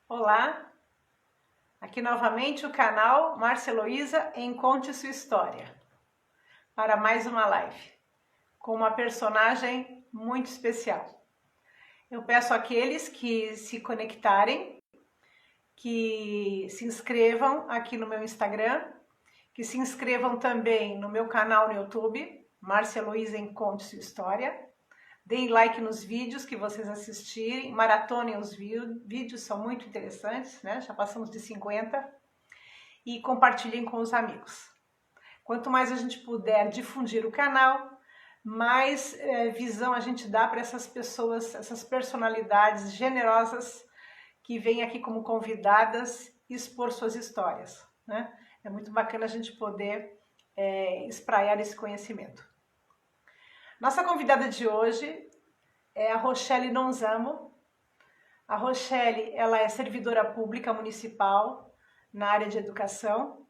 Olá, aqui novamente o canal Márcia Heloísa em Conte Sua História, para mais uma live, com uma personagem muito especial. Eu peço àqueles que se conectarem, que se inscrevam aqui no meu Instagram, que se inscrevam também no meu canal no YouTube, Márcia Heloísa em Conte Sua História. Deem like nos vídeos que vocês assistirem, maratonem os vídeos, são muito interessantes, né? Já passamos de 50. E compartilhem com os amigos. Quanto mais a gente puder difundir o canal, mais visão a gente dá para essas pessoas, essas personalidades generosas que vêm aqui como convidadas expor suas histórias, né? É muito bacana a gente poder espraiar esse conhecimento. Nossa convidada de hoje é a Rochelle Nonzamo. A Rochelle, ela é servidora pública municipal na área de educação.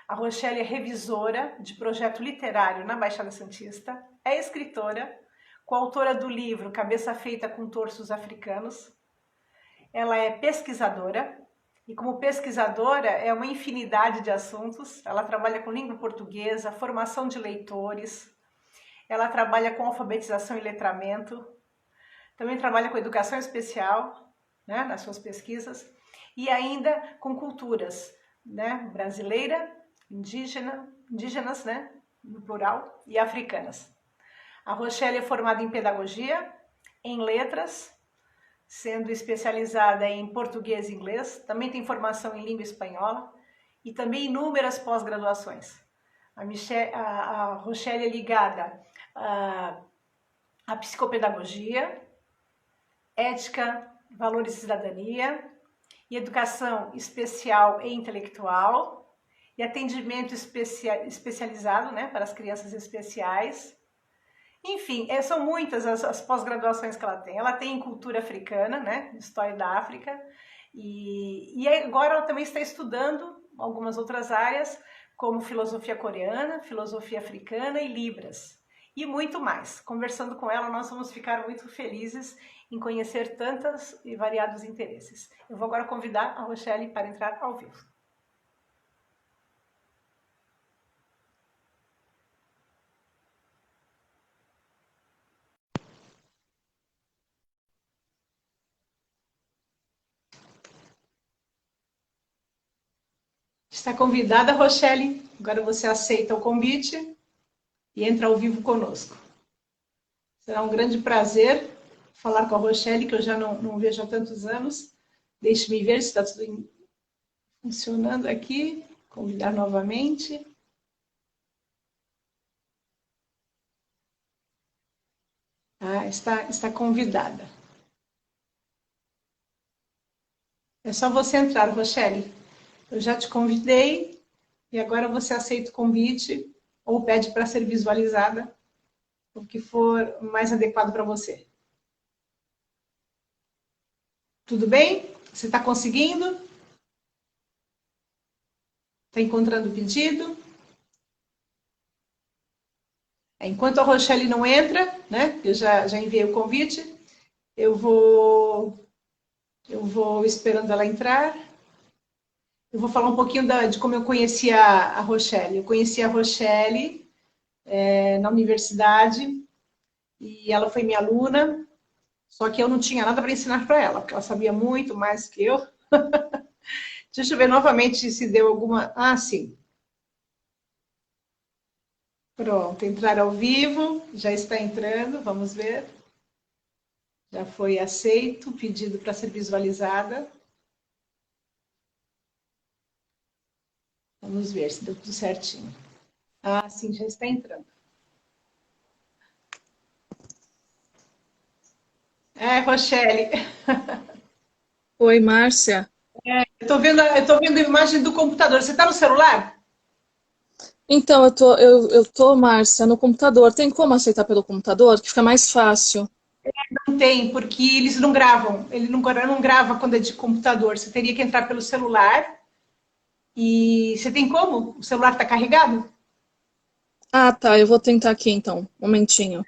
A Rochelle é revisora de projeto literário na Baixada Santista, é escritora, coautora do livro Cabeça Feita com Torsos Africanos. Ela é pesquisadora, e como pesquisadora é uma infinidade de assuntos. Ela trabalha com língua portuguesa, formação de leitores, ela trabalha com alfabetização e letramento, também trabalha com educação especial, né, nas suas pesquisas, e ainda com culturas, né, brasileira, indígenas, né, no plural, e africanas. A Rochelle é formada em pedagogia, em letras, sendo especializada em português e inglês, também tem formação em língua espanhola e também inúmeras pós-graduações. A Rochelle é ligada à psicopedagogia, ética, valores e cidadania, e educação especial e intelectual, e atendimento especializado, né, para as crianças especiais. Enfim, são muitas as pós-graduações que ela tem. Ela tem em cultura africana, né, história da África, e agora ela também está estudando algumas outras áreas, como filosofia coreana, filosofia africana e Libras. E muito mais. Conversando com ela, nós vamos ficar muito felizes em conhecer tantos e variados interesses. Eu vou agora convidar a Rochelle para entrar ao vivo. Está convidada, Rochelle. Agora você aceita o convite e entra ao vivo conosco. Será um grande prazer falar com a Rochelle, que eu já não vejo há tantos anos. Deixe-me ver se está tudo funcionando aqui. Convidar novamente. Está convidada. É só você entrar, Rochelle. Eu já te convidei e agora você aceita o convite ou pede para ser visualizada, o que for mais adequado para você. Tudo bem? Você está conseguindo? Está encontrando o pedido? Enquanto a Rochelle não entra, né? Eu já enviei o convite. Eu vou esperando ela entrar. Eu vou falar um pouquinho de como eu conheci a Rochelle. Eu conheci a Rochelle na universidade e ela foi minha aluna, só que eu não tinha nada para ensinar para ela, porque ela sabia muito mais que eu. Deixa eu ver novamente se deu alguma... Ah, sim. Pronto, entrar ao vivo, já está entrando, vamos ver. Já foi aceito o pedido para ser visualizada. Vamos ver se deu tudo certinho. Ah, sim, já está entrando. Rochelle. Oi, Márcia. Eu tô vendo a imagem do computador. Você está no celular? Então, eu tô, Márcia, no computador. Tem como aceitar pelo computador? Que fica mais fácil. Não tem, porque eles não gravam. Ele não grava quando é de computador. Você teria que entrar pelo celular. E você tem como? O celular está carregado? Ah, tá. Eu vou tentar aqui então. Um momentinho.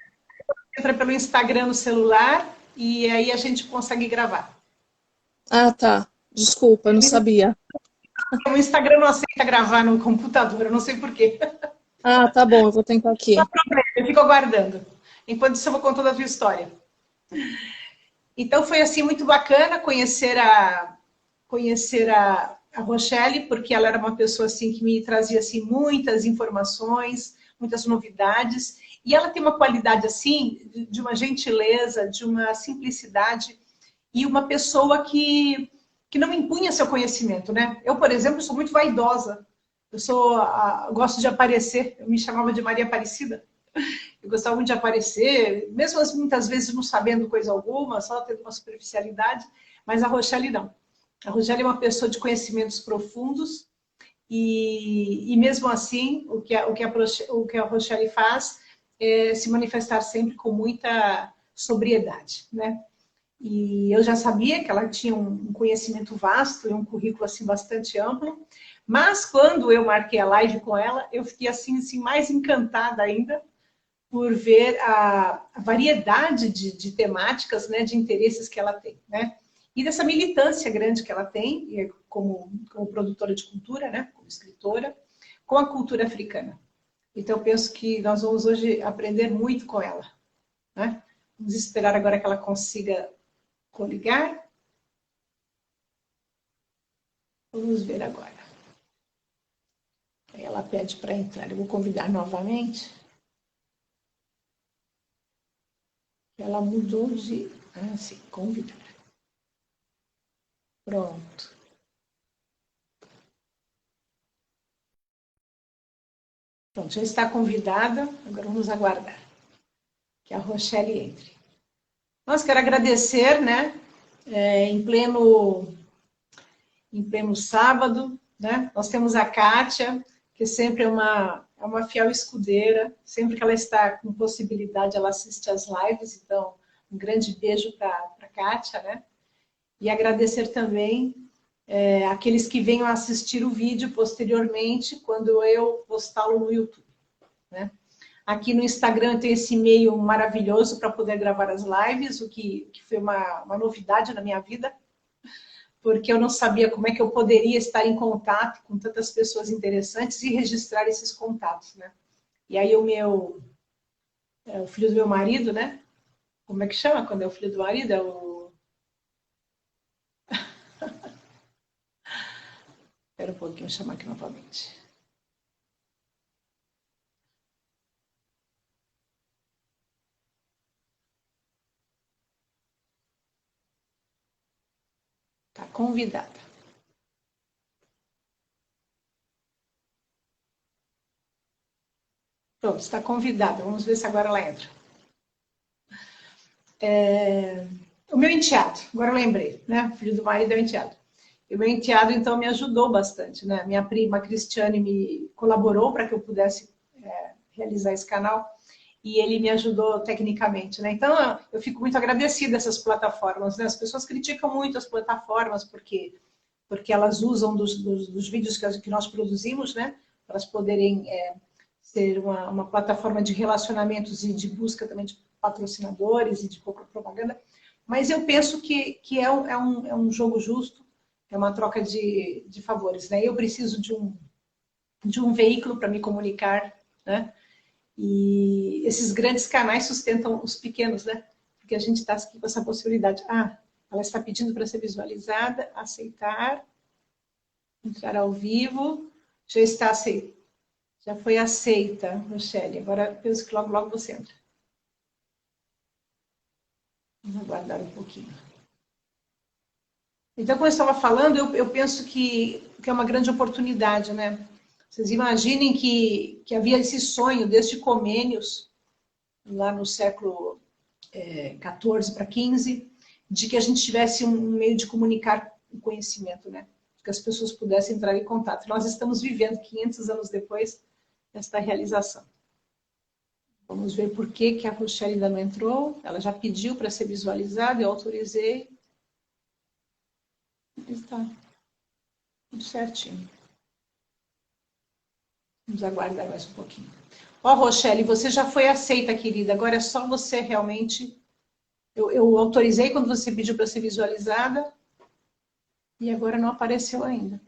Entra pelo Instagram no celular e aí a gente consegue gravar. Ah, tá. Desculpa, eu não sabia. O Instagram não aceita gravar no computador, eu não sei por quê. Ah, tá bom, eu vou tentar aqui. Eu fico aguardando. Enquanto isso, eu vou contando a tua história. Então, foi assim muito bacana conhecer a Rochelle, porque ela era uma pessoa assim que me trazia assim muitas informações, muitas novidades, e ela tem uma qualidade assim de uma gentileza, de uma simplicidade e uma pessoa que não impunha seu conhecimento, né? Eu, por exemplo, sou muito vaidosa. Gosto de aparecer. Eu me chamava de Maria Aparecida. Eu gostava muito de aparecer, mesmo muitas vezes não sabendo coisa alguma, só tendo uma superficialidade, mas a Rochelle não. A Rochelle é uma pessoa de conhecimentos profundos e mesmo assim, o que a Rochelle faz é se manifestar sempre com muita sobriedade, né? E eu já sabia que ela tinha um conhecimento vasto e um currículo assim bastante amplo, mas quando eu marquei a live com ela, eu fiquei assim mais encantada ainda por ver a variedade de temáticas, né, de interesses que ela tem, né? E dessa militância grande que ela tem como produtora de cultura, né, como escritora, com a cultura africana. Então, eu penso que nós vamos hoje aprender muito com ela, né? Vamos esperar agora que ela consiga coligar. Vamos ver agora. Aí ela pede para entrar. Eu vou convidar novamente. Ela mudou de... Ah, sim, convidar. Pronto. Pronto, já está convidada. Agora vamos aguardar que a Rochelle entre. Nós quero agradecer, né? Em pleno sábado, né? Nós temos a Kátia, que sempre é uma fiel escudeira. Sempre que ela está com possibilidade, ela assiste às lives. Então, um grande beijo para a Kátia, né? E agradecer também aqueles que venham assistir o vídeo posteriormente, quando eu postá-lo no YouTube, né? Aqui no Instagram tem esse e-mail maravilhoso para poder gravar as lives, o que foi uma novidade na minha vida, porque eu não sabia como é que eu poderia estar em contato com tantas pessoas interessantes e registrar esses contatos, né? E aí o filho do meu marido, né? Como é que chama quando é o filho do marido? Espera um pouquinho, vou chamar aqui novamente. Está convidada. Pronto, está convidada. Vamos ver se agora ela entra. O meu enteado, agora eu lembrei, né? O filho do marido é o enteado. E o meu enteado, então, me ajudou bastante, né? Minha prima Cristiane me colaborou para que eu pudesse realizar esse canal e ele me ajudou tecnicamente, né? Então, eu fico muito agradecida a essas plataformas, né? As pessoas criticam muito as plataformas porque elas usam dos vídeos que nós produzimos, né? Para elas poderem ser uma plataforma de relacionamentos e de busca também de patrocinadores e de propaganda. Mas eu penso que é um jogo justo, é uma troca de favores, né? Eu preciso de um veículo para me comunicar, né? E esses grandes canais sustentam os pequenos, né? Porque a gente está aqui com essa possibilidade. Ah, ela está pedindo para ser visualizada, aceitar, entrar ao vivo, já está aceita. Já foi aceita, Rochelle. Agora penso que logo você entra. Vamos aguardar um pouquinho. Então, como eu estava falando, eu penso que é uma grande oportunidade, né? Vocês imaginem que havia esse sonho desde Comênios, lá no século XIV para XV, de que a gente tivesse um meio de comunicar o conhecimento, né? Que as pessoas pudessem entrar em contato. Nós estamos vivendo, 500 anos depois, esta realização. Vamos ver por que a Rochelle ainda não entrou. Ela já pediu para ser visualizada, eu autorizei. Está tudo certinho. Vamos aguardar mais um pouquinho. Ó, Rochelle, você já foi aceita, querida. Agora é só você realmente... Eu autorizei quando você pediu para ser visualizada. E agora não apareceu ainda.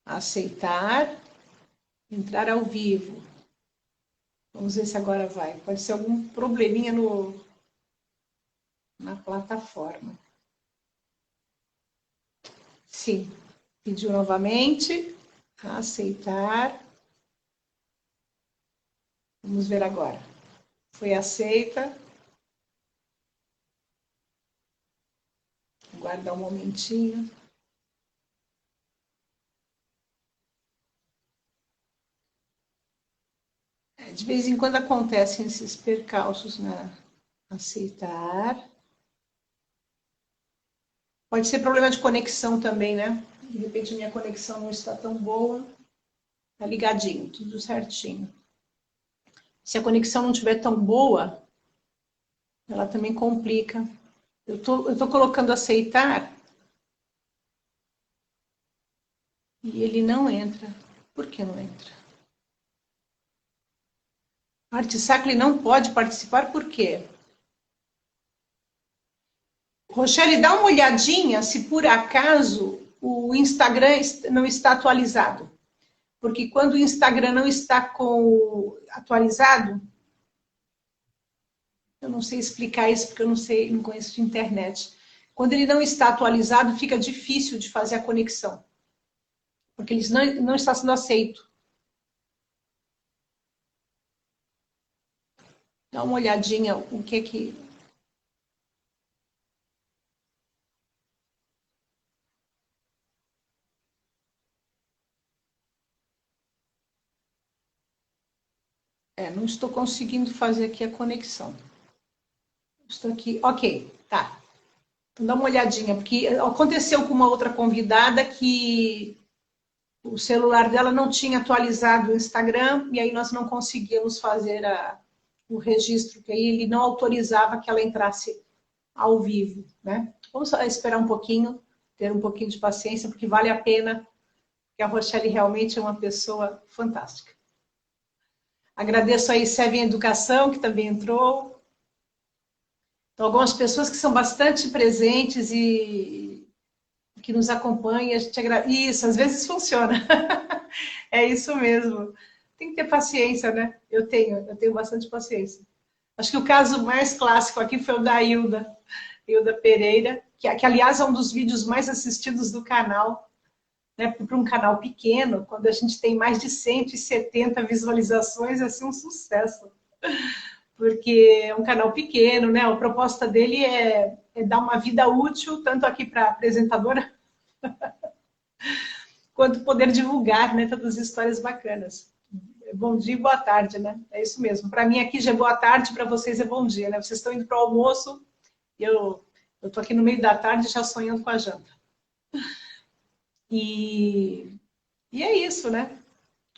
Aceitar, entrar ao vivo. Vamos ver se agora vai. Pode ser algum probleminha na plataforma. Sim. Pediu novamente. Aceitar. Vamos ver agora. Foi aceita. Aguardar um momentinho. De vez em quando acontecem esses percalços na aceitar. Pode ser problema de conexão também, né? De repente minha conexão não está tão boa. Tá ligadinho, tudo certinho. Se a conexão não estiver tão boa, ela também complica. Eu tô colocando aceitar e ele não entra. Por que não entra? Arte Sacre não pode participar, por quê? Rochelle, dá uma olhadinha se por acaso o Instagram não está atualizado. Porque quando o Instagram não está atualizado, eu não sei explicar isso porque eu não conheço de internet. Quando ele não está atualizado, fica difícil de fazer a conexão. Porque ele não está sendo aceito. Dá uma olhadinha o que é que... não estou conseguindo fazer aqui a conexão. Estou aqui, ok, tá. Então dá uma olhadinha, porque aconteceu com uma outra convidada que o celular dela não tinha atualizado o Instagram e aí nós não conseguimos fazer o registro, que aí ele não autorizava que ela entrasse ao vivo, né? Vamos esperar um pouquinho, ter um pouquinho de paciência, porque vale a pena, porque a Rochelle realmente é uma pessoa fantástica. Agradeço aí Seven Educação, que também entrou. Então, algumas pessoas que são bastante presentes e que nos acompanham, a gente isso, às vezes funciona. É isso mesmo. Tem que ter paciência, né? Eu tenho bastante paciência. Acho que o caso mais clássico aqui foi o da Hilda Pereira, que aliás é um dos vídeos mais assistidos do canal, né? Para um canal pequeno, quando a gente tem mais de 170 visualizações, é assim um sucesso. Porque é um canal pequeno, né? A proposta dele é dar uma vida útil, tanto aqui para a apresentadora, quanto poder divulgar, né? Todas as histórias bacanas. Bom dia e boa tarde, né? É isso mesmo. Para mim aqui já é boa tarde, para vocês é bom dia, né? Vocês estão indo para o almoço e eu estou aqui no meio da tarde já sonhando com a janta. E é isso, né?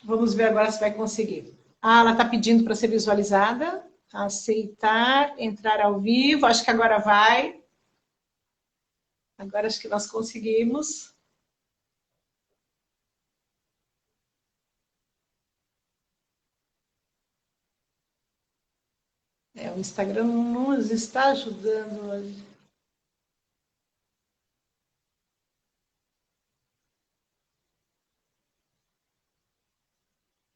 Vamos ver agora se vai conseguir. Ah, ela está pedindo para ser visualizada. Aceitar, entrar ao vivo. Acho que agora vai. Agora acho que nós conseguimos. O Instagram não nos está ajudando hoje.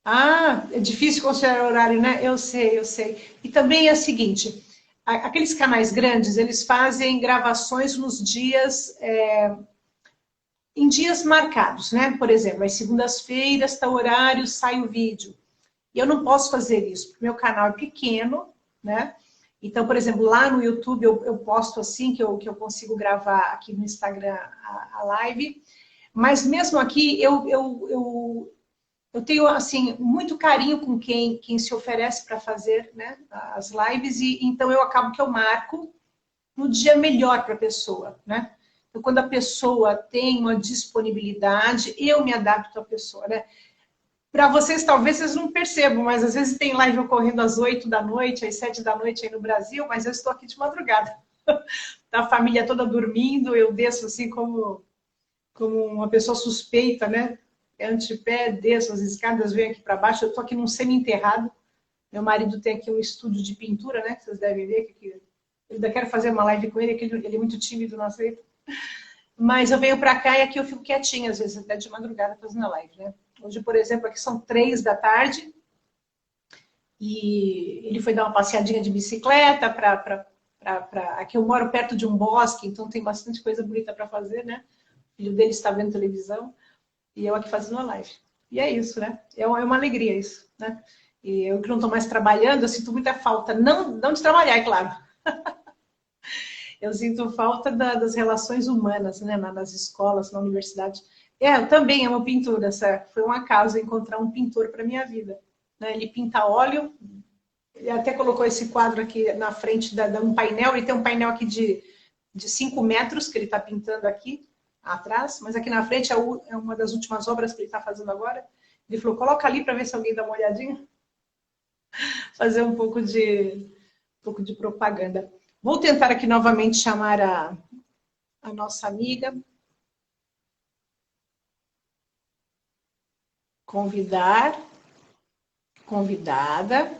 Ah, é difícil considerar horário, né? Eu sei, eu sei. E também é o seguinte, aqueles canais grandes, eles fazem gravações nos dias, em dias marcados, né? Por exemplo, às segundas-feiras, tal horário, sai o vídeo. E eu não posso fazer isso, porque meu canal é pequeno, né? Então, por exemplo, lá no YouTube eu posto assim, que eu consigo gravar aqui no Instagram a live, mas mesmo aqui eu tenho assim muito carinho com quem se oferece para fazer, né, as lives, e então eu acabo que eu marco no dia melhor para a pessoa, né? Então, quando a pessoa tem uma disponibilidade, eu me adapto à pessoa, né? Para vocês, talvez vocês não percebam, mas às vezes tem live ocorrendo às 8 da noite, às 7 da noite aí no Brasil, mas eu estou aqui de madrugada. Tá a família toda dormindo, eu desço assim como uma pessoa suspeita, né? Antepé, desço as escadas, venho aqui para baixo. Eu estou aqui num semi-enterrado. Meu marido tem aqui um estúdio de pintura, né? Que vocês devem ver. Que eu ainda quero fazer uma live com ele, que ele é muito tímido, não aceita. Mas eu venho para cá e aqui eu fico quietinha, às vezes até de madrugada fazendo a live, né? Hoje, por exemplo, aqui são 3 da tarde e ele foi dar uma passeadinha de bicicleta aqui eu moro perto de um bosque, então tem bastante coisa bonita para fazer, né? O filho dele está vendo televisão e eu aqui fazendo a live. E é isso, né? É uma alegria isso, né? E eu que não estou mais trabalhando, eu sinto muita falta, não de trabalhar, é claro. Eu sinto falta das relações humanas, né? Nas escolas, na universidade. Eu também amo pintura, foi um acaso encontrar um pintor para minha vida. Né? Ele pinta óleo, ele até colocou esse quadro aqui na frente de um painel, ele tem um painel aqui de 5 metros que ele está pintando aqui atrás, mas aqui na frente é uma das últimas obras que ele está fazendo agora. Ele falou, coloca ali para ver se alguém dá uma olhadinha. Fazer um pouco de propaganda. Vou tentar aqui novamente chamar a nossa amiga. Convidar. Convidada.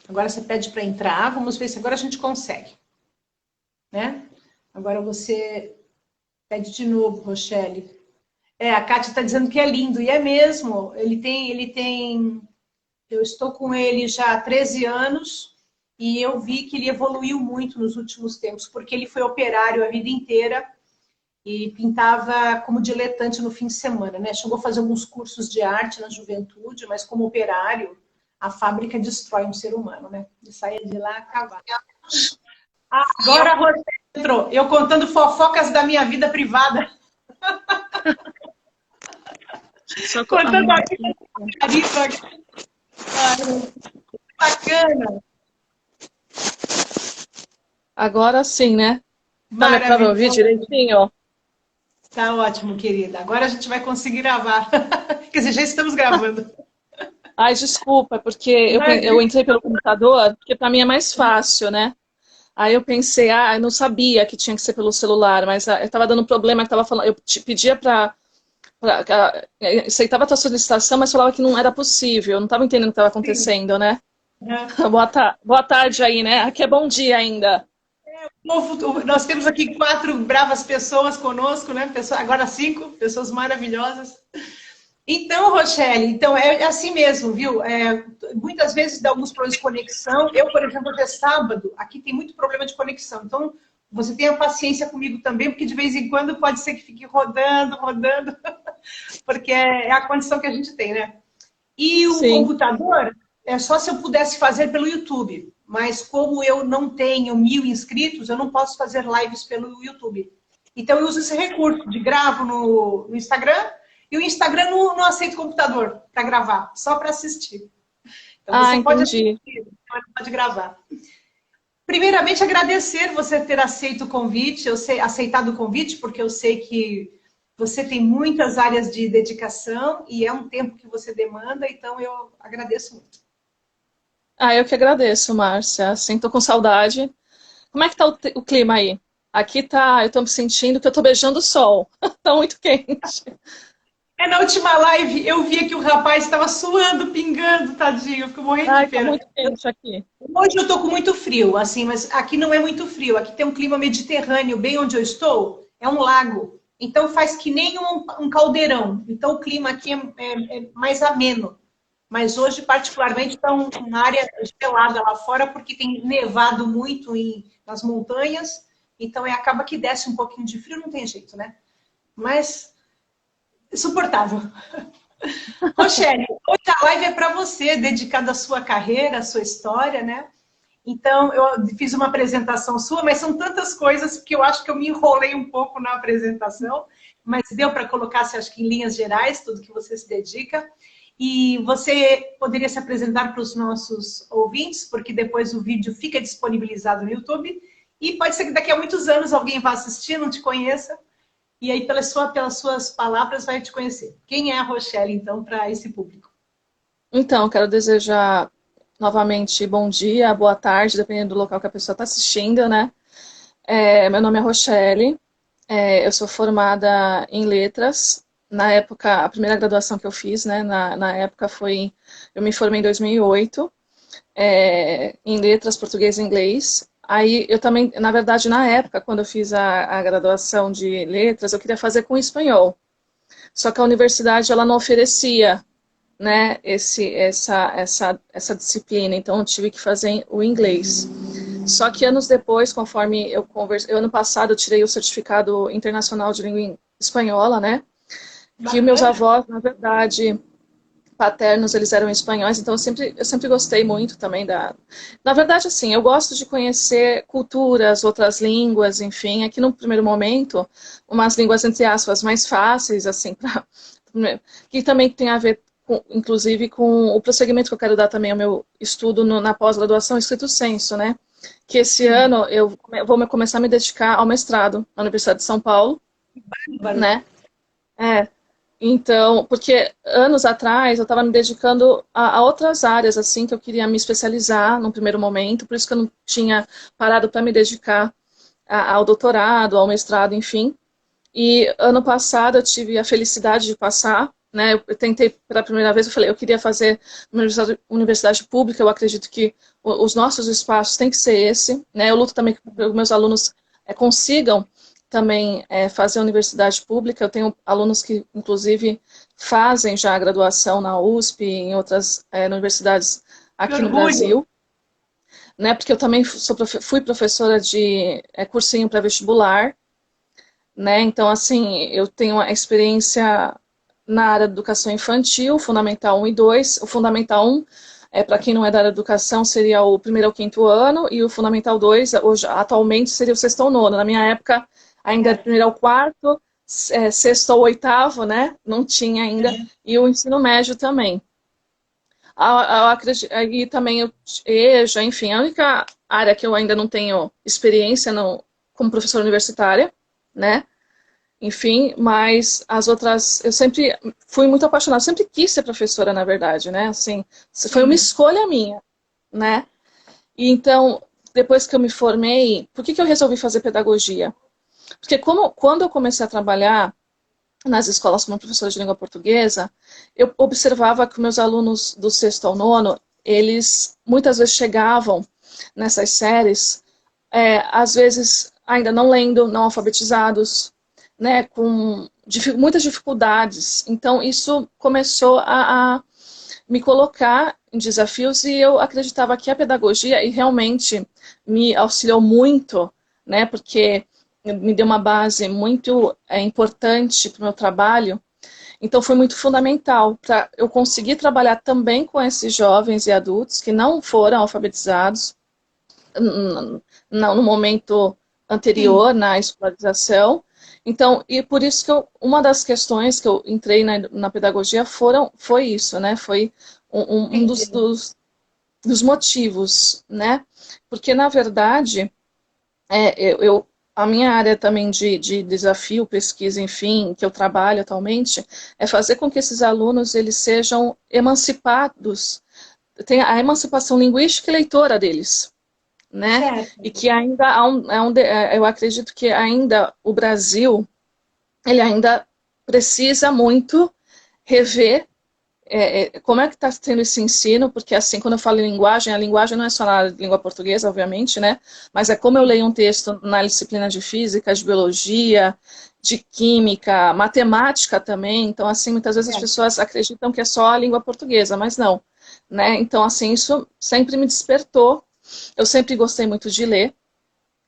Agora você pede para entrar. Vamos ver se agora a gente consegue. Né? Agora você pede de novo, Rochelle. A Kátia está dizendo que é lindo. E é mesmo. Ele tem... Eu estou com ele já há 13 anos e eu vi que ele evoluiu muito nos últimos tempos, porque ele foi operário a vida inteira e pintava como diletante no fim de semana, né? Chegou a fazer alguns cursos de arte na juventude, mas como operário, a fábrica destrói um ser humano, né? Ele saía de lá a cavar. Agora a Rosé entrou, eu contando fofocas da minha vida privada. Contando a vida. Bacana. Agora sim, né? Tá para ouvir direitinho? Tá ótimo, querida. Agora a gente vai conseguir gravar. Quer dizer, já estamos gravando. Ai, desculpa, porque eu entrei pelo computador, porque para mim é mais fácil, né? Aí eu pensei, eu não sabia que tinha que ser pelo celular, mas eu tava dando problema, que tava falando, eu te pedia para aceitava a tua solicitação, mas falava que não era possível, eu não estava entendendo o que estava acontecendo, né? Boa tarde aí, né? Aqui é bom dia ainda. Nós temos aqui 4 bravas pessoas conosco, né? Agora 5 pessoas maravilhosas. Então, Rochelle, é assim mesmo, viu? Muitas vezes dá alguns problemas de conexão. Eu, por exemplo, hoje é sábado, aqui tem muito problema de conexão. Então, você tenha paciência comigo também, porque de vez em quando pode ser que fique rodando, porque é a condição que a gente tem, né? E o computador, é só se eu pudesse fazer pelo YouTube. Mas como eu não tenho 1000 inscritos, eu não posso fazer lives pelo YouTube. Então eu uso esse recurso de gravo no Instagram, e o Instagram não aceita computador para gravar, só para assistir. Então você pode assistir, pode gravar. Primeiramente, agradecer você ter aceito o convite, aceitado o convite, porque eu sei que você tem muitas áreas de dedicação e é um tempo que você demanda, então eu agradeço muito. Eu que agradeço, Márcia. Assim, tô com saudade. Como é que tá o clima aí? Aqui tá, eu tô me sentindo que eu tô beijando o sol. Tá muito quente. Na última live eu via que o rapaz estava suando, pingando, tadinho. Eu fico morrendo de pena. Tá muito quente aqui. Hoje eu tô com muito frio, assim, mas aqui não é muito frio. Aqui tem um clima mediterrâneo, bem onde eu estou, é um lago. Então faz que nem um caldeirão. Então o clima aqui é mais ameno. Mas hoje, particularmente, está uma área gelada lá fora, porque tem nevado muito nas montanhas. Então acaba que desce um pouquinho de frio, não tem jeito, né? Mas suportável. Rochelle, hoje a live é para você, dedicada à sua carreira, à sua história, né? Então, eu fiz uma apresentação sua, mas são tantas coisas que eu acho que eu me enrolei um pouco na apresentação, mas deu para colocar, acho que em linhas gerais, tudo que você se dedica. E você poderia se apresentar para os nossos ouvintes, porque depois o vídeo fica disponibilizado no YouTube, e pode ser que daqui a muitos anos alguém vá assistir, não te conheça, e aí pelas suas palavras vai te conhecer. Quem é a Rochelle, então, para esse público? Então, quero desejar novamente bom dia, boa tarde, dependendo do local que a pessoa está assistindo, né? Meu nome é Rochelle, eu sou formada em letras. Na época, a primeira graduação que eu fiz, né, na época eu me formei em 2008, em letras português e inglês. Aí eu também, na verdade, na época, quando eu fiz a graduação de letras, eu queria fazer com espanhol. Só que a universidade ela não oferecia, né, essa disciplina, então eu tive que fazer o inglês. Só que anos depois, conforme eu conversei, ano passado eu tirei o certificado internacional de língua espanhola, né, que meus Bacana. avós, na verdade, paternos, eles eram espanhóis, então eu sempre gostei muito também da... Na verdade, assim, eu gosto de conhecer culturas, outras línguas, enfim, aqui no primeiro momento, umas línguas, entre aspas, mais fáceis, assim, que também tem a ver, inclusive, com o prosseguimento que eu quero dar também ao meu estudo na pós-graduação estrito sensu, né? Que esse Sim. ano eu vou começar a me dedicar ao mestrado na Universidade de São Paulo, Bárbaro. né? É, então, porque anos atrás eu estava me dedicando a outras áreas, assim, que eu queria me especializar num primeiro momento, por isso que eu não tinha parado para me dedicar ao doutorado, ao mestrado, enfim. E ano passado eu tive a felicidade de passar, né? Eu tentei pela primeira vez, eu falei, eu queria fazer uma universidade pública, eu acredito que os nossos espaços têm que ser esse, né? Eu luto também para que meus alunos consigam também fazer a universidade pública. Eu tenho alunos que, inclusive, fazem já a graduação na USP e em outras universidades Que aqui no orgulho. Brasil, né? Porque eu também fui professora de cursinho pré-vestibular, né? Então, assim, eu tenho uma experiência na área de educação infantil, Fundamental 1 e 2. O Fundamental 1, para quem não é da área de educação, seria o primeiro ao quinto ano, e o Fundamental 2, hoje, atualmente, seria o sexto ao nono. Na minha época, ainda era É. primeiro ao quarto, sexto ao oitavo, né? Não tinha ainda, e o ensino médio também. E também eu, EJA, enfim, a única área que eu ainda não tenho experiência como professora universitária, né? Enfim, mas as outras, eu sempre fui muito apaixonada, sempre quis ser professora, na verdade, né? Assim, foi uma Sim. escolha minha, né? E então, depois que eu me formei, por que eu resolvi fazer pedagogia? Porque quando eu comecei a trabalhar nas escolas como professora de língua portuguesa, eu observava que meus alunos do sexto ao nono, eles muitas vezes chegavam nessas séries, às vezes ainda não lendo, não alfabetizados, né, com muitas dificuldades. Então, isso começou a me colocar em desafios e eu acreditava que a pedagogia, e realmente me auxiliou muito, né, porque me deu uma base muito importante para o meu trabalho. Então, foi muito fundamental para eu conseguir trabalhar também com esses jovens e adultos que não foram alfabetizados no momento Sim. anterior, na escolarização. Então, e por isso que uma das questões que eu entrei na pedagogia foi isso, né? Foi um Entendi. dos motivos, né? Porque, na verdade, a minha área também de desafio, pesquisa, enfim, que eu trabalho atualmente, é fazer com que esses alunos eles sejam emancipados, tenha a emancipação linguística e leitora deles, né? Certo. E que ainda eu acredito que ainda o Brasil ele ainda precisa muito rever como é que está tendo esse ensino, porque assim, quando eu falo em linguagem, a linguagem não é só na língua portuguesa, obviamente, né? Mas é como eu leio um texto na disciplina de física, de biologia, de química, matemática também. Então, assim, muitas vezes as Certo. pessoas acreditam que é só a língua portuguesa, mas não, né? Então, assim, isso sempre me despertou. Eu sempre gostei muito de ler,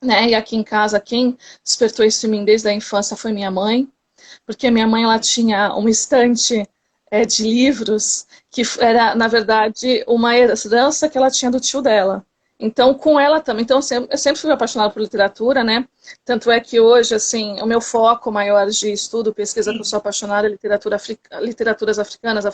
né? E aqui em casa, quem despertou isso em mim desde a infância foi minha mãe, porque minha mãe ela tinha uma estante de livros que era, na verdade, uma herança que ela tinha do tio dela. Então, com ela também. Então, eu sempre fui apaixonada por literatura, né? Tanto é que hoje, assim, o meu foco maior de estudo, pesquisa que eu sou Sim. apaixonada é literaturas africanas,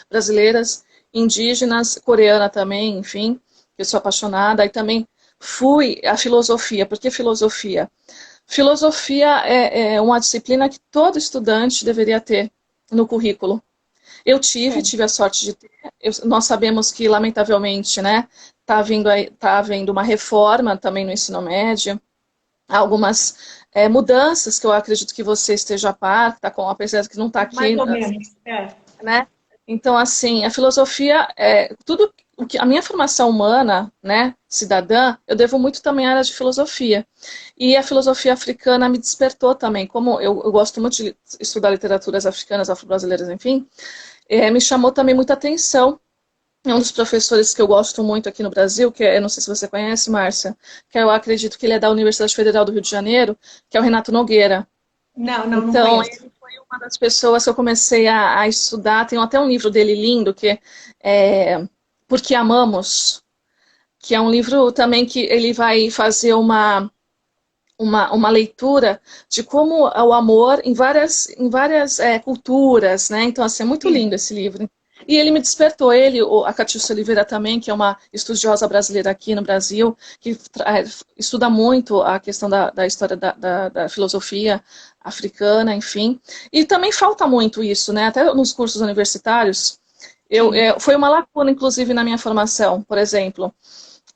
brasileiras, indígenas, coreana também, enfim, que eu sou apaixonada. E também fui a filosofia. Por que filosofia? Filosofia é uma disciplina que todo estudante deveria ter no currículo. Eu tive a sorte de ter. Nós sabemos que, lamentavelmente, né, tá havendo uma reforma também no ensino médio, algumas mudanças que eu acredito que você esteja a par, tá, apesar de que não está Mais aqui, ou menos. É. né? Então, assim, a filosofia, tudo a minha formação humana, né, cidadã, eu devo muito também à área de filosofia. E a filosofia africana me despertou também, como eu gosto muito de estudar literaturas africanas, afro-brasileiras, enfim, me chamou também muita atenção. Um dos professores que eu gosto muito aqui no Brasil, que eu não sei se você conhece, Márcia, que eu acredito que ele é da Universidade Federal do Rio de Janeiro, que é o Renato Nogueira. Não Então, conheço. ele foi uma das pessoas que eu comecei a estudar. Tem até um livro dele lindo, que é Porque Amamos, que é um livro também que ele vai fazer uma leitura de como o amor em várias culturas, né? Então, assim, é muito Sim. lindo esse livro. E ele me despertou, a Catiúcia Oliveira também, que é uma estudiosa brasileira aqui no Brasil, que estuda muito a questão da história da filosofia africana, enfim. E também falta muito isso, né? Até nos cursos universitários, Sim. foi uma lacuna, inclusive, na minha formação, por exemplo.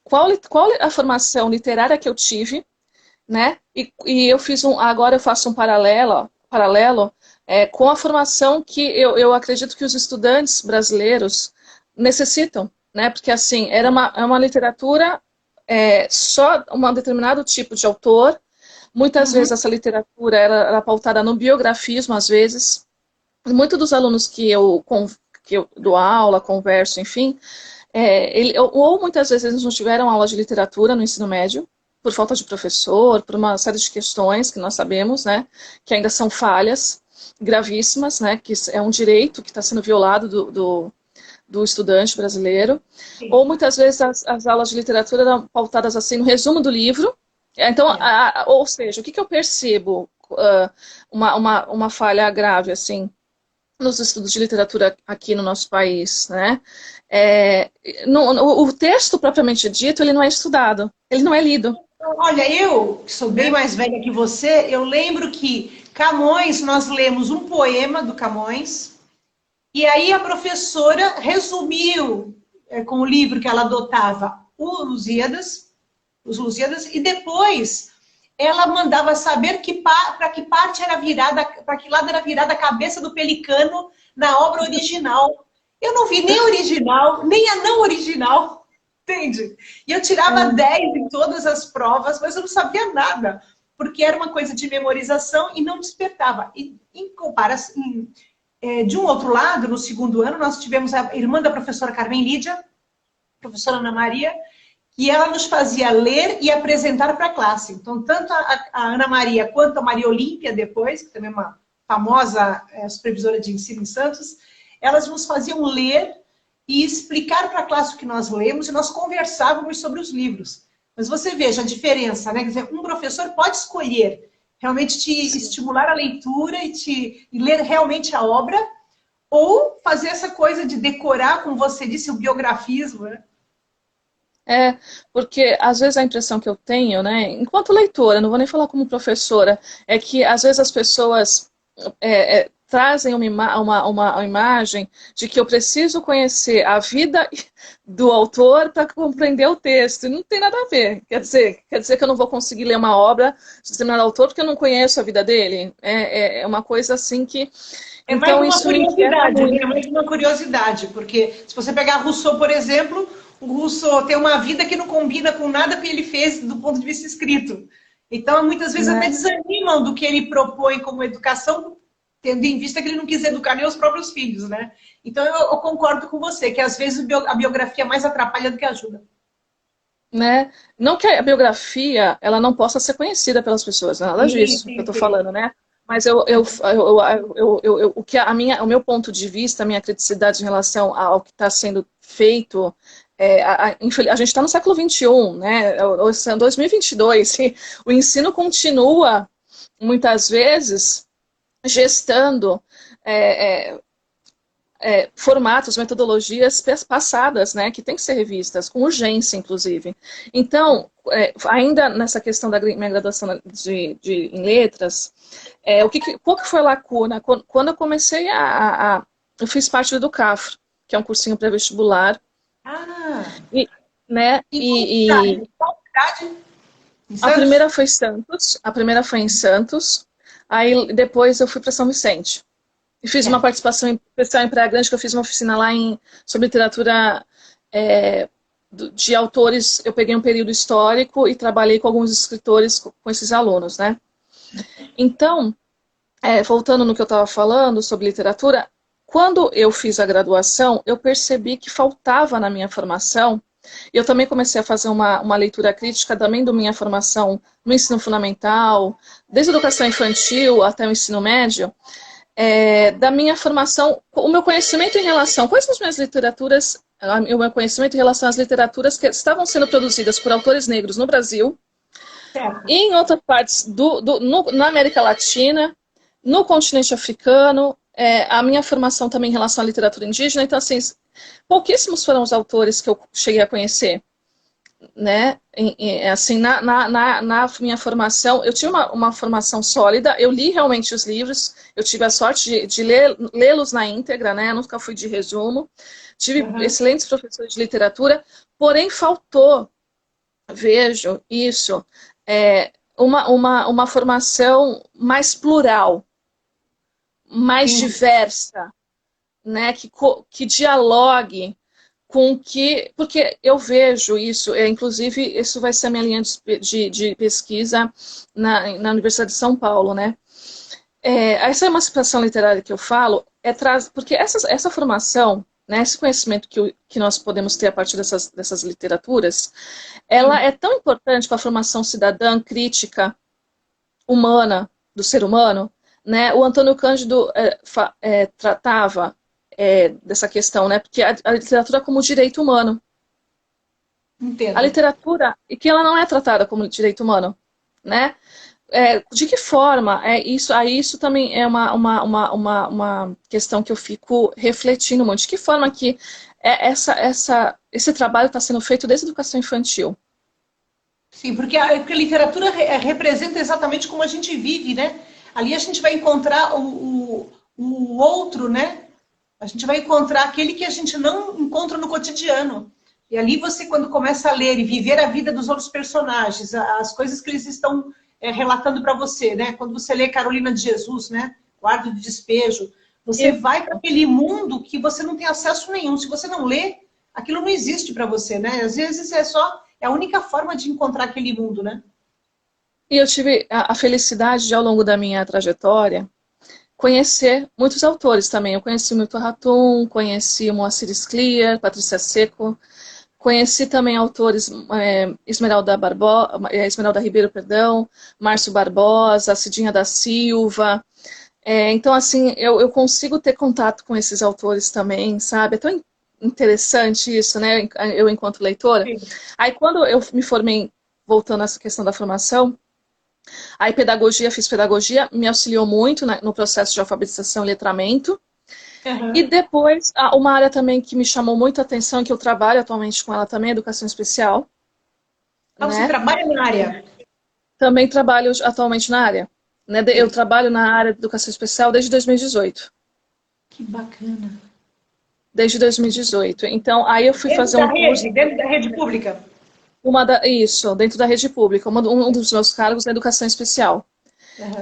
Qual a formação literária que eu tive, né? E agora eu faço um paralelo com a formação que eu acredito que os estudantes brasileiros necessitam, né? Porque assim, é uma literatura só um determinado tipo de autor. Muitas vezes Uhum. essa literatura era pautada no biografismo, às vezes. Muitos dos alunos que eu dou aula, converso, enfim, ou muitas vezes eles não tiveram aula de literatura no ensino médio, por falta de professor, por uma série de questões que nós sabemos, né, que ainda são falhas gravíssimas, né, que é um direito que está sendo violado do estudante brasileiro, ou Sim. muitas vezes as aulas de literatura eram pautadas assim no resumo do livro. Então, É. ou seja, o que eu percebo uma falha grave assim nos estudos de literatura aqui no nosso país, né? O texto propriamente dito, ele não é estudado, ele não é lido. Olha, eu, que sou bem Né? mais velha que você, eu lembro que Camões, nós lemos um poema do Camões, e aí a professora resumiu com o livro que ela adotava os Lusíadas, e depois ela mandava saber para que parte era virada, para que lado era virada a cabeça do pelicano na obra original. Eu não vi nem a original, nem a não original, entende? E eu tirava É, 10 em todas as provas, mas eu não sabia nada, porque era uma coisa de memorização e não despertava. E em comparação, de um outro lado, no segundo ano, nós tivemos a irmã da professora Carmen Lídia, professora Ana Maria, que ela nos fazia ler e apresentar para a classe. Então, tanto a Ana Maria quanto a Maria Olímpia, depois, que também é uma famosa supervisora de ensino em Santos, elas nos faziam ler e explicar para a classe o que nós lemos e nós conversávamos sobre os livros. Mas você veja a diferença, né? Quer dizer, um professor pode escolher realmente te sim. estimular a leitura e ler realmente a obra, ou fazer essa coisa de decorar, como você disse, o biografismo, né? Porque às vezes a impressão que eu tenho, né, enquanto leitora, não vou nem falar como professora, é que às vezes as pessoas trazem uma imagem de que eu preciso conhecer a vida do autor para compreender o texto. E não tem nada a ver. Quer dizer que eu não vou conseguir ler uma obra de determinado autor porque eu não conheço a vida dele. É uma coisa assim que. É mais Então uma isso me inquieta curiosidade, né? muito. É mais uma curiosidade, porque se você pegar Rousseau, por exemplo, o Rousseau tem uma vida que não combina com nada que ele fez do ponto de vista escrito. Então, muitas vezes até Né? desanimam do que ele propõe como educação, tendo em vista que ele não quis educar nem os próprios filhos, né? Então, eu concordo com você, que às vezes a biografia mais atrapalha do que ajuda. Né? Não que a biografia ela não possa ser conhecida pelas pessoas, nada Sim, disso que eu sim, estou sim. falando, né? Mas o que o meu ponto de vista, a minha criticidade em relação ao que está sendo feito, a gente está no século XXI, né? Em 2022, e o ensino continua muitas vezes gestando é, formatos, metodologias passadas, né, que têm que ser revistas, com urgência, inclusive. Então, ainda nessa questão da minha graduação em letras, qual que foi a lacuna? Quando eu comecei eu fiz parte do EduCafro, que é um cursinho pré-vestibular, Ah, e, né, em qual cidade? e Em qual cidade? Em a Santos? primeira foi Santos, a primeira foi em Santos, aí depois eu fui para São Vicente. E fiz uma É. participação especial em Praia Grande, que eu fiz uma oficina lá sobre literatura de autores, eu peguei um período histórico e trabalhei com alguns escritores com esses alunos, né? Então, voltando no que eu estava falando sobre literatura, quando eu fiz a graduação, eu percebi que faltava na minha formação. Eu também comecei a fazer uma leitura crítica também da minha formação no ensino fundamental, desde a educação infantil até o ensino médio, da minha formação, o meu conhecimento em relação, quais são as minhas literaturas, o meu conhecimento em relação às literaturas que estavam sendo produzidas por autores negros no Brasil, e em outras partes na América Latina, no continente africano, a minha formação também em relação à literatura indígena. Então, assim, pouquíssimos foram os autores que eu cheguei a conhecer, né? Assim, na minha formação, eu tinha uma formação sólida, eu li realmente os livros, eu tive a sorte de lê-los na íntegra, né? Eu nunca fui de resumo, tive excelentes professores de literatura, porém faltou, vejo isso, uma formação mais plural, mais diversa, né? Que dialogue com que... Porque eu vejo isso, inclusive isso vai ser a minha linha de pesquisa na Universidade de São Paulo, né? Essa emancipação literária que eu falo, porque essa formação, né, esse conhecimento que nós podemos ter a partir dessas literaturas, ela é tão importante para a formação cidadã, crítica, humana, do ser humano, né? O Antônio Cândido tratava dessa questão, né? Porque a literatura é como direito humano. Entendo. A literatura, e que ela não é tratada como direito humano, né? De que forma? Isso também é uma questão que eu fico refletindo muito. De que forma que esse trabalho está sendo feito desde a educação infantil? Sim, porque a literatura representa exatamente como a gente vive, né? Ali a gente vai encontrar o outro, né? A gente vai encontrar aquele que a gente não encontra no cotidiano. E ali você, quando começa a ler e viver a vida dos outros personagens, as coisas que eles estão relatando para você, né? Quando você lê Carolina de Jesus, né? O Arte do Despejo, você vai para aquele mundo que você não tem acesso nenhum. Se você não lê, aquilo não existe para você, né? Às vezes é a única forma de encontrar aquele mundo, né? E eu tive a felicidade de, ao longo da minha trajetória, conhecer muitos autores também. Eu conheci Milton Ratum, conheci Moacir Scliar, Patrícia Seco, conheci também autores Esmeralda Ribeiro, perdão, Márcio Barbosa, Cidinha da Silva. Então, assim, eu consigo ter contato com esses autores também, sabe? É tão interessante isso, né? Eu, enquanto leitora. Sim. Aí, quando eu me formei, voltando a essa questão da formação, aí fiz pedagogia, me auxiliou muito no processo de alfabetização e letramento. E depois, uma área também que me chamou muito a atenção, que eu trabalho atualmente com ela também, educação especial. Então, né? Você trabalha na área? Também trabalho atualmente na área. Né? Eu trabalho na área de educação especial desde 2018. Que bacana. Desde 2018. Então, aí eu fui fazer um curso... Dentro da rede pública? Isso, dentro da rede pública. Um dos meus cargos é educação especial.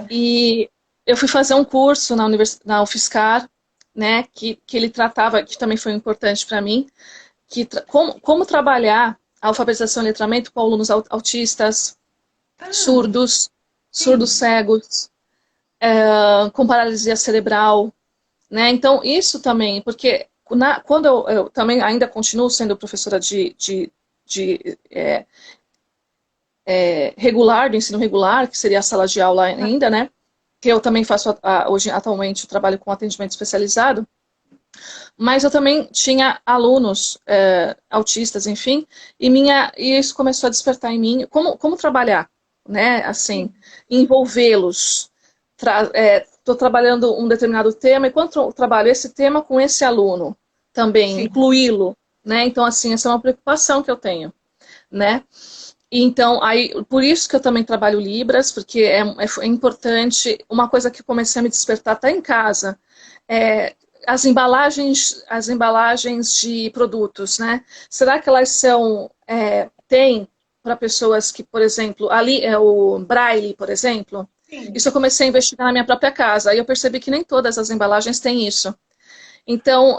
E eu fui fazer um curso na UFSCar, né, que ele tratava, que também foi importante para mim, como trabalhar a alfabetização e letramento com alunos autistas, surdos cegos, com paralisia cerebral, né? Então, isso também, porque quando eu também ainda continuo sendo professora regular, do ensino regular, que seria a sala de aula ainda, né? Que eu também faço hoje, atualmente, eu trabalho com atendimento especializado, mas eu também tinha alunos autistas, enfim, e isso começou a despertar em mim como trabalhar, né, assim, envolvê-los. Estou trabalhando um determinado tema, e quando eu trabalho esse tema com esse aluno, também incluí-lo, né, então, assim, essa é uma preocupação que eu tenho, né. Então, por isso que eu também trabalho Libras, porque é importante, uma coisa que eu comecei a me despertar até em casa, as embalagens de produtos, né? Será que elas tem para pessoas que, por exemplo, ali é o Braille, por exemplo? Sim. Isso eu comecei a investigar na minha própria casa, e eu percebi que nem todas as embalagens têm isso. Então,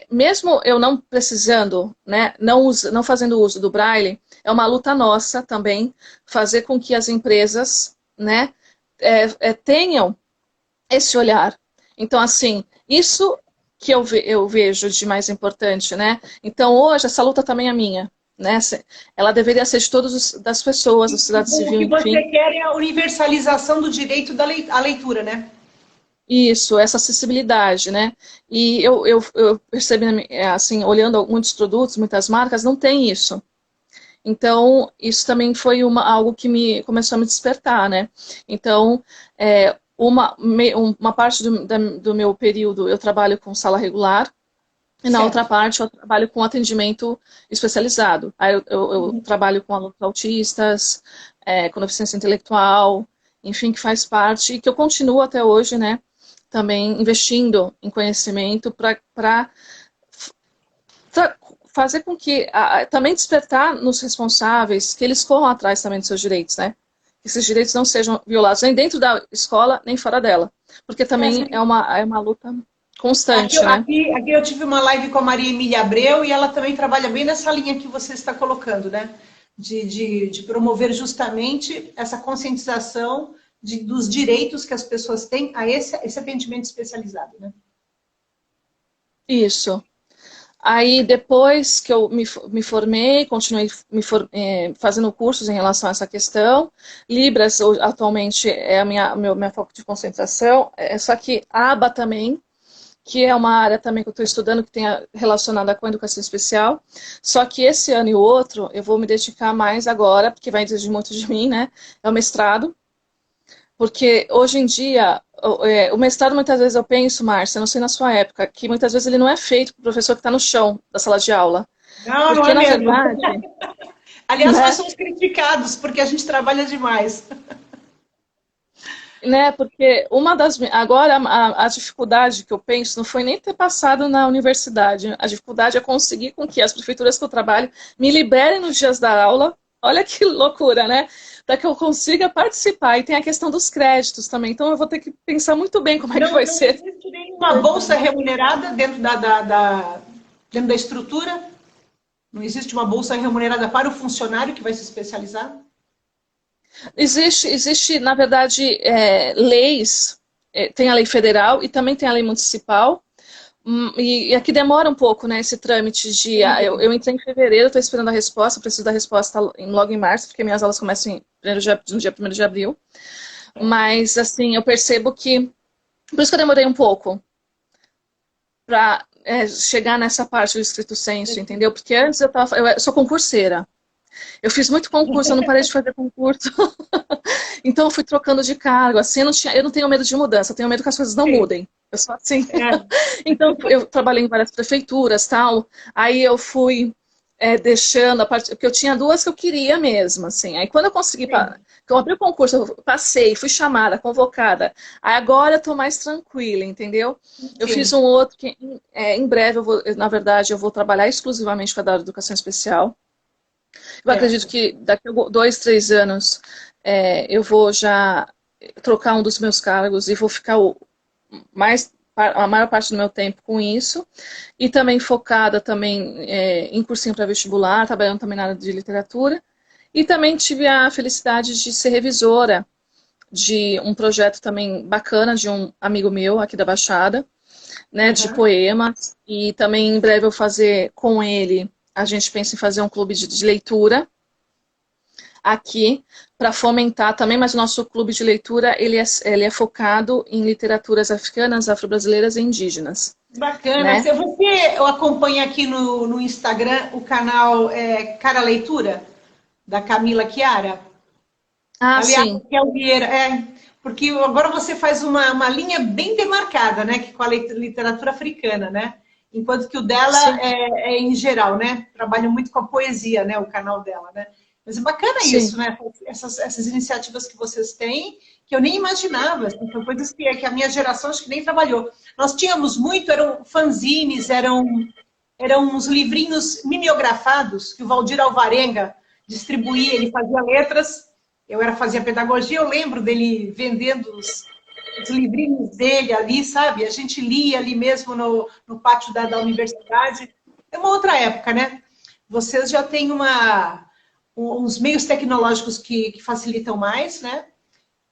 mesmo eu não precisando, né, não fazendo uso do Braille, é uma luta nossa também fazer com que as empresas, né, tenham esse olhar. Então, assim, isso que eu vejo de mais importante, né? Então, hoje, essa luta também é minha, né? Ela deveria ser de todas das pessoas, da sociedade O civil, que você enfim. quer é a universalização do direito à leitura, né? Isso, essa acessibilidade, né? E eu percebi, assim, olhando muitos produtos, muitas marcas, não tem isso. Então, isso também foi algo que começou a me despertar, né? Então, uma parte do meu período eu trabalho com sala regular, e na outra Certo. parte eu trabalho com atendimento especializado. Aí eu trabalho com alunos autistas, com deficiência intelectual, enfim, que faz parte, e que eu continuo até hoje, né? Também investindo em conhecimento para fazer com que, também despertar nos responsáveis que eles corram atrás também dos seus direitos, né? Que esses direitos não sejam violados nem dentro da escola, nem fora dela. Porque também é uma luta constante, né? Aqui eu tive uma live com a Maria Emília Abreu e ela também trabalha bem nessa linha que você está colocando, né? De promover justamente essa conscientização dos direitos que as pessoas têm a esse atendimento especializado, né? Isso. Aí, depois que eu me formei, continuei fazendo cursos em relação a essa questão. Libras, atualmente, é minha foco de concentração. Só que ABA também, que é uma área também que eu estou estudando, que tem relacionada com a educação especial. Só que esse ano e o outro, eu vou me dedicar mais agora, porque vai exigir muito de mim, né? É o mestrado. Porque hoje em dia, o mestrado muitas vezes eu penso, Márcia, não sei na sua época, que muitas vezes ele não é feito para o professor que está no chão da sala de aula. Não, não Porque, é na mesmo. verdade, Aliás, nós né, somos criticados porque a gente trabalha demais. porque agora a dificuldade que eu penso não foi nem ter passado na universidade. A dificuldade é conseguir com que as prefeituras que eu trabalho me liberem nos dias da aula. Olha que loucura, né? Para que eu consiga participar. E tem a questão dos créditos também. Então eu vou ter que pensar muito bem como é que Não, vai não ser. existe nenhuma bolsa remunerada dentro da estrutura? Não existe uma bolsa remunerada para o funcionário que vai se especializar? Existe, na verdade, leis, tem a lei federal e também tem a lei municipal, e aqui demora um pouco, né, esse trâmite de... Eu entrei em fevereiro, estou esperando a resposta, preciso da resposta logo em março, porque minhas aulas começam no dia 1º de abril, mas, assim, eu percebo que... Por isso que eu demorei um pouco para chegar nessa parte do estrito sensu, entendeu? Porque antes eu sou concurseira. Eu fiz muito concurso, eu não parei de fazer concurso. Então eu fui trocando de cargo, assim, eu não tenho medo de mudança, eu tenho medo que as coisas não mudem. Eu sou assim. Então eu trabalhei em várias prefeituras, tal. Aí eu fui deixando a parte, porque eu tinha duas que eu queria mesmo, assim. Aí quando eu consegui, que eu abri o concurso, eu passei, fui chamada, convocada. Aí agora eu tô mais tranquila, entendeu? Eu fiz um outro que em breve na verdade, eu vou trabalhar exclusivamente com a área de educação especial. Eu acredito que daqui a 2, 3 anos eu vou já trocar um dos meus cargos e vou ficar a maior parte do meu tempo com isso. E também focada também, em cursinho para vestibular, trabalhando também na área de literatura. E também tive a felicidade de ser revisora de um projeto também bacana de um amigo meu aqui da Baixada, né, de poemas. E também em breve eu vou fazer com ele. A gente pensa em fazer um clube de leitura aqui para fomentar também, mas o nosso clube de leitura ele é focado em literaturas africanas, afro-brasileiras e indígenas. Bacana. Né? Você acompanha aqui no Instagram o canal Cara Leitura, da Camila Chiara? Aliás, Sim. que é o Vieira. Porque agora você faz uma linha bem demarcada, né? Que com a literatura africana, né? Enquanto que o dela é em geral, né? Trabalha muito com a poesia, né? O canal dela, né? Mas é bacana isso, né? Essas iniciativas que vocês têm, que eu nem imaginava. Assim, são coisas que a minha geração acho que nem trabalhou. Nós tínhamos muito, eram fanzines, eram uns livrinhos mimeografados que o Valdir Alvarenga distribuía, ele fazia letras, fazia pedagogia, eu lembro dele vendendo os livrinhos dele ali, sabe? A gente lia ali mesmo no pátio da universidade. É uma outra época, né? Vocês já têm uns meios tecnológicos que facilitam mais, né?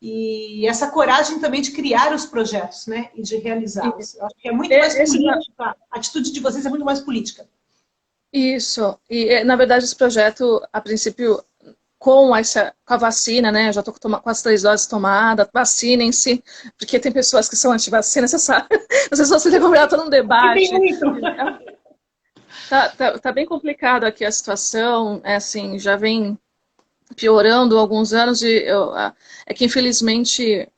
E essa coragem também de criar os projetos, né? E de realizá-los. Eu acho que é muito mais política. A atitude de vocês é muito mais política. Isso. E, na verdade, esse projeto, a princípio, com a vacina, né? Eu já estou com as 3 doses tomadas, vacinem-se, porque tem pessoas que são anti-vacina, você sabe. Não sei se você tem convidado todo um debate. Tem muito. Tá bem complicado aqui a situação, assim, já vem piorando há alguns anos, é que infelizmente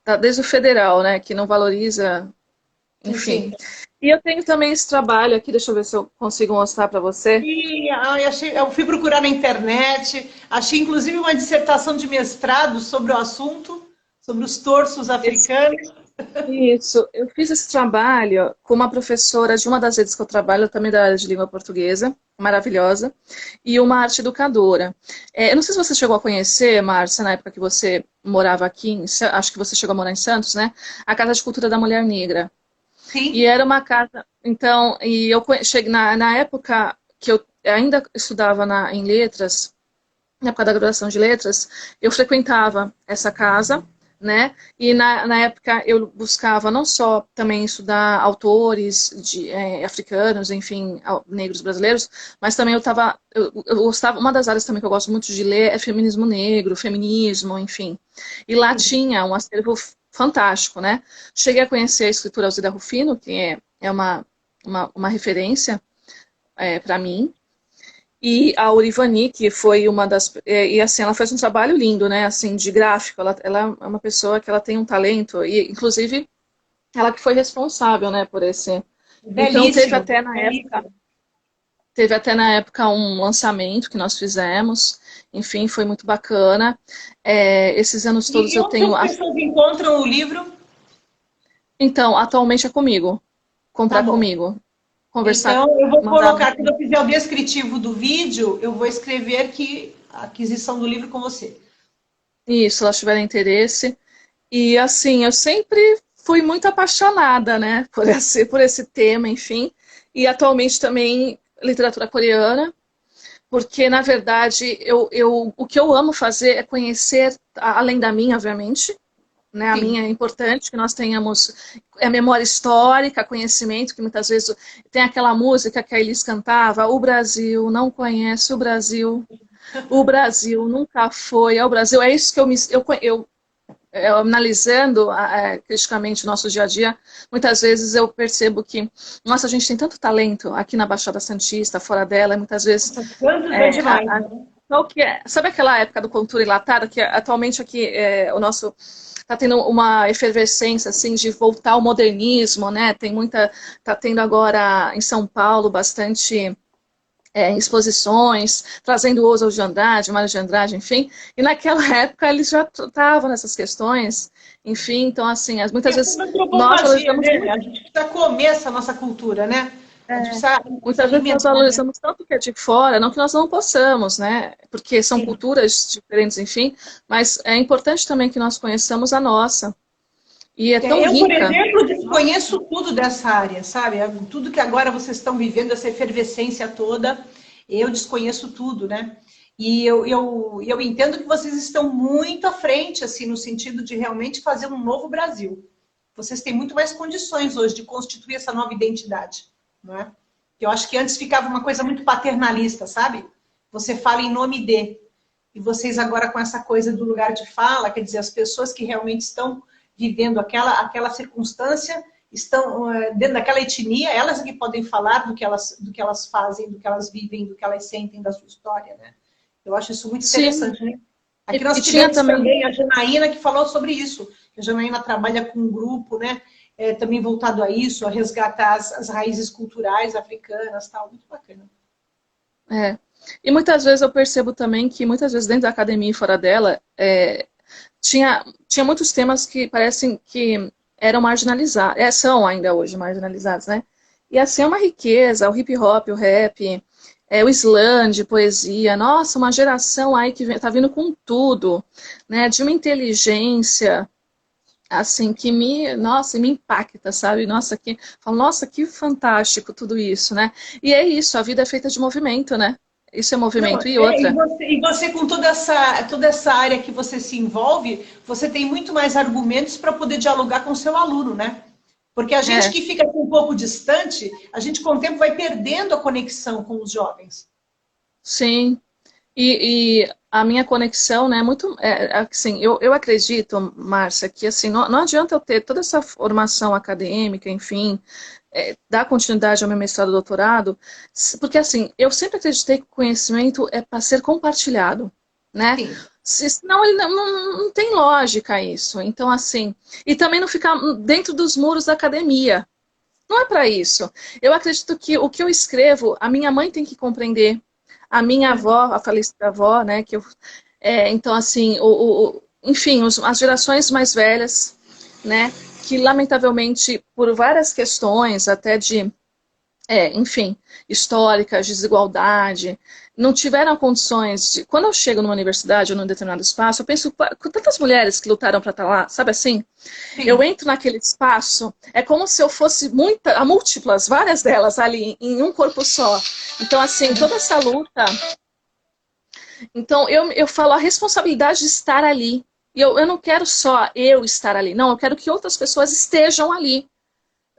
tá desde o federal, né, que não valoriza, enfim. Sim. E eu tenho também esse trabalho aqui, deixa eu ver se eu consigo mostrar para você. Sim, eu fui procurar na internet, achei inclusive uma dissertação de mestrado sobre o assunto, sobre os torsos africanos. Isso, eu fiz esse trabalho com uma professora de uma das redes que eu trabalho, também da área de língua portuguesa, maravilhosa, e uma arte educadora. Eu não sei se você chegou a conhecer, Márcia, na época que você morava aqui, acho que você chegou a morar em Santos, né? A Casa de Cultura da Mulher Negra. Sim. E era uma casa, então, e eu cheguei na época que eu ainda estudava em letras, na época da graduação de letras, eu frequentava essa casa, né? E na época eu buscava não só também estudar autores africanos, enfim, negros brasileiros, mas também eu gostava, uma das áreas também que eu gosto muito de ler é feminismo negro, feminismo, enfim. E lá tinha um acervo fantástico, né? Cheguei a conhecer a escritora Alzira Rufino, que é uma referência para mim. E a Urivani, que foi uma das... E assim, ela fez um trabalho lindo, né? Assim, de gráfico. Ela é uma pessoa que ela tem um talento. E, inclusive, ela que foi responsável, né, por esse... Belíssimo, então, teve até na época um lançamento que nós fizemos. Enfim, foi muito bacana. Esses anos todos eu tenho... as pessoas encontram o livro? Então, atualmente é comigo. Comprar comigo. Conversar. Então, eu vou colocar, quando eu fizer o descritivo do vídeo, eu vou escrever que a aquisição do livro com você. Isso, se elas tiverem interesse. E assim, eu sempre fui muito apaixonada, né, por esse tema, enfim. E atualmente também literatura coreana, porque, na verdade, o que eu amo fazer é conhecer, além da minha, obviamente, né? A minha é importante que nós tenhamos memória histórica, conhecimento, que muitas vezes tem aquela música que a Elis cantava, o Brasil não conhece o Brasil nunca foi ao Brasil. É isso que eu analisando criticamente o nosso dia a dia, muitas vezes eu percebo que, nossa, a gente tem tanto talento aqui na Baixada Santista, fora dela, e muitas vezes... demais, sabe aquela época do Cultura Enlatada, que atualmente aqui o nosso... Está tendo uma efervescência assim, de voltar ao modernismo, né? Está tendo agora em São Paulo bastante exposições, trazendo Oswald de Andrade, Mário de Andrade, enfim. E naquela época eles já estavam nessas questões, enfim. Então, assim, muitas vezes nós valorizamos... né? A gente precisa comer essa nossa cultura, né? Muitas vezes nós valorizamos tanto que é de fora, não que nós não possamos, né? Porque são culturas diferentes, enfim, mas é importante também que nós conheçamos a nossa. E é tão rica. Eu, por exemplo, desconheço tudo dessa área, sabe? Tudo que agora vocês estão vivendo, essa efervescência toda, eu desconheço tudo, né? E eu entendo que vocês estão muito à frente, assim, no sentido de realmente fazer um novo Brasil. Vocês têm muito mais condições hoje de constituir essa nova identidade. Não é? Eu acho que antes ficava uma coisa muito paternalista, sabe? Você fala em nome de. E vocês agora com essa coisa do lugar de fala, quer dizer, as pessoas que realmente estão vivendo aquela circunstância, estão dentro daquela etnia, elas é que podem falar do que elas fazem, do que elas vivem, do que elas sentem da sua história, né? Eu acho isso muito interessante, né? Aqui nós tivemos também a Janaína que falou sobre isso. A Janaína trabalha com um grupo, né? Também voltado a isso, a resgatar as raízes culturais africanas, tal, muito bacana. E muitas vezes eu percebo também que muitas vezes dentro da academia e fora dela tinha muitos temas que parecem que eram marginalizados, são ainda hoje marginalizados, né? E assim é uma riqueza, o hip hop, o rap, o slam de poesia, nossa, uma geração aí que tá vindo com tudo, né? De uma inteligência assim, nossa, me impacta, sabe? Nossa, que fantástico tudo isso, né? E é isso, a vida é feita de movimento, né? Isso é Não, movimento. E outra, e você com toda essa área que você se envolve, você tem muito mais argumentos para poder dialogar com o seu aluno, né? Porque a gente é, que fica um pouco distante, a gente com o tempo vai perdendo a conexão com os jovens. sim. E a minha conexão, né, assim, eu acredito, Márcia, que assim, não adianta eu ter toda essa formação acadêmica, enfim, dar continuidade ao meu mestrado e doutorado, porque assim, eu sempre acreditei que o conhecimento é para ser compartilhado, né? Sim. Senão ele não tem lógica isso. Então, assim, e também não ficar dentro dos muros da academia. Não é para isso. Eu acredito que o que eu escrevo, a minha mãe tem que compreender, a minha avó, a falecida avó, né? Então, assim, enfim, as gerações mais velhas, né? Que lamentavelmente, por várias questões, até enfim, históricas, desigualdade, não tiveram condições de... Quando eu chego numa universidade ou num determinado espaço, eu penso com tantas mulheres que lutaram para estar lá, sabe assim? Eu Sim. entro naquele espaço, é como se eu fosse múltiplas, várias delas ali, em um corpo só. Então, assim, toda essa luta... Então, eu falo a responsabilidade de estar ali. E eu não quero só eu estar ali, não, eu quero que outras pessoas estejam ali.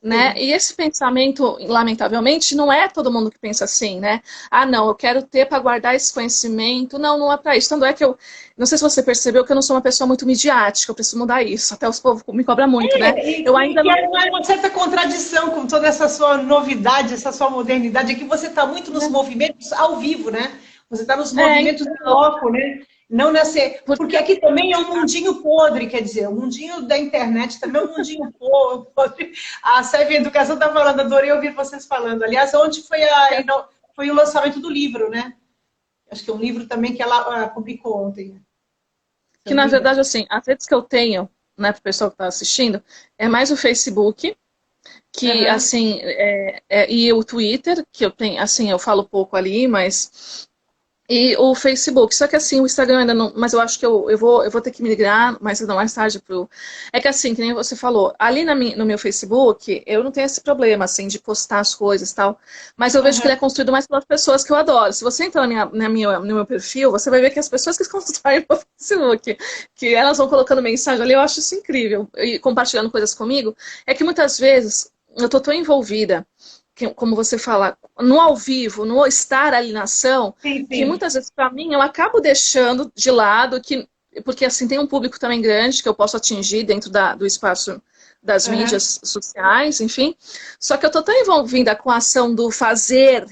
Né? Sim. E esse pensamento, lamentavelmente, não é todo mundo que pensa assim, né? Ah, não, eu quero ter para guardar esse conhecimento. Não, não é para isso. Tanto é que não sei se você percebeu que eu não sou uma pessoa muito midiática, eu preciso mudar isso. Até os povos me cobram muito, né? Eu ainda E não. é uma certa contradição com toda essa sua novidade, essa sua modernidade, é que você está muito nos movimentos ao vivo, né? Você está nos movimentos em Então, loco, né? Não nessa... Porque aqui também é um mundinho podre, quer dizer, o mundinho da internet também é um mundinho podre. A Seve Educação está falando, adorei ouvir vocês falando. Aliás, ontem foi o lançamento do livro, né? Acho que é um livro também que ela publicou ontem, se que eu não na me engano. verdade, assim, as redes que eu tenho, né, para o pessoal que está assistindo, é mais o Facebook, que, Aham. assim, e o Twitter, que eu tenho, assim, eu falo pouco ali, mas... E o Facebook, só que assim, o Instagram ainda não, mas eu acho que eu vou ter que migrar mais tarde pro... É que assim, que nem você falou, ali no meu Facebook, eu não tenho esse problema, assim, de postar as coisas e tal, mas eu vejo que ele é Aham. construído mais pelas pessoas que eu adoro. Se você entrar no meu perfil, você vai ver que as pessoas que constroem o Facebook, que elas vão colocando mensagem ali, eu acho isso incrível, e compartilhando coisas comigo, é que muitas vezes eu tô tão envolvida, como você fala, no ao vivo, no estar ali na ação, Sim, que sim. muitas vezes para mim eu acabo deixando de lado, porque assim tem um público também grande que eu posso atingir dentro do espaço das Aham. mídias sociais, enfim. Só que eu estou tão envolvida com a ação do fazer,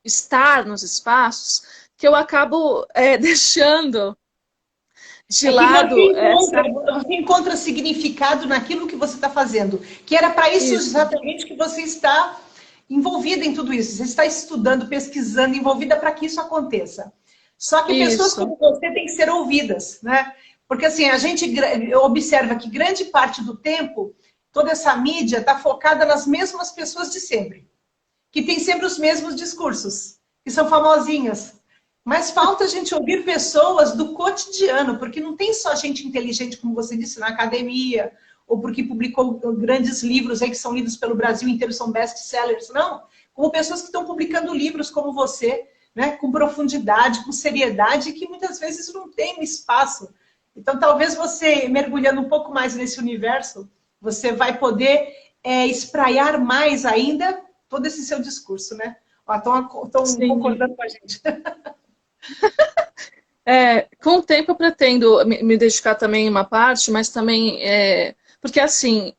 estar nos espaços, que eu acabo deixando de É que lado essa... você encontra significado naquilo que você está fazendo, que era para isso Isso, exatamente que você está envolvida em tudo isso. Você está estudando, pesquisando, envolvida para que isso aconteça. Só que pessoas isso, como você têm que ser ouvidas, né? Porque assim, a gente observa que grande parte do tempo, toda essa mídia está focada nas mesmas pessoas de sempre, que tem sempre os mesmos discursos, que são famosinhas. Mas falta a gente ouvir pessoas do cotidiano, porque não tem só gente inteligente, como você disse, na academia, ou porque publicou grandes livros aí que são lidos pelo Brasil inteiro, são best-sellers, não. Como pessoas que estão publicando livros como você, né, com profundidade, com seriedade, que muitas vezes não tem espaço. Então, talvez você, mergulhando um pouco mais nesse universo, você vai poder espraiar mais ainda todo esse seu discurso, né? Estão sim. concordando com a gente. Com o tempo eu pretendo me dedicar também em uma parte, mas também porque assim,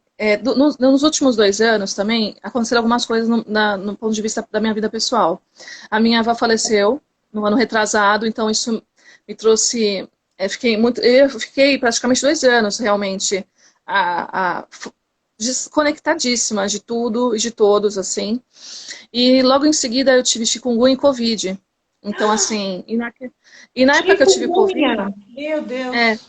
nos últimos 2 anos também aconteceram algumas coisas no ponto de vista da minha vida pessoal. A minha avó faleceu no ano retrasado, então isso me trouxe, eu fiquei praticamente 2 anos realmente desconectadíssima de tudo e de todos, assim. E logo em seguida eu tive chikungunya e Covid. Então, assim, e na época que eu tive Covid, Chikungunya, meu é, Deus.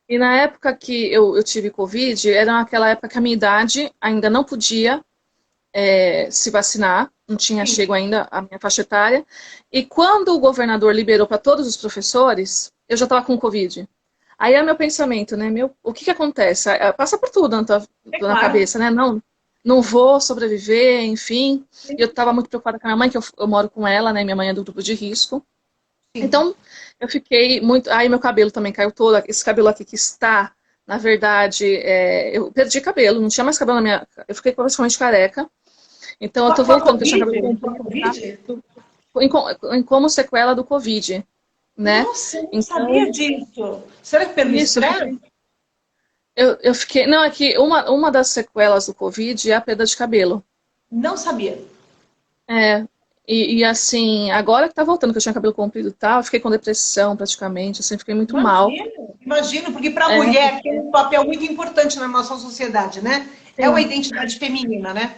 e na época que eu tive Covid, era naquela época que a minha idade ainda não podia se vacinar, não tinha Sim. chego ainda a minha faixa etária. E quando o governador liberou para todos os professores, eu já estava com Covid. Aí é meu pensamento, né? O que que acontece? Passa por tudo na claro. cabeça, né? Não vou sobreviver, enfim. E eu estava muito preocupada com a minha mãe, que eu moro com ela, né? Minha mãe é do grupo de risco. Sim. Então, eu fiquei muito... Aí meu cabelo também caiu todo. Esse cabelo aqui que está, na verdade, eu perdi cabelo. Não tinha mais cabelo na minha... Eu fiquei praticamente careca. Então, eu tô Com a voltando, porque eu tinha Covid? cabelo Com a Covid? como sequela do Covid, né? Nossa, eu não Então, sabia disso. Será que pelo isso, estresse? eu fiquei... Não, é que uma das sequelas do Covid é a perda de cabelo. Não sabia. É, e assim, agora que tá voltando, que eu tinha cabelo comprido e tal, eu fiquei com depressão praticamente, assim, fiquei muito mal. Imagino, porque para a É, mulher tem um papel muito importante na nossa sociedade, né? É uma sim. identidade feminina, né?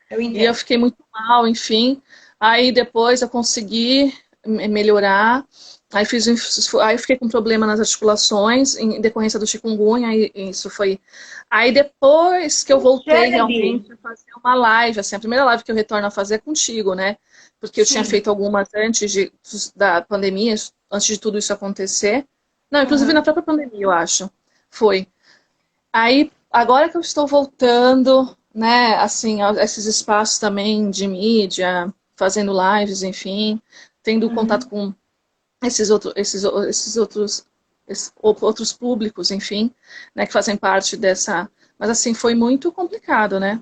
Eu E eu entendo. fiquei muito mal, enfim. Aí depois eu consegui melhorar. Aí aí eu fiquei com problema nas articulações em decorrência do chikungunya. E isso foi. Aí depois que eu voltei Shelley, realmente a fazer uma live, assim, a primeira live que eu retorno a fazer é contigo, né? Porque eu tinha sim. feito algumas antes da pandemia, antes de tudo isso acontecer. Não, inclusive na Uhum. própria pandemia, eu acho. Foi. Aí, agora que eu estou voltando, né, assim, a esses espaços também de mídia, fazendo lives, enfim, tendo contato Uhum. com esses outros públicos, enfim, né, que fazem parte dessa. Mas assim, foi muito complicado, né?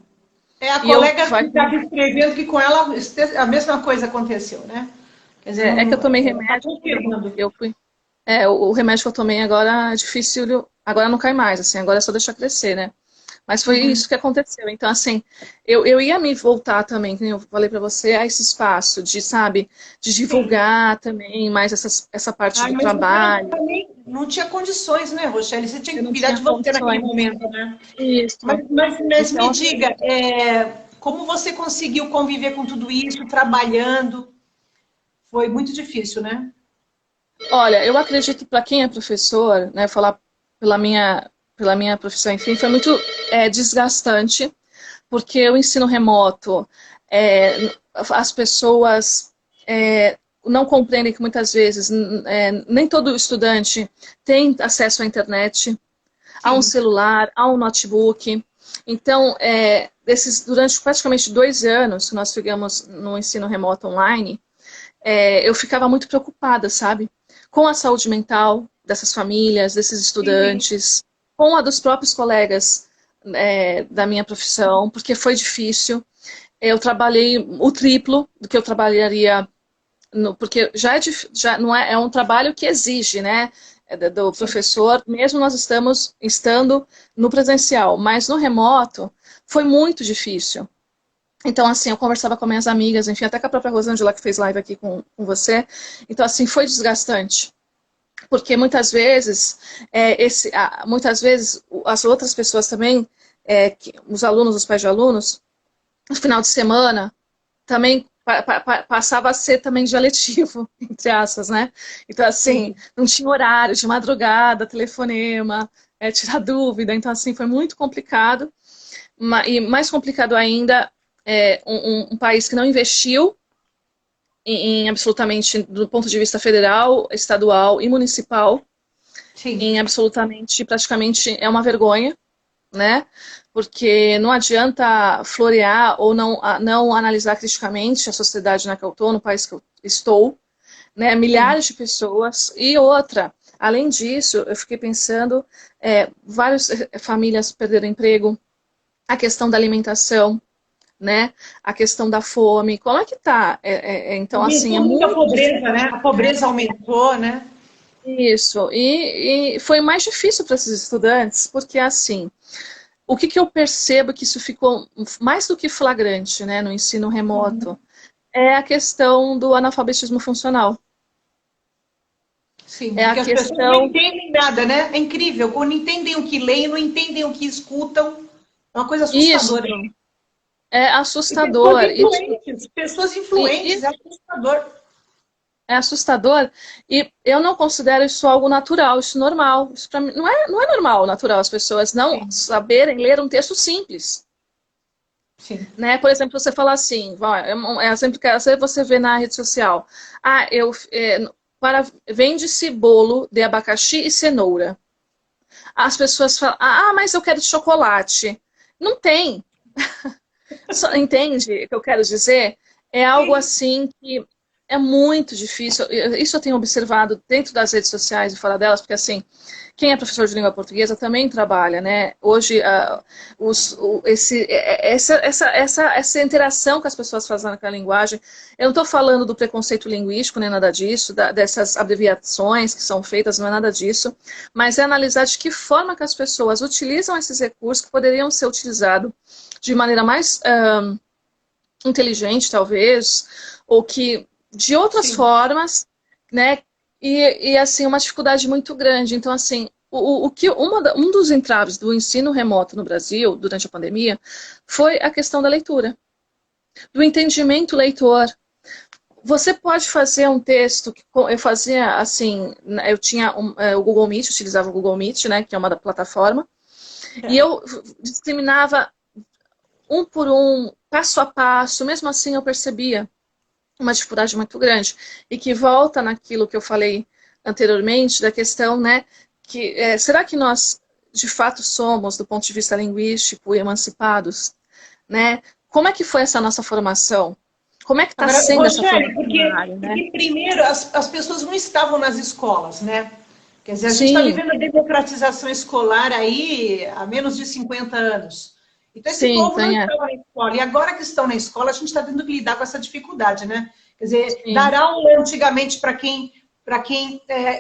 É a E eu colega que vai, estava escrevendo que com ela a mesma coisa aconteceu, né? Quer dizer, é que eu não, tomei ela está remédio, confirmando. eu fui. O remédio que eu tomei agora é difícil, agora não cai mais, assim, agora é só deixar crescer, né? Mas foi Uhum. isso que aconteceu. Então, assim, eu ia me voltar também, como eu falei para você, a esse espaço de, sabe, de Sim. divulgar também mais essa parte Ai, do mas você trabalho. também não tinha condições, né, Rochelle? Você tinha Eu que não cuidar tinha de você naquele condições. momento, né? Isso. Mas me Então, diga, como você conseguiu conviver com tudo isso, trabalhando? Foi muito difícil, né? olha, eu acredito que para quem é professor, né, falar pela minha profissão, enfim, foi muito desgastante, porque o ensino remoto, as pessoas não compreendem que muitas vezes nem todo estudante tem acesso à internet, a um Sim. celular, a um notebook. Então, durante praticamente 2 anos que nós ficamos no ensino remoto online, eu ficava muito preocupada, sabe? Com a saúde mental dessas famílias, desses Sim, sim. estudantes, com a dos próprios colegas da minha profissão, porque foi difícil. Eu trabalhei o triplo do que eu trabalharia, porque já não é um trabalho que exige, né? Do Sim. professor, mesmo nós estando no presencial, mas no remoto foi muito difícil. Então, assim, eu conversava com minhas amigas, enfim, até com a própria Rosângela que fez live aqui com você. Então, assim, foi desgastante. Porque muitas vezes as outras pessoas também, os alunos, os pais de alunos, no final de semana, também passava a ser também dia letivo, entre aspas, né? Então, assim, Sim. não tinha horário, de madrugada, telefonema, tirar dúvida. Então, assim, foi muito complicado. E mais complicado ainda um país que não investiu em absolutamente, do ponto de vista federal, estadual e municipal, Sim. em absolutamente, praticamente, é uma vergonha, né? Porque não adianta florear ou não analisar criticamente a sociedade na que eu estou, no país que eu estou, né? Sim. Milhares de pessoas. E outra, além disso, eu fiquei pensando, várias famílias perderam emprego, a questão da alimentação, né? A questão da fome, como é que tá? Então, assim, é Aumentou muito a muito difícil. pobreza, né? A pobreza aumentou, né? Isso, e foi mais difícil para esses estudantes, porque assim, o que eu percebo que isso ficou mais do que flagrante, né, no ensino remoto, é a questão do analfabetismo funcional. Sim, É a porque as pessoas não questão, entendem nada, né? É incrível. Quando não entendem o que leem, não entendem o que escutam. É uma coisa isso, assustadora. é E pessoas assustador, influentes, e é assustador. é assustador, e eu não considero isso algo natural, isso normal. Isso para mim não é normal, natural, as pessoas não Sim, saberem ler um texto simples. sim. Né? Por exemplo, você fala assim, exemplo que às vezes você vê na rede social, vende-se bolo de abacaxi e cenoura. As pessoas falam, ah, mas eu quero chocolate. Não tem. Entende o que eu quero dizer? É algo assim que é muito difícil. Isso eu tenho observado dentro das redes sociais e fora delas, porque assim, quem é professor de língua portuguesa também trabalha, né? Hoje, essa interação que as pessoas fazem com a linguagem, eu não estou falando do preconceito linguístico, nem nada disso, dessas abreviações que são feitas, não é nada disso, mas é analisar de que forma que as pessoas utilizam esses recursos que poderiam ser utilizados de maneira mais inteligente, talvez, ou que de outras Sim. formas, né? E assim, uma dificuldade muito grande. Então, assim, um dos entraves do ensino remoto no Brasil, durante a pandemia, foi a questão da leitura, do entendimento leitor. Você pode fazer um texto, eu fazia assim, eu tinha o Google Meet, utilizava o Google Meet, né, que é uma plataforma, e eu disseminava um por um, passo a passo, mesmo assim eu percebia uma dificuldade muito grande, e que volta naquilo que eu falei anteriormente, da questão, né, que será que nós, de fato, somos, do ponto de vista linguístico, emancipados, né? Como é que foi essa nossa formação? Como é que está Agora, sendo essa Rogério, formação na área, né? porque primeiro as pessoas não estavam nas escolas, né? Quer dizer, a gente está Sim, vivendo a democratização escolar aí há menos de 50 anos. Então, esse sim, povo não tem, estava na escola. E agora que estão na escola, a gente está tendo que lidar com essa dificuldade, né? Quer dizer, sim, dar aula antigamente para quem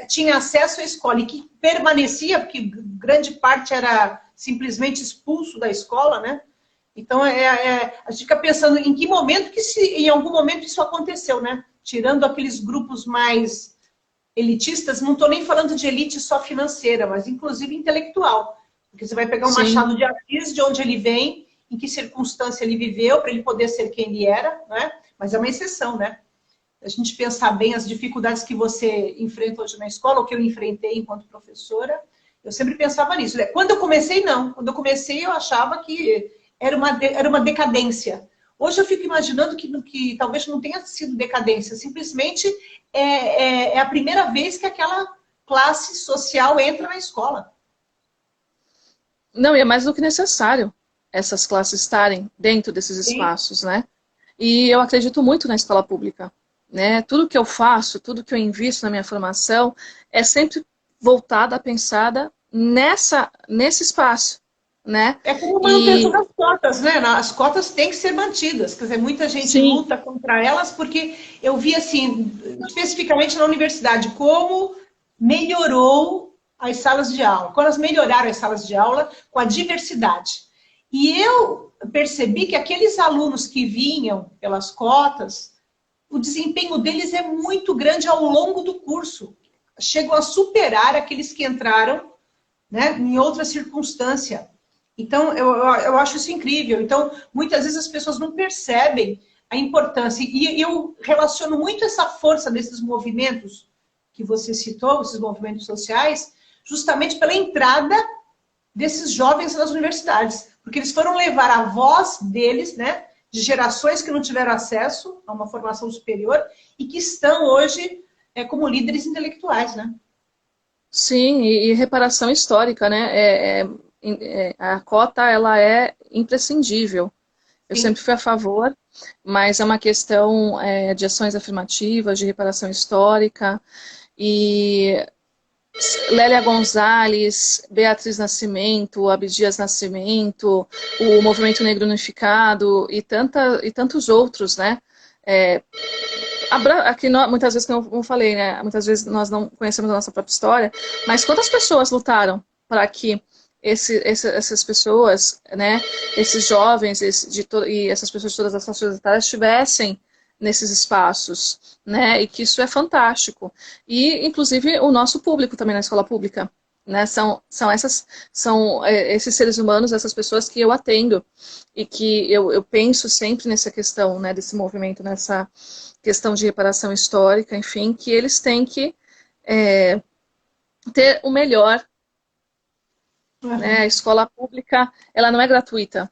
tinha acesso à escola e que permanecia, porque grande parte era simplesmente expulso da escola, né? Então, a gente fica pensando em que momento que em algum momento isso aconteceu, né? Tirando aqueles grupos mais elitistas, não estou nem falando de elite só financeira, mas inclusive intelectual. Porque você vai pegar um sim, Machado de Assis, de onde ele vem, em que circunstância ele viveu, para ele poder ser quem ele era, né? Mas é uma exceção, né? A gente pensar bem as dificuldades que você enfrenta hoje na escola, ou que eu enfrentei enquanto professora, eu sempre pensava nisso. Quando eu comecei, não. Quando eu comecei, eu achava que era uma decadência. Hoje eu fico imaginando que talvez não tenha sido decadência, simplesmente é a primeira vez que aquela classe social entra na escola. não, e é mais do que necessário essas classes estarem dentro desses Sim. espaços, né? E eu acredito muito na escola pública, né? Tudo que eu faço, tudo que eu invisto na minha formação é sempre voltada, pensada nesse espaço, né? É como a manutenção E das cotas, né? As cotas têm que ser mantidas. Quer dizer, muita gente sim, luta contra elas porque eu vi, assim, especificamente na universidade, como melhorou as salas de aula. Quando elas melhoraram as salas de aula com a diversidade. E eu percebi que aqueles alunos que vinham pelas cotas, o desempenho deles é muito grande ao longo do curso. Chegam a superar aqueles que entraram, né, em outra circunstância. Então, eu acho isso incrível. Então, muitas vezes as pessoas não percebem a importância. E eu relaciono muito essa força desses movimentos que você citou, esses movimentos sociais, justamente pela entrada desses jovens nas universidades. Porque eles foram levar a voz deles, né, de gerações que não tiveram acesso a uma formação superior e que estão hoje como líderes intelectuais, né? sim, e reparação histórica, né? A cota, ela é imprescindível. Eu Sim. sempre fui a favor, mas é uma questão de ações afirmativas, de reparação histórica, e Lélia Gonzalez, Beatriz Nascimento, Abdias Nascimento, o Movimento Negro Unificado e tantos outros, né? É, aqui muitas vezes, como eu falei, né? Muitas vezes nós não conhecemos a nossa própria história, mas quantas pessoas lutaram para que essas pessoas, né? Esses jovens e essas pessoas de todas as faixas etárias estivessem nesses espaços, né? E que isso é fantástico. E, inclusive, o nosso público também na escola pública, né? São esses seres humanos, essas pessoas que eu atendo e que eu penso sempre nessa questão, né? Desse movimento, nessa questão de reparação histórica, enfim, que eles têm que ter o melhor, né? A Uhum. escola pública, ela não é gratuita.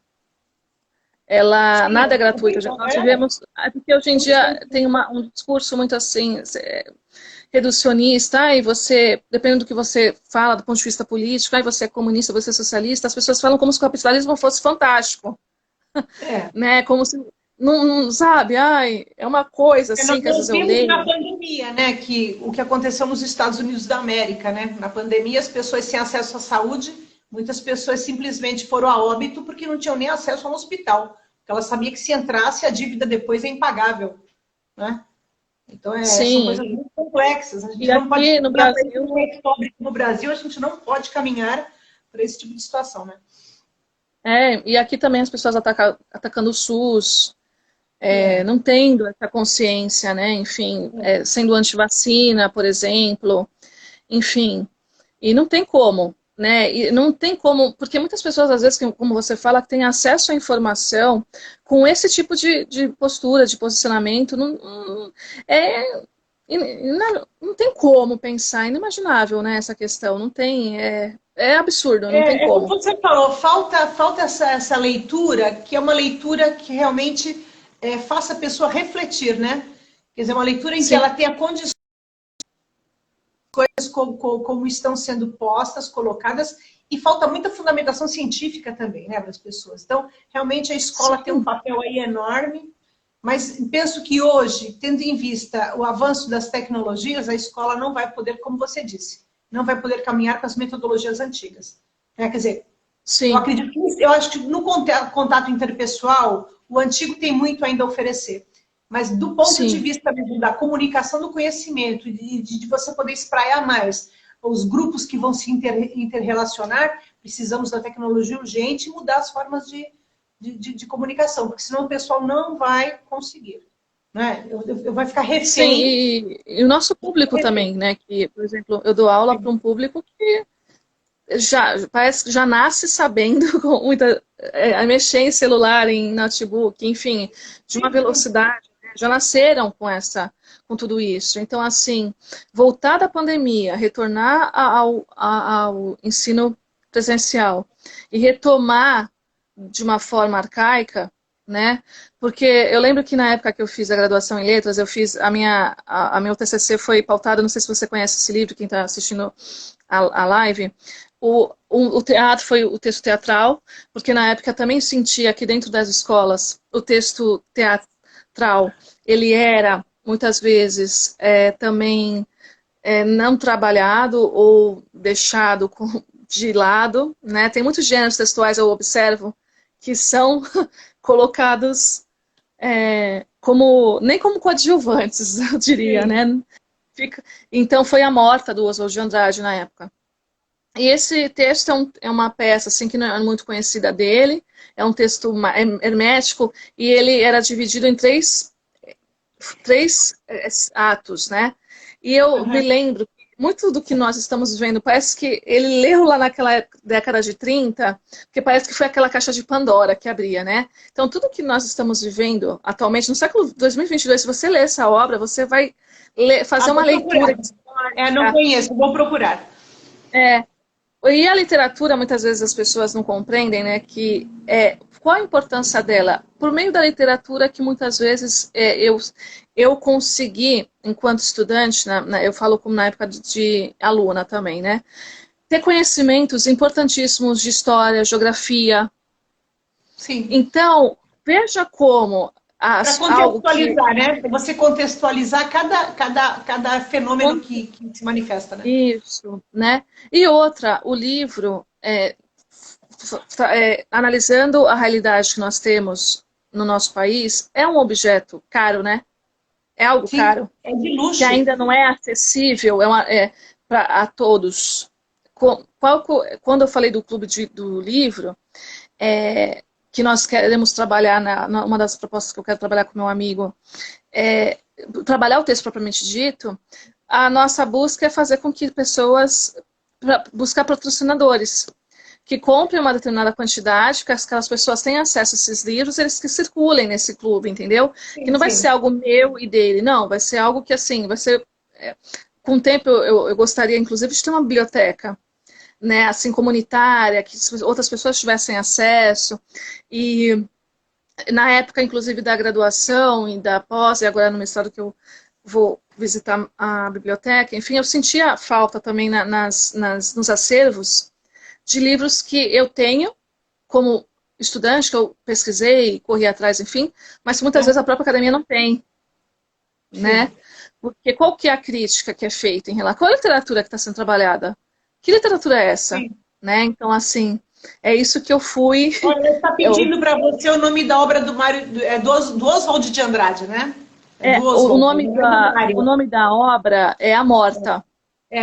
Sim, Nada é gratuito. horrível, Nós vivemos, porque hoje em dia tem um discurso muito assim, reducionista, ai, você, dependendo do que você fala do ponto de vista político, ai, você é comunista, você é socialista, as pessoas falam como se o capitalismo fosse fantástico, É. né? Como se, não sabe, ai, é uma coisa Nós assim que às vezes eu vimos na leio. pandemia, né, que o que aconteceu nos Estados Unidos da América, né? Na pandemia, as pessoas sem acesso à saúde, muitas pessoas simplesmente foram a óbito porque não tinham nem acesso ao hospital. Porque ela sabia que se entrasse, a dívida depois é impagável, né? Então, são Sim, coisas muito complexas. A e gente não pode aqui no caminhar para esse Brasil, país pobre. No Brasil, a gente não pode caminhar para esse tipo de situação, né? e aqui também as pessoas atacando o SUS, É. não tendo essa consciência, né? Enfim, É. sendo antivacina, por exemplo, enfim, e não tem como, né? E não tem como, porque muitas pessoas, às vezes, como você fala, têm acesso à informação com esse tipo de postura, de posicionamento, é, não tem como pensar, é inimaginável, né, essa questão, não tem, é absurdo, não tem Como como. você falou, falta essa leitura, que é uma leitura que realmente faça a pessoa refletir, né? Quer dizer, uma leitura em que Sim, ela tenha condições como estão sendo postas, colocadas, e falta muita fundamentação científica também, né, para as pessoas. Então, realmente a escola tem um sim, papel aí enorme, mas penso que hoje, tendo em vista o avanço das tecnologias, a escola não vai poder, como você disse, não vai poder caminhar com as metodologias antigas. Quer dizer, sim, eu acho que no contato interpessoal, o antigo tem muito ainda a oferecer. Mas do ponto de sim. vista mesmo da comunicação do conhecimento, de você poder espraiar mais os grupos que vão se interrelacionar, precisamos da tecnologia urgente e mudar as formas de comunicação, porque senão o pessoal não vai conseguir. Né? Eu vai ficar Sim, refém. e o nosso público também, né? Que, por exemplo, eu dou aula para um público que parece que já nasce sabendo com a mexer em celular, em notebook, enfim, de uma velocidade, né? Já nasceram com tudo isso. Então, assim, voltar da pandemia, retornar ao ensino presencial e retomar de uma forma arcaica, né? Porque eu lembro que na época que eu fiz a graduação em letras, eu fiz a meu TCC foi pautado, não sei se você conhece esse livro, quem está assistindo a live, o teatro foi o texto teatral, porque na época eu também sentia que dentro das escolas o texto teatral, ele era, muitas vezes, também não trabalhado ou deixado de lado, né? Tem muitos gêneros textuais, eu observo, que são colocados nem como coadjuvantes, eu diria, Sim. né? Então foi a Morta do Oswald de Andrade na época. E esse texto é uma peça assim, que não é muito conhecida dele, é um texto hermético, e ele era dividido em três atos, né? E eu me Uhum. lembro, muito do que nós estamos vivendo, parece que ele leu lá naquela década de 30, porque parece que foi aquela caixa de Pandora que abria, né? Então, tudo que nós estamos vivendo atualmente, no século 2022, se você ler essa obra, você vai fazer uma Vou leitura procurar. Não histórica. conheço, vou procurar. É, e a literatura, muitas vezes as pessoas não compreendem, né, que qual a importância dela? Por meio da literatura que muitas vezes eu consegui, enquanto estudante, eu falo como na época de aluna também, né, ter conhecimentos importantíssimos de história, geografia. Sim. Então, veja como Para algo que... contextualizar, né? Para você contextualizar cada fenômeno que se manifesta, né? Isso, né? E outra, o livro, analisando a realidade que nós temos no nosso país, é um objeto caro, né? É algo Sim, caro, é de que luxo. ainda não é acessível a todos. Quando eu falei do clube do livro, que nós queremos trabalhar, uma das propostas que eu quero trabalhar com meu amigo, trabalhar o texto propriamente dito, a nossa busca é fazer com que pessoas, buscar patrocinadores, que comprem uma determinada quantidade, que aquelas pessoas tenham acesso a esses livros, eles que circulem nesse clube, entendeu? Que Sim, não vai ser sim. algo meu e dele, não, vai ser algo que, assim, vai ser... com o tempo, eu gostaria, inclusive, de ter uma biblioteca, né, assim, comunitária, que outras pessoas tivessem acesso, e na época, inclusive, da graduação e da pós, e agora no mestrado que eu vou visitar a biblioteca, enfim, eu sentia falta também nos acervos de livros que eu tenho como estudante, que eu pesquisei, corri atrás, enfim, mas que muitas vezes a própria academia não tem, né? Porque qual que é a crítica que é feita em relação... Qual é a literatura que está sendo trabalhada? Que literatura é essa? Né? Então, assim, é isso que eu fui... Olha, ele está pedindo para você o nome da obra do Mário, do Oswald de Andrade, né? O nome da obra é A Morta.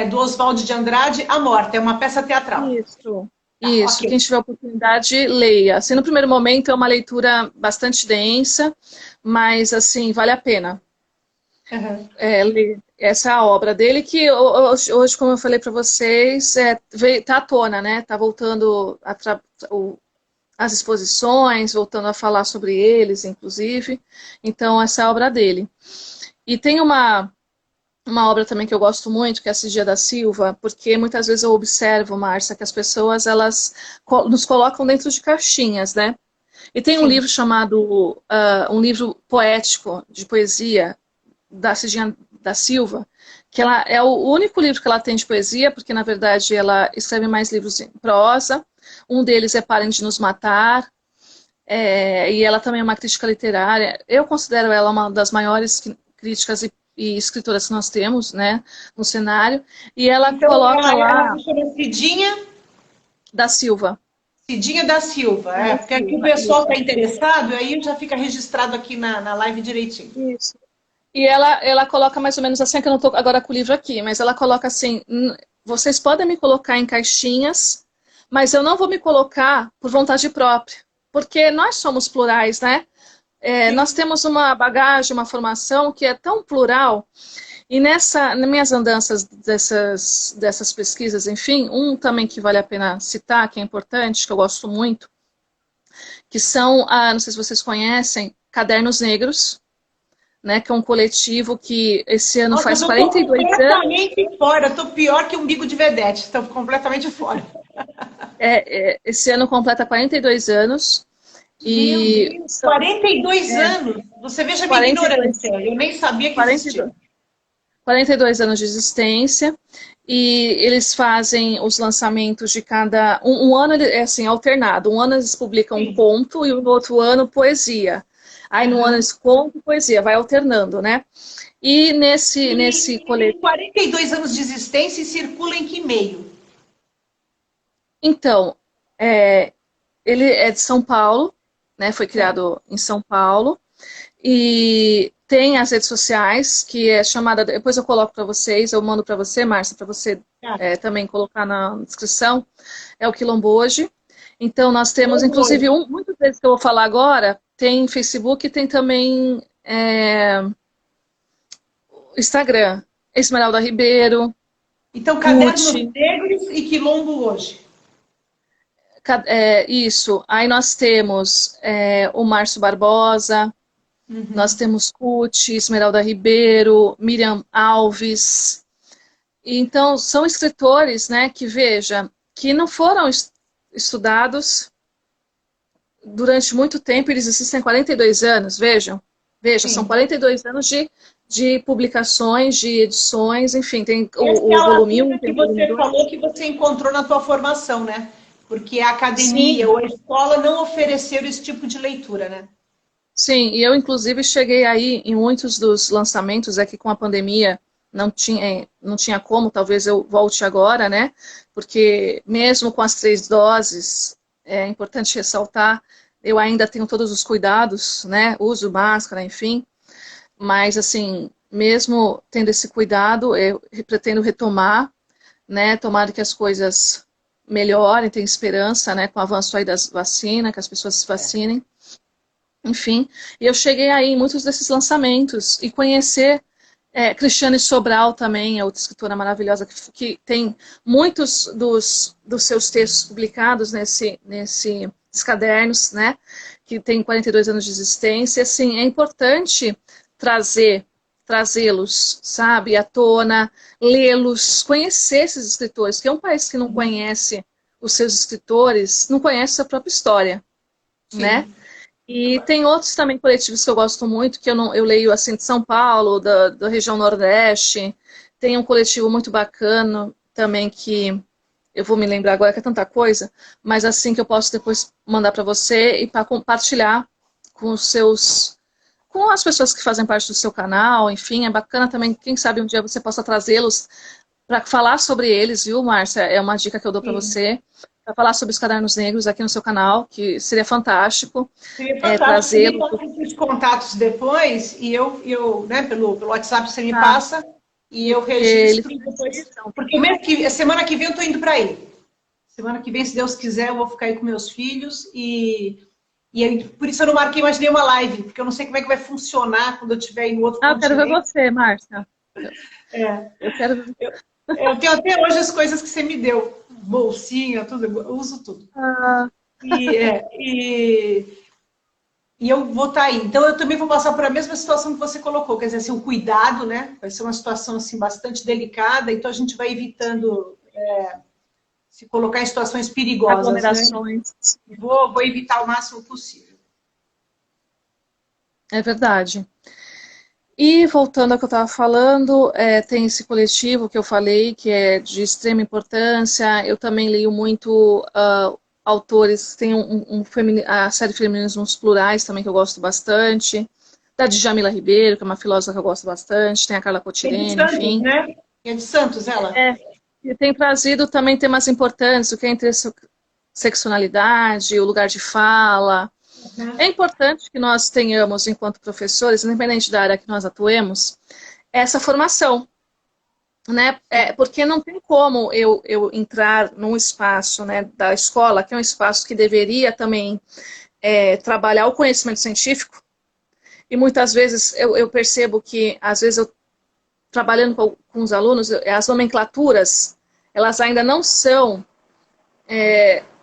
Do Oswald de Andrade, A Morta, é uma peça teatral. Isso. Okay. Quem tiver oportunidade, leia. Assim, no primeiro momento é uma leitura bastante densa, mas assim, vale a pena. Ler essa obra dele, que hoje, como eu falei para vocês, tá à tona, né? Tá voltando as exposições, voltando a falar sobre eles, inclusive. Então, essa é a obra dele. E tem uma obra também que eu gosto muito, que é a Cigia da Silva, porque muitas vezes eu observo, Márcia, que as pessoas, elas nos colocam dentro de caixinhas, né? E tem um livro chamado, um livro poético, de poesia, da Cigia da Silva, que ela é o único livro que ela tem de poesia, porque na verdade ela escreve mais livros em prosa. Um deles é Parem de Nos Matar, e ela também é uma crítica literária. Eu considero ela uma das maiores críticas e escritoras que nós temos, né, no cenário. E ela então, coloca lá... Ela se chama Cidinha da Silva. Cidinha da Silva, porque aqui o pessoal está interessado, aí já fica registrado aqui na live direitinho. Isso. E ela coloca mais ou menos assim, que eu não estou agora com o livro aqui, mas ela coloca assim, vocês podem me colocar em caixinhas, mas eu não vou me colocar por vontade própria, porque nós somos plurais, né? Nós temos uma bagagem, uma formação que é tão plural, e nas minhas andanças dessas pesquisas, enfim, um também que vale a pena citar, que é importante, que eu gosto muito, que são, não sei se vocês conhecem, Cadernos Negros, né, que é um coletivo que esse ano faz 42 anos. Completamente fora, estou pior que um umbigo de vedete, estou completamente fora. Esse ano completa 42 anos. E Deus, 42 anos! Você veja a minha ignorância, eu nem sabia que existia. 42 anos de existência, e eles fazem os lançamentos de cada... Um ano é assim, alternado. Um ano eles publicam um conto e no outro ano poesia. Aí no ano eles contam poesia, vai alternando, né? E nesse coletivo... 42 anos de existência e circula em que meio? Então, ele é de São Paulo, né? Foi criado em São Paulo. E tem as redes sociais, que é chamada... Depois eu coloco para vocês, eu mando para você, Márcia, para você também colocar na descrição. É o Quilomboje. Então nós temos, inclusive, muitas vezes que eu vou falar agora... Tem Facebook e tem também Instagram. Esmeralda Ribeiro. Então, Cadernos Negros e Quilombo hoje. Isso. Aí nós temos o Márcio Barbosa, nós temos Cuti, Esmeralda Ribeiro, Miriam Alves. Então, são escritores, né, que, veja, que não foram estudados... Durante muito tempo, eles existem 42 anos, veja, são 42 anos de publicações, de edições, enfim, tem o volume 1, tem o volume 2. Você falou que você encontrou na tua formação, né? Porque a academia ou a escola não ofereceram esse tipo de leitura, né? Sim, e eu inclusive cheguei aí em muitos dos lançamentos, aqui com a pandemia, não tinha como, talvez eu volte agora, né? Porque mesmo com as 3 doses... É importante ressaltar, eu ainda tenho todos os cuidados, né? Uso máscara, enfim. Mas, assim, mesmo tendo esse cuidado, eu pretendo retomar, né? Tomara que as coisas melhorem, tenho esperança, né? Com o avanço aí das vacinas, que as pessoas se vacinem. Enfim, e eu cheguei aí em muitos desses lançamentos e conhecer Cristiane Sobral também, é outra escritora maravilhosa, que tem muitos dos seus textos publicados nesses cadernos, né, que tem 42 anos de existência. Assim, é importante trazê-los, sabe, à tona, lê-los, conhecer esses escritores, que é um país que não conhece os seus escritores, não conhece a própria história, né? E tem outros também coletivos que eu gosto muito, que eu leio assim de São Paulo, da região Nordeste. Tem um coletivo muito bacana também que eu vou me lembrar agora que é tanta coisa, mas assim que eu posso depois mandar para você e para compartilhar com os seus, com as pessoas que fazem parte do seu canal, enfim, é bacana também, quem sabe um dia você possa trazê-los para falar sobre eles, viu, Márcia? É uma dica que eu dou para Sim. você, para falar sobre os cadernos negros aqui no seu canal, que seria fantástico Seria fantástico. Você me trazê-los. passa os contatos depois e eu né, pelo WhatsApp você me Tá? passa e eu Porque eles registro depois. precisam. Porque a semana que vem eu estou indo para aí. Semana que vem, se Deus quiser, eu vou ficar aí com meus filhos e aí, por isso eu não marquei mais nenhuma live, porque eu não sei como é que vai funcionar quando eu estiver aí no outro Ah, eu quero ver continente. você, Márcia. É, Eu quero ver. eu tenho até hoje as coisas que você me deu. Bolsinha, tudo, eu uso tudo. Ah, E, é, e, e eu vou estar aí. Então, eu também vou passar por a mesma situação que você colocou. Quer dizer, assim, o cuidado, né? Vai ser uma situação, assim, bastante delicada. Então, a gente vai evitando se colocar em situações perigosas, né? aglomerações. Vou evitar o máximo possível. É verdade. E voltando ao que eu estava falando, tem esse coletivo que eu falei, que é de extrema importância. Eu também leio muito autores, tem a série Feminismos Plurais também, que eu gosto bastante. Da Djamila Ribeiro, que é uma filósofa que eu gosto bastante. Tem a Carla É de Cotirene, Santos, enfim. né? É de Santos, ela? É, e tem trazido também temas importantes, o que é interseccionalidade, o lugar de fala. É Uhum. importante que nós tenhamos, enquanto professores, independente da área que nós atuemos, essa formação, né? Porque não tem como eu entrar num espaço, né, da escola, que é um espaço que deveria também trabalhar o conhecimento científico, e muitas vezes eu percebo que, às vezes, eu trabalhando com os alunos, as nomenclaturas, elas ainda não são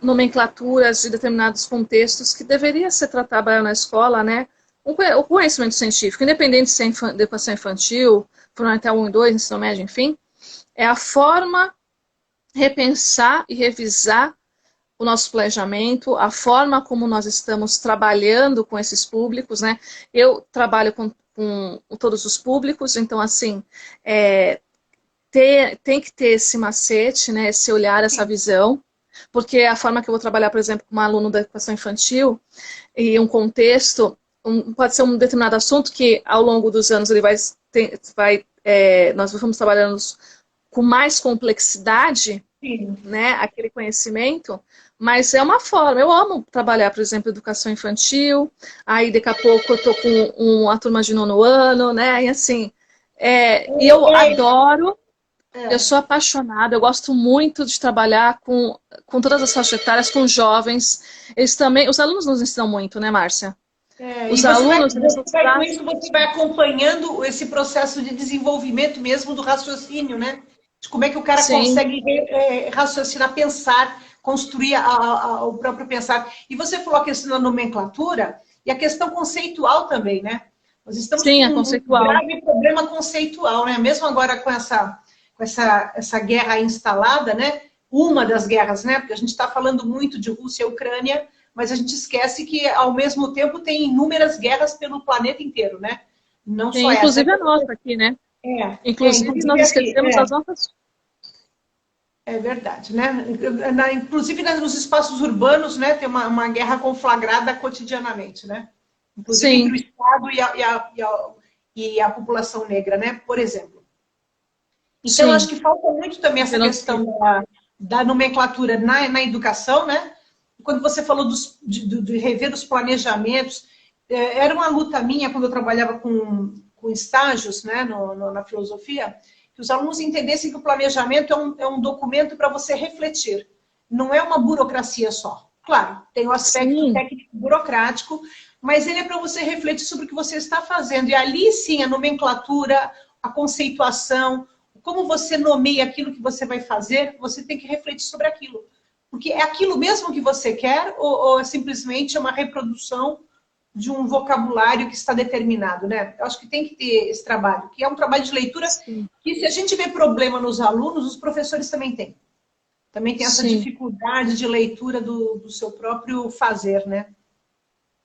nomenclaturas de determinados contextos que deveria ser tratado na escola, né? O conhecimento científico, independente se é educação infantil, fundamental 1 e 2, ensino médio, enfim, é a forma repensar e revisar o nosso planejamento, a forma como nós estamos trabalhando com esses públicos, né? Eu trabalho com todos os públicos, então, assim, tem que ter esse macete, né? Esse olhar, essa visão, porque a forma que eu vou trabalhar, por exemplo, com um aluno da educação infantil, e um contexto, pode ser um determinado assunto que, ao longo dos anos, ele nós vamos trabalhando com mais complexidade, Sim. né, aquele conhecimento, mas é uma forma. Eu amo trabalhar, por exemplo, educação infantil, aí daqui a pouco eu estou com uma turma de 9º ano, né, e assim, e eu adoro. Eu sou apaixonada, eu gosto muito de trabalhar com todas as faixas etárias, com jovens. Eles também, os alunos nos ensinam muito, né, Márcia? E Os alunos, eles nos com trazem. isso você vai acompanhando esse processo de desenvolvimento mesmo do raciocínio, né? De como é que o cara Sim, consegue raciocinar, pensar, construir o próprio pensar. E você falou a questão da nomenclatura e a questão conceitual também, né? Nós estamos sim, com é um conceitual. grave problema conceitual, né? Mesmo agora com essa guerra instalada, né? Uma das guerras, né? Porque a gente está falando muito de Rússia e Ucrânia, mas a gente esquece que, ao mesmo tempo, tem inúmeras guerras pelo planeta inteiro, né? Não só Tem, essa. inclusive a nossa aqui, né? Inclusive, Inclusive nós aqui, esquecemos as nossas. é verdade, né? Inclusive nos espaços urbanos, né, tem uma guerra conflagrada cotidianamente, né? Inclusive entre o Sim, Estado e a população negra, né? Por exemplo. Então, acho sim, que falta muito também essa questão genocídio. da nomenclatura na educação, né? Quando você falou de rever os planejamentos, era uma luta minha quando eu trabalhava com estágios, né, na filosofia, que os alunos entendessem que o planejamento é um documento para você refletir. Não é uma burocracia só. Claro, tem o aspecto Sim, técnico burocrático, mas ele é para você refletir sobre o que você está fazendo. E ali sim a nomenclatura, a conceituação, como você nomeia aquilo que você vai fazer, você tem que refletir sobre aquilo. Porque é aquilo mesmo que você quer ou é simplesmente uma reprodução de um vocabulário que está determinado, né? Eu acho que tem que ter esse trabalho, que é um trabalho de leitura sim, que, se a gente vê problema nos alunos, os professores também têm. Também tem essa sim. dificuldade de leitura do seu próprio fazer, né?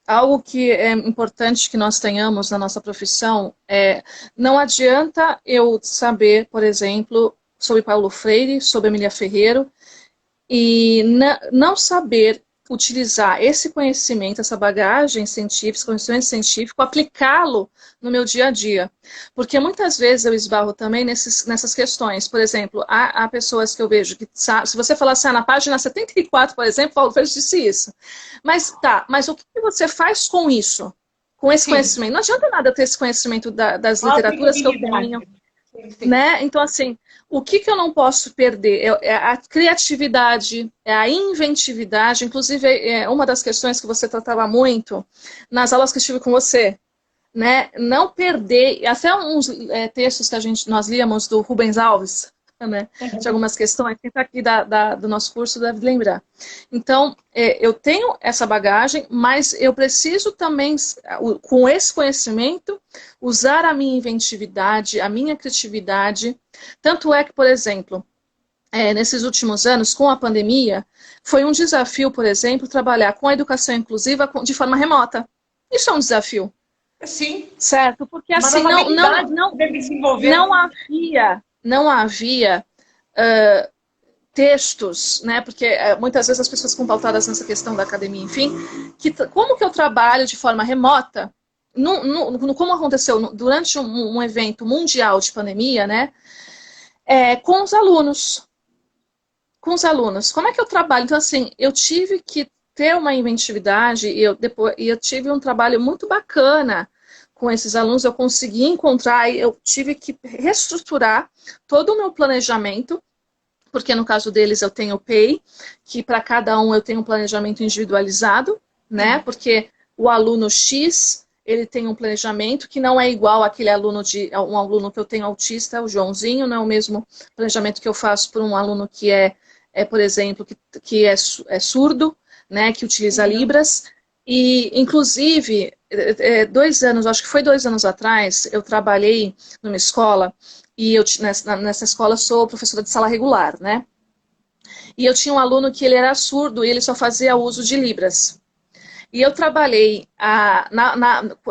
algo que é importante que nós tenhamos na nossa profissão é, não adianta eu saber, por exemplo, sobre Paulo Freire, sobre Emília Ferreiro, e não saber utilizar esse conhecimento, essa bagagem científica, conhecimento científico, aplicá-lo no meu dia a dia. Porque muitas vezes eu esbarro também nessas questões. Por exemplo, há pessoas que eu vejo que, se você falar assim, na página 74, por exemplo, Paulo Freire disse isso. Mas tá, mas o que você faz com isso? Com esse conhecimento? Não adianta nada ter esse conhecimento das literaturas que eu tenho, né? Então, assim, o que eu não posso perder é a criatividade, é a inventividade. Inclusive, é uma das questões que você tratava muito nas aulas que eu estive com você, né? Não perder, até uns textos que nós líamos do Rubens Alves, né? De algumas questões, quem está aqui do nosso curso deve lembrar. Então, eu tenho essa bagagem, mas eu preciso também, com esse conhecimento, usar a minha inventividade, a minha criatividade. Tanto é que, por exemplo, nesses últimos anos, com a pandemia, foi um desafio, por exemplo, trabalhar com a educação inclusiva de forma remota. Isso é um desafio. Sim. Certo? Porque assim, não havia textos, né? Porque muitas vezes as pessoas ficam pautadas nessa questão da academia, enfim, como que eu trabalho de forma remota, como aconteceu durante um evento mundial de pandemia, né? Com os alunos. Com os alunos. Como é que eu trabalho? Então, assim, eu tive que ter uma inventividade e eu tive um trabalho muito bacana com esses alunos. Eu consegui encontrar, eu tive que reestruturar todo o meu planejamento, porque no caso deles eu tenho o PEI, que para cada um eu tenho um planejamento individualizado, né? Porque o aluno X, ele tem um planejamento que não é igual àquele aluno um aluno que eu tenho autista, o Joãozinho, não é o mesmo planejamento que eu faço para um aluno que por exemplo, que é surdo, né, que utiliza Libras. E, inclusive, 2 anos, acho que foi 2 anos atrás, eu trabalhei numa escola, e nessa escola sou professora de sala regular, né? E eu tinha um aluno que ele era surdo e ele só fazia uso de Libras. E eu trabalhei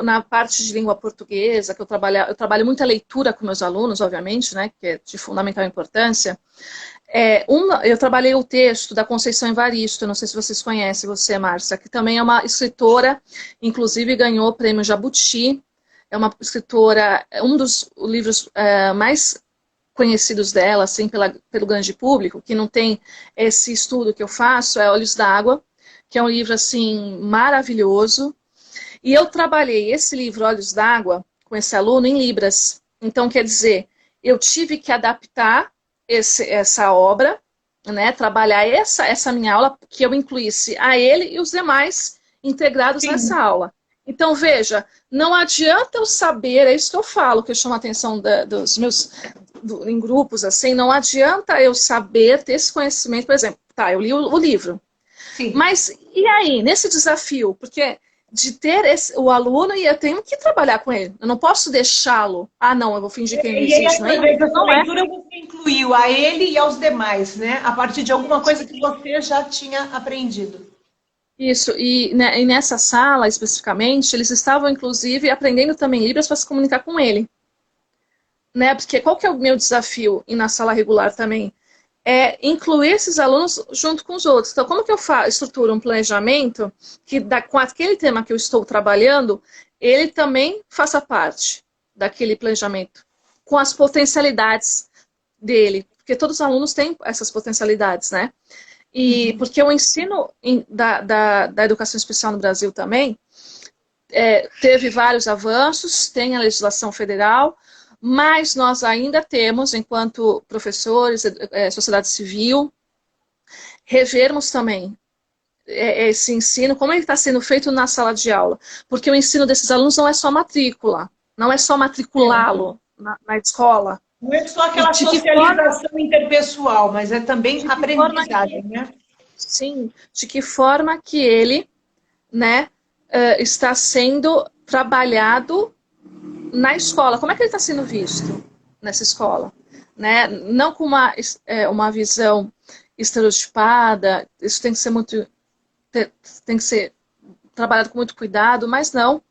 na parte de língua portuguesa, que eu trabalho muita leitura com meus alunos, obviamente, né, que é de fundamental importância. Eu trabalhei o texto da Conceição Evaristo, não sei se vocês conhecem, você, Márcia, que também é uma escritora, inclusive ganhou o prêmio Jabuti, é uma escritora, um dos livros mais conhecidos dela, assim, pelo grande público, que não tem esse estudo que eu faço, é Olhos d'Água, que é um livro, assim, maravilhoso. E eu trabalhei esse livro, Olhos d'Água, com esse aluno em Libras. Então, quer dizer, eu tive que adaptar essa obra, né, trabalhar essa minha aula, que eu incluísse a ele e os demais integrados nessa aula. Então, veja, não adianta eu saber, é isso que eu falo, que eu chamo a atenção dos meus em grupos, assim, não adianta eu saber, ter esse conhecimento, por exemplo, tá, eu li o livro. Sim. Mas, e aí, nesse desafio? Porque de ter o aluno e eu tenho que trabalhar com ele. Eu não posso deixá-lo. Ah, não, eu vou fingir que ele não existe. Não é? Você incluiu a ele e aos demais, né? A partir de alguma coisa que você já tinha aprendido. Isso, e nessa sala, especificamente, eles estavam, inclusive, aprendendo também Libras para se comunicar com ele. Né? Porque qual que é o meu desafio e na sala regular também? É incluir esses alunos junto com os outros. Então, como que eu estruturo um planejamento que, com aquele tema que eu estou trabalhando, ele também faça parte daquele planejamento, com as potencialidades dele, porque todos os alunos têm essas potencialidades, né? E porque o ensino da educação especial no Brasil também teve vários avanços, tem a legislação federal, mas nós ainda temos, enquanto professores, sociedade civil, revermos também esse ensino, como ele está sendo feito na sala de aula. Porque o ensino desses alunos não é só matrícula, não é só matriculá-lo na escola. Não é só aquela socialização interpessoal, mas é também aprendizagem, né? Sim, de que forma que ele, né, está sendo trabalhado na escola. Como é que ele está sendo visto nessa escola? Né? Não com uma visão estereotipada, isso tem que ser muito... tem que ser trabalhado com muito cuidado, mas não.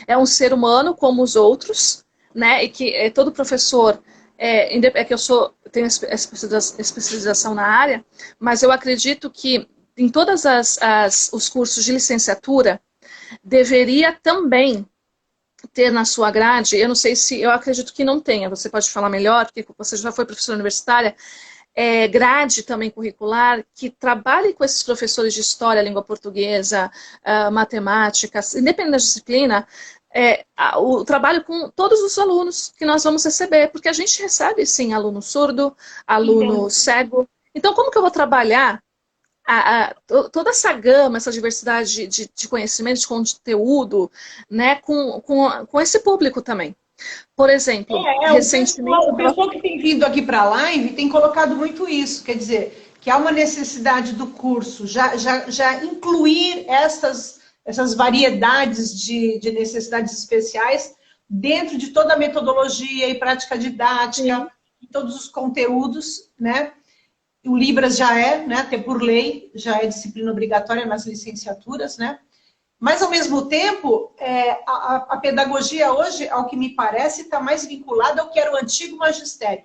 É um ser humano como os outros, né? E que todo professor, que tenho especialização na área, mas eu acredito que em todos os cursos de licenciatura, deveria também ter na sua grade, eu não sei se, eu acredito que não tenha, você pode falar melhor, porque você já foi professora universitária, grade também curricular, que trabalhe com esses professores de história, língua portuguesa, matemática, independente da disciplina, o trabalho com todos os alunos que nós vamos receber, porque a gente recebe, sim, aluno surdo, aluno cego. Então, como que eu vou trabalhar toda essa gama, essa diversidade de conhecimento, de conteúdo, né, com esse público também? Por exemplo, recentemente... O pessoal que tem vindo aqui para a live tem colocado muito isso, quer dizer, que há uma necessidade do curso já incluir essas variedades de necessidades especiais dentro de toda a metodologia e prática didática, e todos os conteúdos, né? O Libras já né, até por lei, já é disciplina obrigatória nas licenciaturas, né? Mas, ao mesmo tempo, a pedagogia hoje, ao que me parece, está mais vinculada ao que era o antigo magistério.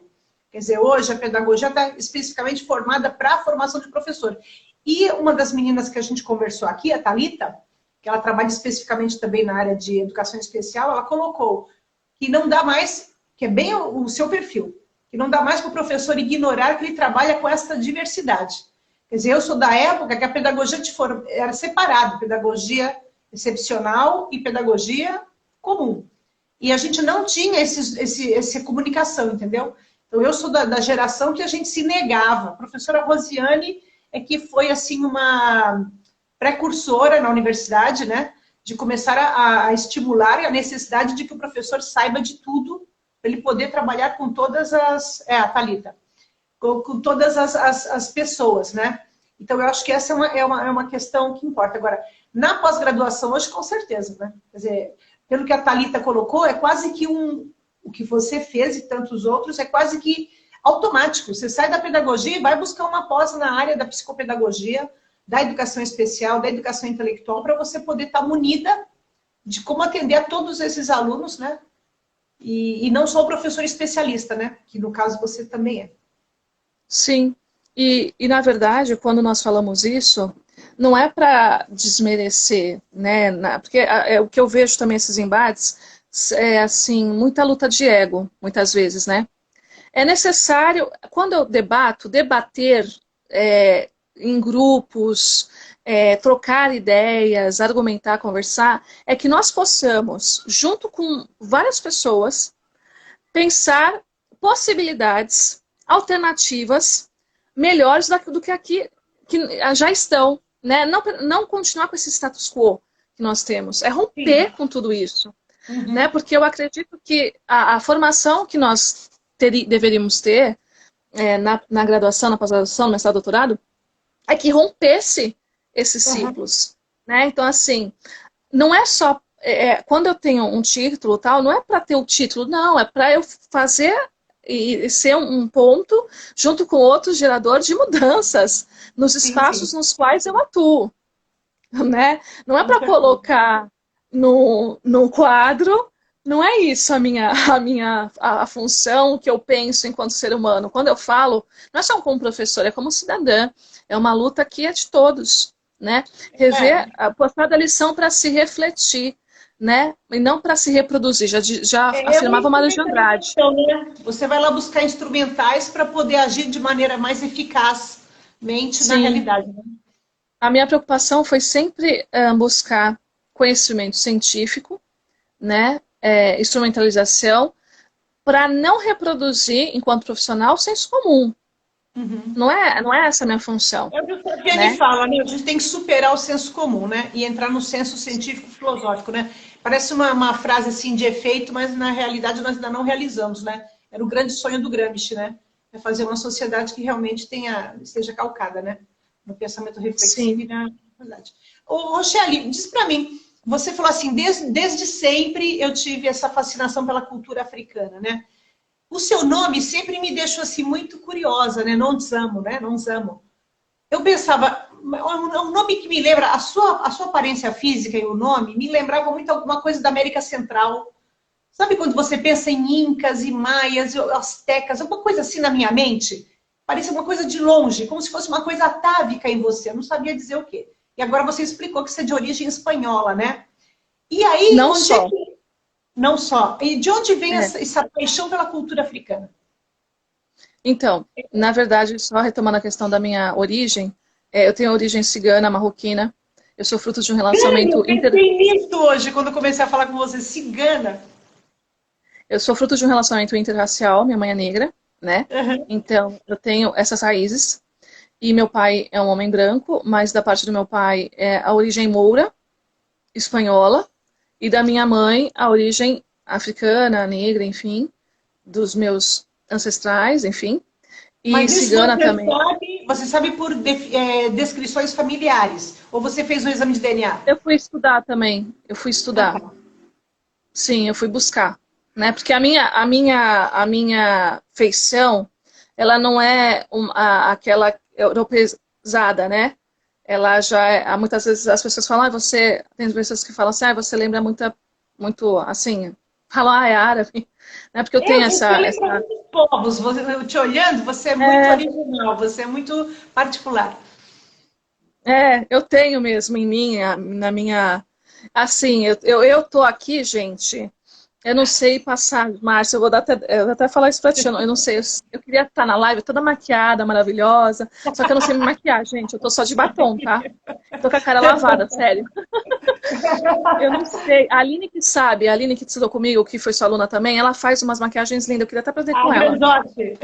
Quer dizer, hoje a pedagogia está especificamente formada para a formação de professor. E uma das meninas que a gente conversou aqui, a Thalita, que ela trabalha especificamente também na área de educação especial, ela colocou que não dá mais, que é bem o seu perfil, que não dá mais para o professor ignorar que ele trabalha com essa diversidade. Quer dizer, eu sou da época que a pedagogia era separada, pedagogia excepcional e pedagogia comum. E a gente não tinha essa comunicação, entendeu? Então, eu sou da geração que a gente se negava. A professora Rosiane é que foi, assim, uma precursora na universidade, né? De começar a estimular a necessidade de que o professor saiba de tudo, para ele poder trabalhar com todas as... a Thalita. Com todas as pessoas, né? Então, eu acho que essa é uma questão que importa. Agora, na pós-graduação hoje, com certeza, né? Quer dizer, pelo que a Thalita colocou, é quase que o que você fez e tantos outros, é quase que automático. Você sai da pedagogia e vai buscar uma pós na área da psicopedagogia, da educação especial, da educação intelectual, para você poder estar munida de como atender a todos esses alunos, né? E não só o professor especialista, né? Que no caso você também é. Sim, e na verdade, quando nós falamos isso, não é para desmerecer, né? Porque o que eu vejo também esses embates é assim, muita luta de ego, muitas vezes, né? É necessário, quando eu debater em grupos, trocar ideias, argumentar, conversar, é que nós possamos, junto com várias pessoas, pensar possibilidades alternativas melhores do que aqui que já estão, né? Não continuar com esse status quo que nós temos, é romper com tudo isso, né? Porque eu acredito que a formação que nós deveríamos ter na graduação, na pós-graduação, no mestrado, doutorado, é que rompesse esses ciclos, né? Então, assim, não é só quando eu tenho um título tal, não é para ter o título, não, é para eu fazer e ser um ponto, junto com outro gerador de mudanças nos espaços nos quais eu atuo, né? Não é para colocar no quadro, não é isso a função que eu penso enquanto ser humano. Quando eu falo, não é só como professor, é como cidadã, é uma luta que é de todos, né? Rever, postar da lição para se refletir, né? E não para se reproduzir, já afirmava Mário de Andrade. Então, né? Você vai lá buscar instrumentais para poder agir de maneira mais eficazmente na realidade. Né? A minha preocupação foi sempre buscar conhecimento científico, né? Instrumentalização, para não reproduzir, enquanto profissional, o senso comum. Não é essa a minha função. É o que o Fabiane fala, né? A gente tem que superar o senso comum, né? E entrar no senso científico-filosófico, né? Parece uma frase assim de efeito, mas na realidade nós ainda não realizamos, né? Era o grande sonho do Gramsci, né? É fazer uma sociedade que realmente esteja calcada, né? No pensamento reflexivo e na verdade. Ô, Rochelle, diz para mim, você falou assim, desde sempre eu tive essa fascinação pela cultura africana, né? O seu nome sempre me deixou assim muito curiosa, né? Nonzamo, né? Nonzamo. Eu pensava, um nome que me lembra, a sua aparência física e o nome me lembrava muito alguma coisa da América Central. Sabe quando você pensa em incas e maias e astecas, alguma coisa assim na minha mente? Parecia uma coisa de longe, como se fosse uma coisa atávica em você. Eu não sabia dizer o quê. E agora você explicou que você é de origem espanhola, né? E aí, Não onde só. é que... Não só. E de onde vem É. essa paixão pela cultura africana? Então, na verdade, só retomando a questão da minha origem, eu tenho origem cigana, marroquina. Eu sou fruto de um Cigana, eu relacionamento pensei nisso hoje, quando eu comecei a falar com você, cigana. Eu sou fruto de um relacionamento interracial, minha mãe é negra, né? Uhum. Então, eu tenho essas raízes. E meu pai é um homem branco, mas da parte do meu pai é a origem moura, espanhola, e da minha mãe a origem africana, negra, enfim, dos meus ancestrais, enfim, e Mas isso cigana também. você sabe por descrições familiares? Ou você fez um exame de DNA? Eu fui estudar também, eu fui Ah, estudar. tá. Sim, eu fui buscar, né? Porque a minha feição, ela não é aquela europeizada, né? Ela já é, muitas vezes as pessoas falam, tem pessoas que falam assim, você lembra muito, assim, falam, é árabe, né? Porque eu tenho Você lembra essa, muitos povos. Eu te olhando, você é muito é, original, você é muito particular. eu tenho mesmo em mim, na minha, assim, eu tô aqui, gente. Eu não sei passar, Márcia, eu vou até falar isso pra ti, eu não sei, eu queria estar na live toda maquiada, maravilhosa, só que eu não sei me maquiar, gente, eu tô só de batom, tá? Tô com a cara lavada, sério. Eu não sei, a Aline que sabe, a Aline que estudou comigo, que foi sua aluna também, ela faz umas maquiagens lindas, eu queria até aprender A com ela. grandote.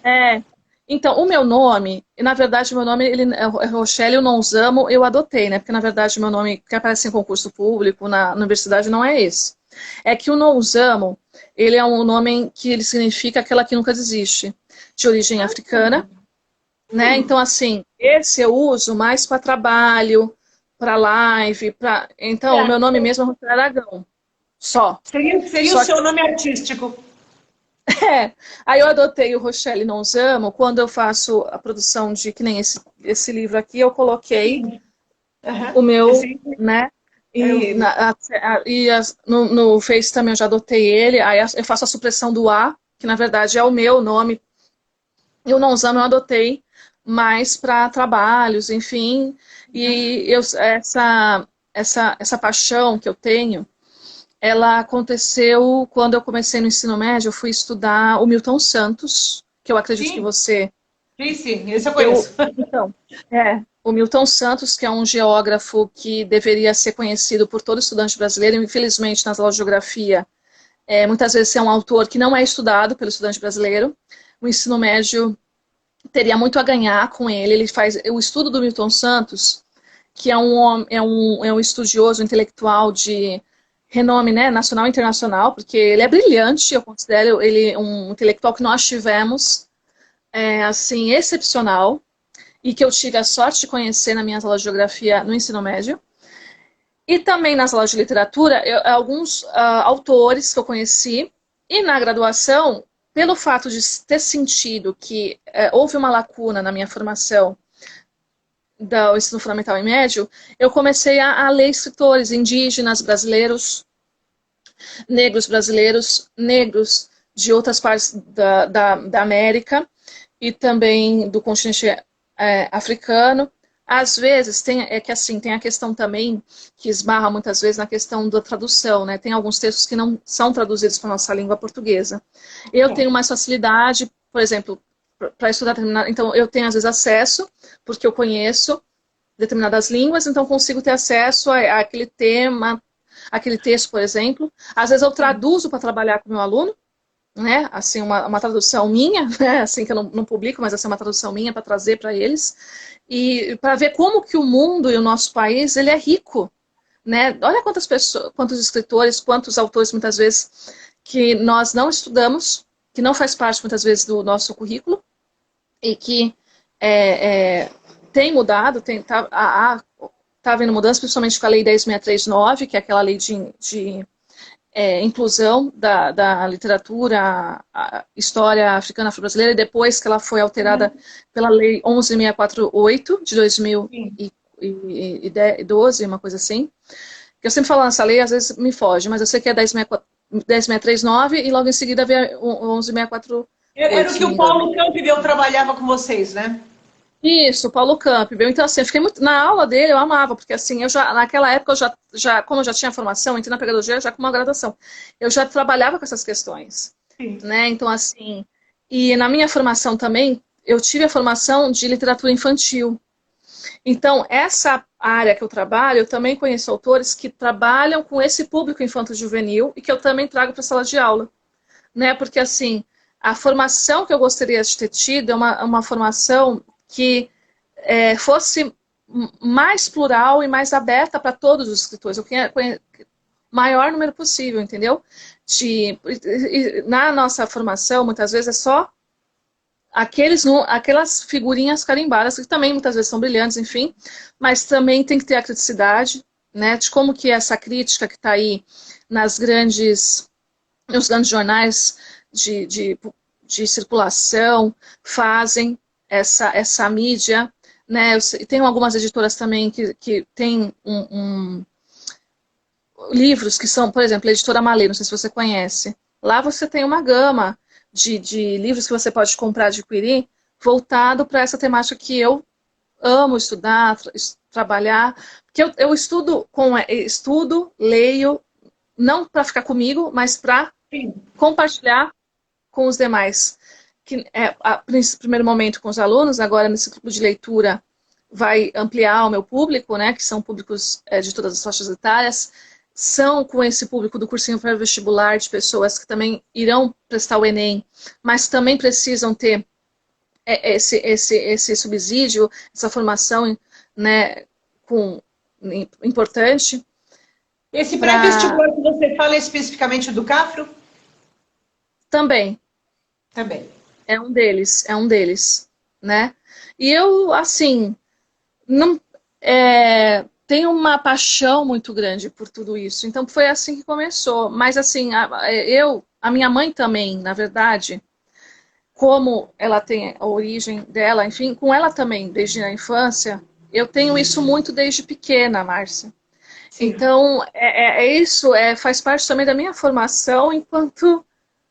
É, então, o meu nome, na verdade, o meu nome é Rochelle, eu não usamo, eu adotei, né? Porque, na verdade, o meu nome que aparece em concurso público, na universidade, não é esse. É que o não usamo, ele é um nome que ele significa aquela que nunca desiste, de origem africana, né? Então, assim, esse eu uso mais para trabalho, para live, para... Então, o meu nome Certo. mesmo é Rochelle Aragão, só. Seria o Só seu nome artístico. É, aí eu adotei o Rochelle Nonzamo, quando eu faço a produção de, que nem esse livro aqui, eu coloquei Sim. Aham. o meu, Esse né, eu e, vi. no Face também eu já adotei ele, aí eu faço a supressão do A, que na verdade é o meu nome, e o Nonzamo eu adotei mais para trabalhos, enfim, e essa paixão que eu tenho, ela aconteceu quando eu comecei no ensino médio, eu fui estudar o Milton Santos, que eu acredito que Sim, você... sim, esse eu conheço. Então, o Milton Santos, que é um geógrafo que deveria ser conhecido por todo estudante brasileiro, infelizmente nas aulas de geografia, muitas vezes é um autor que não é estudado pelo estudante brasileiro. O ensino médio teria muito a ganhar com ele. Ele faz o estudo do Milton Santos, que é um estudioso intelectual de renome, né, nacional e internacional, porque ele é brilhante, eu considero ele um intelectual que nós tivemos, assim, excepcional, e que eu tive a sorte de conhecer na minha aula de geografia no ensino médio. E também nas aulas de literatura, alguns autores que eu conheci, e na graduação, pelo fato de ter sentido que houve uma lacuna na minha formação do ensino fundamental e médio, eu comecei a ler escritores indígenas brasileiros, negros de outras partes da América e também do continente africano. Às vezes, tem a questão também que esbarra muitas vezes na questão da tradução, né? Tem alguns textos que não são traduzidos para a nossa língua portuguesa. Eu tenho mais facilidade, por exemplo, para estudar determinado... Então, eu tenho, às vezes, acesso, porque eu conheço determinadas línguas, então consigo ter acesso àquele tema, aquele texto, por exemplo. Às vezes eu traduzo para trabalhar com o meu aluno, né? Assim, uma tradução minha, né? Assim que eu não publico, mas assim, uma tradução minha para trazer para eles. E para ver como que o mundo e o nosso país, ele é rico, né? Olha quantas pessoas, quantos escritores, quantos autores, muitas vezes, que nós não estudamos, que não faz parte, muitas vezes, do nosso currículo, e que tem mudado, tá havendo mudança, principalmente com a Lei 10.639, que é aquela lei inclusão da literatura, história africana afro-brasileira, e depois que ela foi alterada pela Lei 11.648, de 2012, uma coisa assim. Eu sempre falo nessa lei, às vezes me foge, mas eu sei que é 10.639 e logo em seguida veio 11.648. Era o que o Paulo Campbell trabalhava com vocês, né? Isso, Paulo Campbell. Então, assim, eu fiquei muito... Na aula dele eu amava, porque assim, naquela época, como eu já tinha formação, entrei na pedagogia já com uma graduação, eu já trabalhava com essas questões, né? Então, assim, e na minha formação também, eu tive a formação de literatura infantil. Então, essa área que eu trabalho, eu também conheço autores que trabalham com esse público infanto-juvenil e que eu também trago para a sala de aula, né? Porque, assim, a formação que eu gostaria de ter tido é uma formação que fosse mais plural e mais aberta para todos os escritores, o maior número possível, entendeu? Na nossa formação, muitas vezes, é só aquelas figurinhas carimbadas, que também muitas vezes são brilhantes, enfim, mas também tem que ter a criticidade, né, de como que essa crítica que está aí nos grandes jornais de circulação fazem essa mídia, né? Tem algumas editoras também que têm livros que são, por exemplo, a editora Malê, não sei se você conhece. Lá você tem uma gama de livros que você pode comprar, adquirir, voltado para essa temática que eu amo estudar, trabalhar, porque eu estudo, leio, não para ficar comigo, mas para compartilhar com os demais. Que nesse primeiro momento com os alunos, agora nesse grupo de leitura vai ampliar o meu público, né, que são públicos de todas as faixas etárias, são com esse público do cursinho pré-vestibular, de pessoas que também irão prestar o Enem, mas também precisam ter esse subsídio, essa formação, né, importante. Esse pré-vestibular que você fala é especificamente do CAFRO? Também. É um deles, né? E eu, assim, não tenho uma paixão muito grande por tudo isso. Então foi assim que começou. Mas assim, a minha mãe também, na verdade, como ela tem a origem dela, enfim, com ela também, desde a infância, eu tenho isso muito desde pequena, Márcia. Sim. Então, isso faz parte também da minha formação enquanto,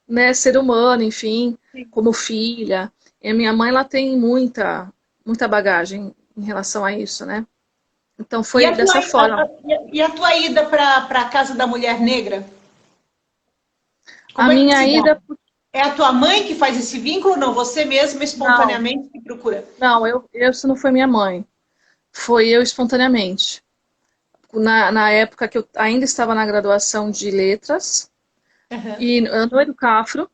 né, ser humano, enfim, como filha. E a minha mãe, ela tem muita bagagem em relação a isso, né? Então foi dessa forma. E a tua ida para a Casa da Mulher Negra? A minha ida... É a tua mãe que faz esse vínculo ou não? Você mesma espontaneamente se procura? Não, isso não foi minha mãe. Foi eu espontaneamente. Na época que eu ainda estava na graduação de letras, e no Educafro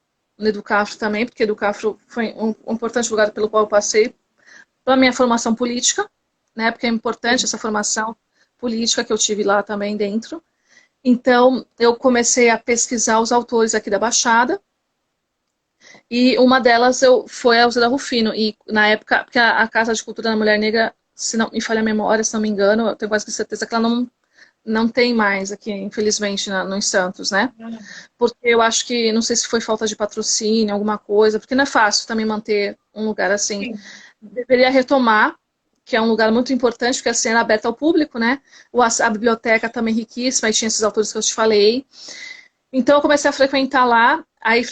também, porque Educafro foi um importante lugar pelo qual eu passei para a minha formação política, né, porque é importante essa formação política que eu tive lá também dentro. Então, eu comecei a pesquisar os autores aqui da Baixada, e uma delas foi a Elza Rufino, e na época, porque a Casa de Cultura da Mulher Negra, se não me falha a memória, se não me engano, eu tenho quase certeza que ela não tem mais aqui, infelizmente, em Santos, né? Porque eu acho que, não sei se foi falta de patrocínio, alguma coisa, porque não é fácil também manter um lugar assim. Deveria retomar, que é um lugar muito importante, porque assim, era aberto ao público, né? A biblioteca também riquíssima, e tinha esses autores que eu te falei. Então eu comecei a frequentar lá, aí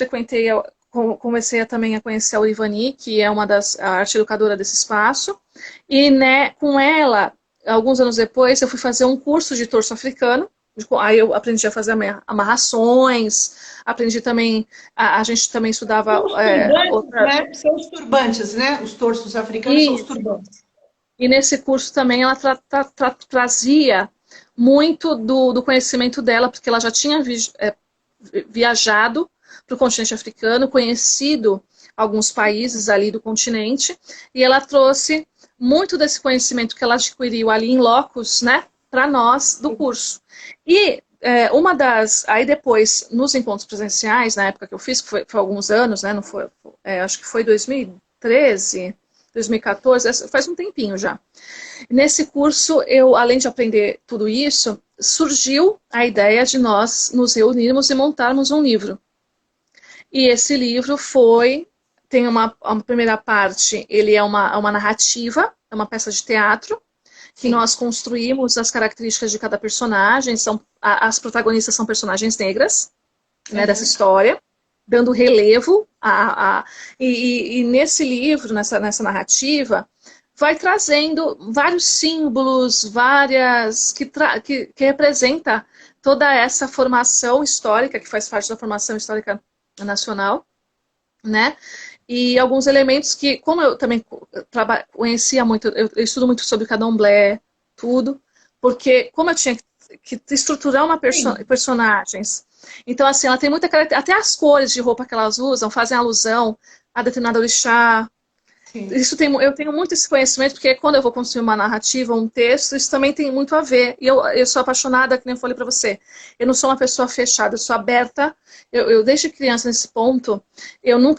comecei também a conhecer a Urivani, que é a arte educadora desse espaço, e né, com ela, alguns anos depois, eu fui fazer um curso de torso africano, aí eu aprendi a fazer amarrações, aprendi também, a gente também estudava... Né? São os turbantes, né? Os torsos africanos são os turbantes. E nesse curso também ela trazia muito do conhecimento dela, porque ela já tinha viajado para o continente africano, conhecido alguns países ali do continente, e ela trouxe muito desse conhecimento que ela adquiriu ali em locus, né, para nós do curso. E aí depois, nos encontros presenciais, na época que eu fiz, que foi alguns anos, né, não foi, acho que foi 2013, 2014, faz um tempinho já. Nesse curso, eu, além de aprender tudo isso, surgiu a ideia de nós nos reunirmos e montarmos um livro. E esse livro tem uma primeira parte, ele é uma narrativa, é uma peça de teatro, que Sim. nós construímos as características de cada personagem, as protagonistas são personagens negras, né, dessa história, dando relevo e nesse livro, nessa narrativa, vai trazendo vários símbolos, que representa toda essa formação histórica, que faz parte da formação histórica nacional, né? E alguns elementos que, como eu também conhecia muito, eu estudo muito sobre candomblé, tudo, porque como eu tinha que estruturar personagens, então assim, ela tem muita característica, até as cores de roupa que elas usam fazem alusão a determinado orixá. Eu tenho muito esse conhecimento, porque quando eu vou construir uma narrativa, um texto, isso também tem muito a ver. E eu sou apaixonada, que nem eu falei para você. Eu não sou uma pessoa fechada, eu sou aberta. Eu desde criança, nesse ponto, eu não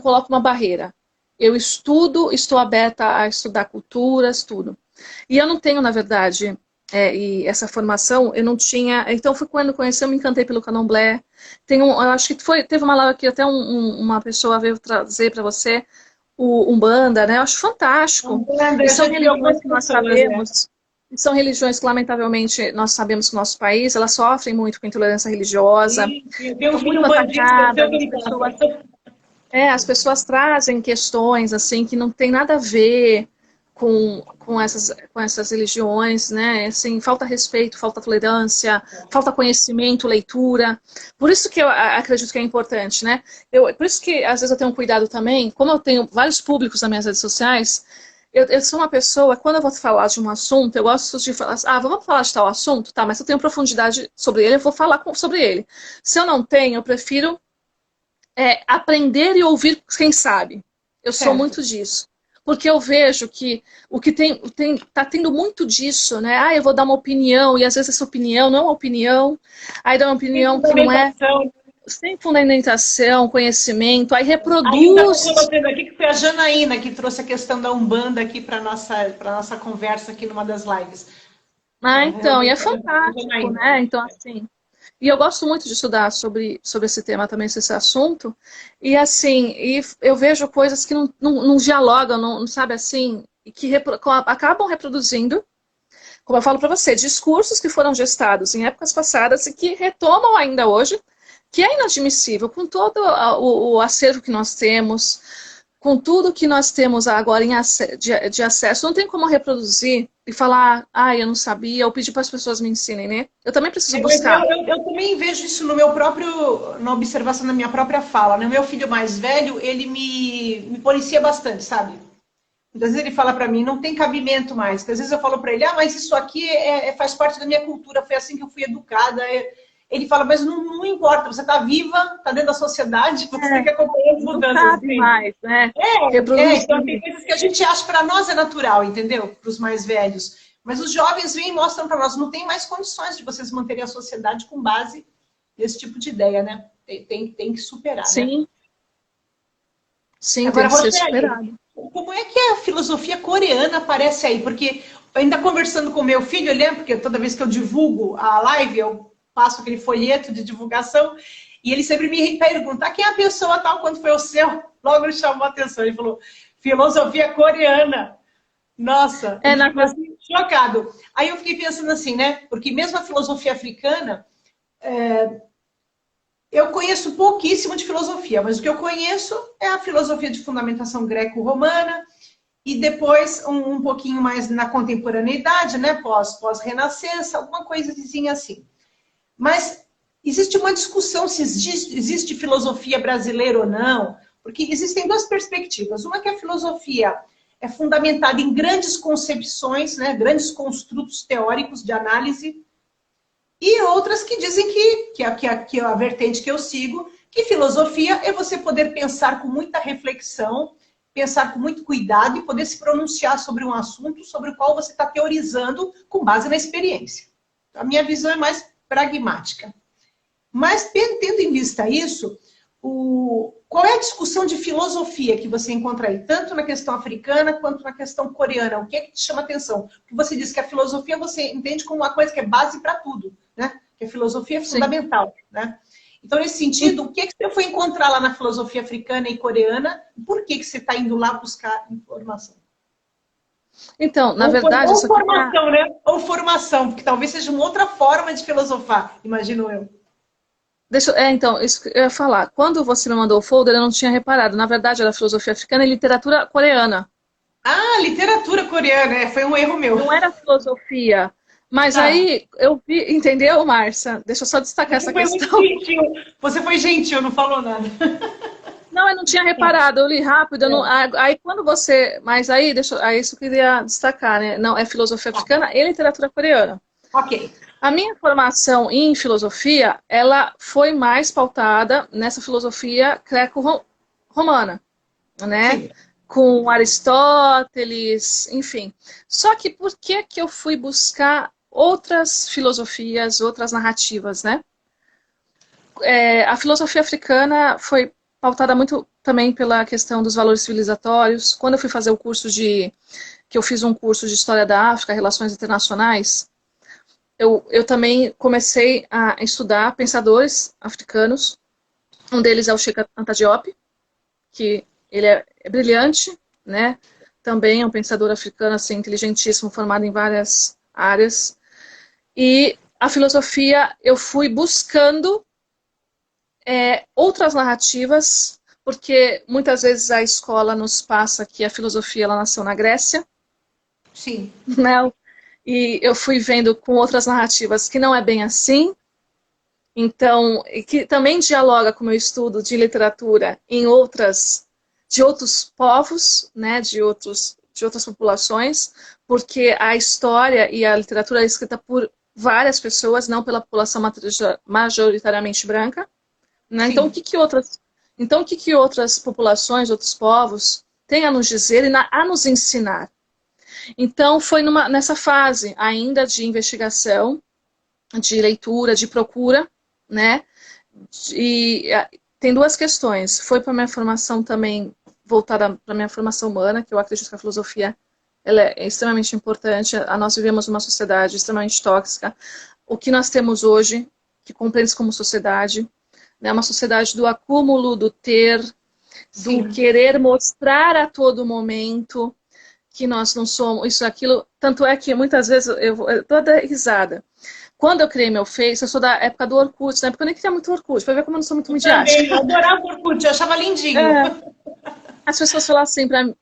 coloco uma barreira. Eu estou aberta a estudar culturas, tudo. E eu não tenho, na verdade, e essa formação, eu não tinha... Então, foi quando eu conheci, eu me encantei pelo candomblé. Eu acho que teve uma live que até uma pessoa veio trazer para você, o Umbanda, né? Eu acho fantástico. Umbanda, E são religiões que nós sabemos, são religiões que, lamentavelmente, nós sabemos que o nosso país, elas sofrem muito com intolerância religiosa. Tem um filho as pessoas trazem questões assim que não tem nada a ver com essas religiões, né? Assim, falta respeito, falta tolerância, falta conhecimento, leitura. Por isso que eu acredito que é importante, né? Por isso que às vezes eu tenho um cuidado também, como eu tenho vários públicos nas minhas redes sociais, eu sou uma pessoa, quando eu vou falar de um assunto, eu gosto de falar, vamos falar de tal assunto? Tá, mas se eu tenho profundidade sobre ele, eu vou falar sobre ele. Se eu não tenho, eu prefiro aprender e ouvir quem sabe. Eu sou muito disso. Porque eu vejo que o que tá tendo muito disso, né? Eu vou dar uma opinião, e às vezes essa opinião não é uma opinião, aí dá uma opinião que não é sem fundamentação, conhecimento, aí reproduz. Aqui que foi a Janaína que trouxe a questão da Umbanda aqui para nossa conversa aqui numa das lives. Então, e é fantástico, né? Então, assim... E eu gosto muito de estudar sobre esse tema também, esse assunto. E assim, eu vejo coisas que não dialogam, não sabe assim, e que acabam reproduzindo, como eu falo para você, discursos que foram gestados em épocas passadas e que retomam ainda hoje, que é inadmissível, com todo o acervo que nós temos, com tudo que nós temos agora de acesso, não tem como reproduzir e falar, eu não sabia, ou pedir para as pessoas me ensinem, né? Eu também preciso buscar. Eu também vejo isso na observação da minha própria fala, né? O meu filho mais velho, ele me policia bastante, sabe? Às vezes ele fala para mim, não tem cabimento mais. Às vezes eu falo para ele, mas isso aqui faz parte da minha cultura, foi assim que eu fui educada. Ele fala, mas não importa, você está viva, está dentro da sociedade, você tem que acompanhar as mudanças. Não sabe mais, né? Então tem coisas que a gente acha para nós é natural, entendeu? Para os mais velhos. Mas os jovens vêm e mostram para nós, não tem mais condições de vocês manterem a sociedade com base nesse tipo de ideia, né? Tem que superar, Sim. Né? Sim, agora, tem que ser superado. Como é que a filosofia coreana aparece aí? Porque ainda conversando com meu filho, eu lembro que toda vez que eu divulgo a live, eu passo aquele folheto de divulgação, e ele sempre me pergunta, quem é a pessoa tal, quando foi o seu? Logo ele chamou a atenção, ele falou, filosofia coreana. Nossa, assim, chocado. Aí eu fiquei pensando assim, né? Porque mesmo a filosofia africana, eu conheço pouquíssimo de filosofia, mas o que eu conheço é a filosofia de fundamentação greco-romana, e depois um pouquinho mais na contemporaneidade, né? Pós-renascença, alguma coisazinha assim. Mas existe uma discussão se existe filosofia brasileira ou não, porque existem duas perspectivas. Uma que a filosofia é fundamentada em grandes concepções, né, grandes construtos teóricos de análise, e outras que dizem que a vertente que eu sigo, que filosofia é você poder pensar com muita reflexão, pensar com muito cuidado e poder se pronunciar sobre um assunto sobre o qual você está teorizando com base na experiência. A minha visão é mais pragmática. Mas, tendo em vista isso, qual é a discussão de filosofia que você encontra aí, tanto na questão africana quanto na questão coreana? O que é que te chama atenção? Porque você disse que a filosofia você entende como uma coisa que é base para tudo, né? Que a filosofia é fundamental, né? Então, nesse sentido, o que é que você foi encontrar lá na filosofia africana e coreana? Por que você está indo lá buscar informação? Então, na verdade... Ou formação, né? Ou formação, porque talvez seja uma outra forma de filosofar, imagino eu. Então, isso que eu ia falar. Quando você me mandou o folder, eu não tinha reparado. Na verdade, era filosofia africana e literatura coreana. Ah, literatura coreana, foi um erro meu. Não era filosofia. Mas aí, eu vi... Entendeu, Márcia? Deixa eu só destacar essa questão. Você foi gentil, não falou nada. Não, eu não tinha reparado, eu li rápido. Aí quando você... Mas aí, isso eu queria destacar, né? Não, é filosofia africana e literatura coreana. Ok. A minha formação em filosofia, ela foi mais pautada nessa filosofia greco-romana, né? Sim. Com Aristóteles, enfim. Só que por que eu fui buscar outras filosofias, outras narrativas, né? A filosofia africana foi pautada muito também pela questão dos valores civilizatórios. Quando eu fui fazer o curso que eu fiz um curso de História da África, Relações Internacionais, eu também comecei a estudar pensadores africanos. Um deles é o Cheikh Anta Diop, que ele é brilhante, né? Também é um pensador africano, assim, inteligentíssimo, formado em várias áreas. E a filosofia, eu fui buscando outras narrativas, porque muitas vezes a escola nos passa que a filosofia ela nasceu na Grécia. Sim. Né? E eu fui vendo com outras narrativas que não é bem assim. Então, que também dialoga com o meu estudo de literatura de outros povos, né? de outras populações, porque a história e a literatura é escrita por várias pessoas, não pela população majoritariamente branca. Né? Então, o que outras populações, outros povos têm a nos dizer e a nos ensinar? Então, foi nessa fase ainda de investigação, de leitura, de procura, né? E tem duas questões. Foi para a minha formação também, voltada para a minha formação humana, que eu acredito que a filosofia ela é extremamente importante. Nós vivemos numa sociedade extremamente tóxica. O que nós temos hoje, que compreende como sociedade, né? Uma sociedade do acúmulo, do ter, do querer mostrar a todo momento que nós não somos isso, aquilo. Tanto é que muitas vezes eu tô até risada. Quando eu criei meu Face, eu sou da época do Orkut, né? Porque eu nem queria muito Orkut, pra ver como eu não sou muito midiática. Eu adorava o Orkut, eu achava lindinho. As pessoas falavam assim pra mim,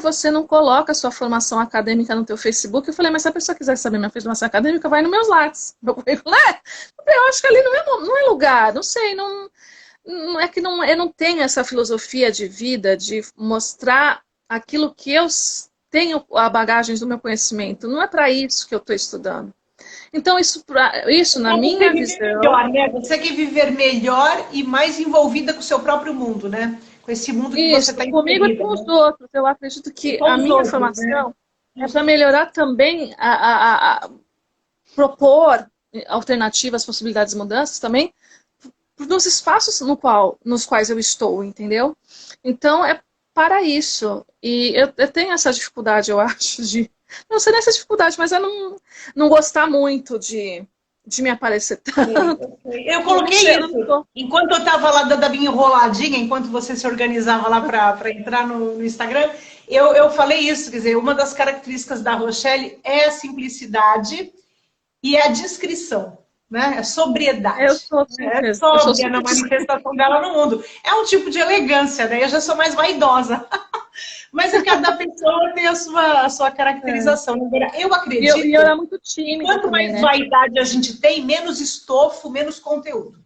você não coloca a sua formação acadêmica no teu Facebook. Eu falei, mas se a pessoa quiser saber minha formação acadêmica, vai no meus Lattes. Meu currículo eu acho que ali não é lugar, não sei, não é que eu não tenho essa filosofia de vida, de mostrar aquilo que eu tenho a bagagem do meu conhecimento. Não é para isso que eu estou estudando. Então, isso na minha visão... Melhor, né? Você quer viver melhor e mais envolvida com o seu próprio mundo, né? Com esse mundo que você está comigo e com os outros. Eu acredito que a minha formação é para melhorar também, propor alternativas, possibilidades de mudanças também, nos espaços nos quais eu estou, entendeu? Então, é para isso. E eu tenho essa dificuldade, eu acho, não sei nessa dificuldade, mas eu não gostar muito de me aparecer tanto. Eu coloquei isso. Enquanto eu estava lá dando a minha enroladinha, enquanto você se organizava lá para entrar no Instagram, eu falei isso. Quer dizer, uma das características da Rochelle é a simplicidade e a discrição. Né? É sobriedade. Eu sou sóbria na manifestação dela no mundo. É um tipo de elegância, né? Eu já sou mais vaidosa. Mas cada pessoa tem a sua caracterização. Eu acredito eu era muito tímida. Quanto mais vaidade a gente tem, menos estofo, menos conteúdo.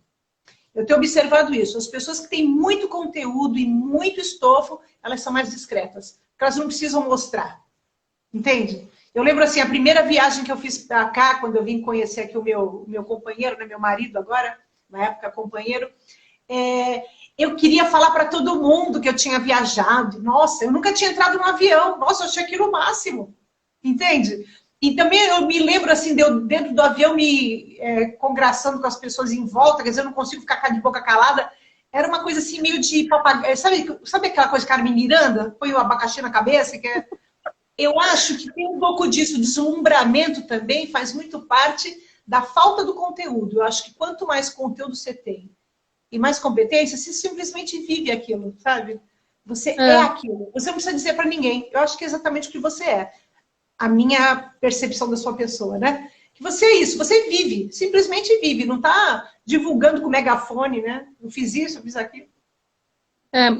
Eu tenho observado isso. As pessoas que têm muito conteúdo e muito estofo, elas são mais discretas. Porque elas não precisam mostrar. Entende? Eu lembro assim, a primeira viagem que eu fiz para cá, quando eu vim conhecer aqui o meu companheiro, né, meu marido agora, na época companheiro, eu queria falar para todo mundo que eu tinha viajado. Nossa, eu nunca tinha entrado num avião. Nossa, eu achei aquilo o máximo. Entende? E também eu me lembro assim, de eu dentro do avião me congraçando com as pessoas em volta, quer dizer, eu não consigo ficar de boca calada. Era uma coisa assim, meio de papagaio. Sabe aquela coisa de Carmen Miranda? Põe o abacaxi na cabeça, que é... Eu acho que tem um pouco disso, deslumbramento também faz muito parte da falta do conteúdo. Eu acho que quanto mais conteúdo você tem e mais competência, você simplesmente vive aquilo, sabe? Você é aquilo. Você não precisa dizer para ninguém. Eu acho que é exatamente o que você é. A minha percepção da sua pessoa, né? Que você é isso, você vive, simplesmente vive, não está divulgando com megafone, né? Eu fiz isso, eu fiz aquilo.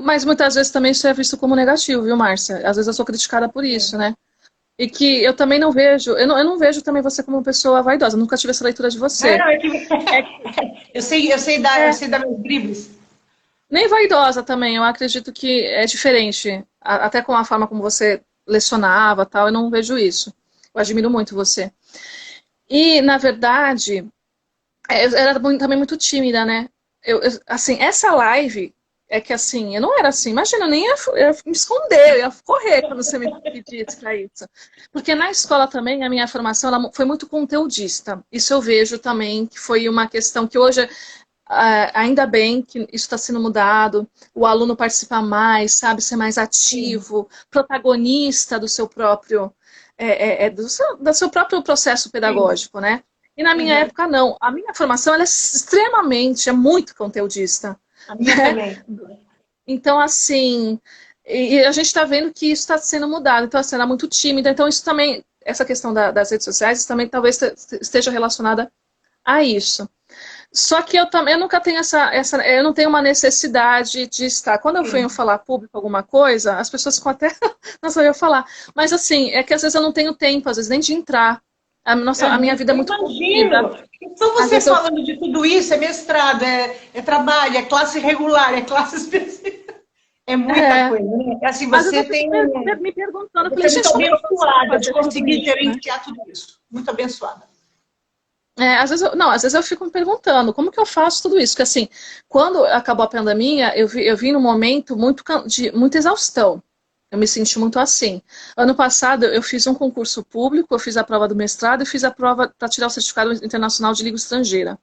Mas muitas vezes também isso é visto como negativo, viu, Márcia? Às vezes eu sou criticada por isso, né? E que eu também não vejo, eu não vejo também você como uma pessoa vaidosa, eu nunca tive essa leitura de você. Eu sei dar meus dribles. Nem vaidosa também, eu acredito que é diferente, até com a forma como você lecionava, tal, eu não vejo isso. Eu admiro muito você. E, na verdade, eu era também muito tímida, né? Assim, essa live é que, assim, eu não era assim. Imagina, eu nem ia me esconder, eu ia correr quando você me pedisse para isso. Porque na escola também, a minha formação ela foi muito conteudista. Isso eu vejo também, que foi uma questão que hoje, ainda bem que isso está sendo mudado, o aluno participa mais, sabe, ser mais ativo, protagonista do seu próprio, do seu próprio processo pedagógico, né? E na minha época, não. A minha formação ela é muito conteudista. A minha também. Então, assim, e a gente está vendo que isso está sendo mudado. Então, assim, ela é muito tímida. Então, isso também, essa questão das redes sociais, também talvez esteja relacionada a isso. Só que eu nunca tenho eu não tenho uma necessidade de estar. Quando eu venho falar público alguma coisa, as pessoas ficam até, não sabia falar. Mas assim, é que às vezes eu não tenho tempo, às vezes nem de entrar. A minha vida é muito corrida. Então você falando de tudo isso, é mestrado, é trabalho, é classe regular, é classe específica. É muita coisa, né? Assim, você tem... me perguntando, eu falei, gente, muito abençoada de conseguir gerenciar tudo isso. Muito abençoada. Às vezes eu fico me perguntando, como que eu faço tudo isso? Porque assim, quando acabou a pandemia, eu vi num momento de muita exaustão. Eu me senti muito assim. Ano passado, eu fiz um concurso público, eu fiz a prova do mestrado e fiz a prova para tirar o certificado internacional de língua estrangeira.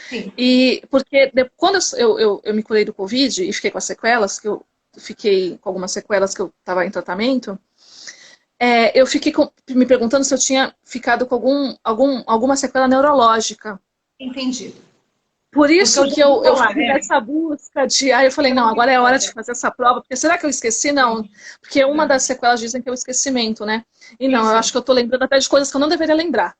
Sim. E porque quando eu me curei do Covid e fiquei com as sequelas, que eu fiquei com algumas sequelas que eu estava em tratamento, eu fiquei me perguntando se eu tinha ficado com alguma sequela neurológica. Entendi. Por isso que eu fiz essa busca de... Aí eu falei, não, agora é hora de fazer essa prova, porque será que eu esqueci? Não, porque uma das sequelas dizem que é o esquecimento, né? E não, eu acho que eu tô lembrando até de coisas que eu não deveria lembrar.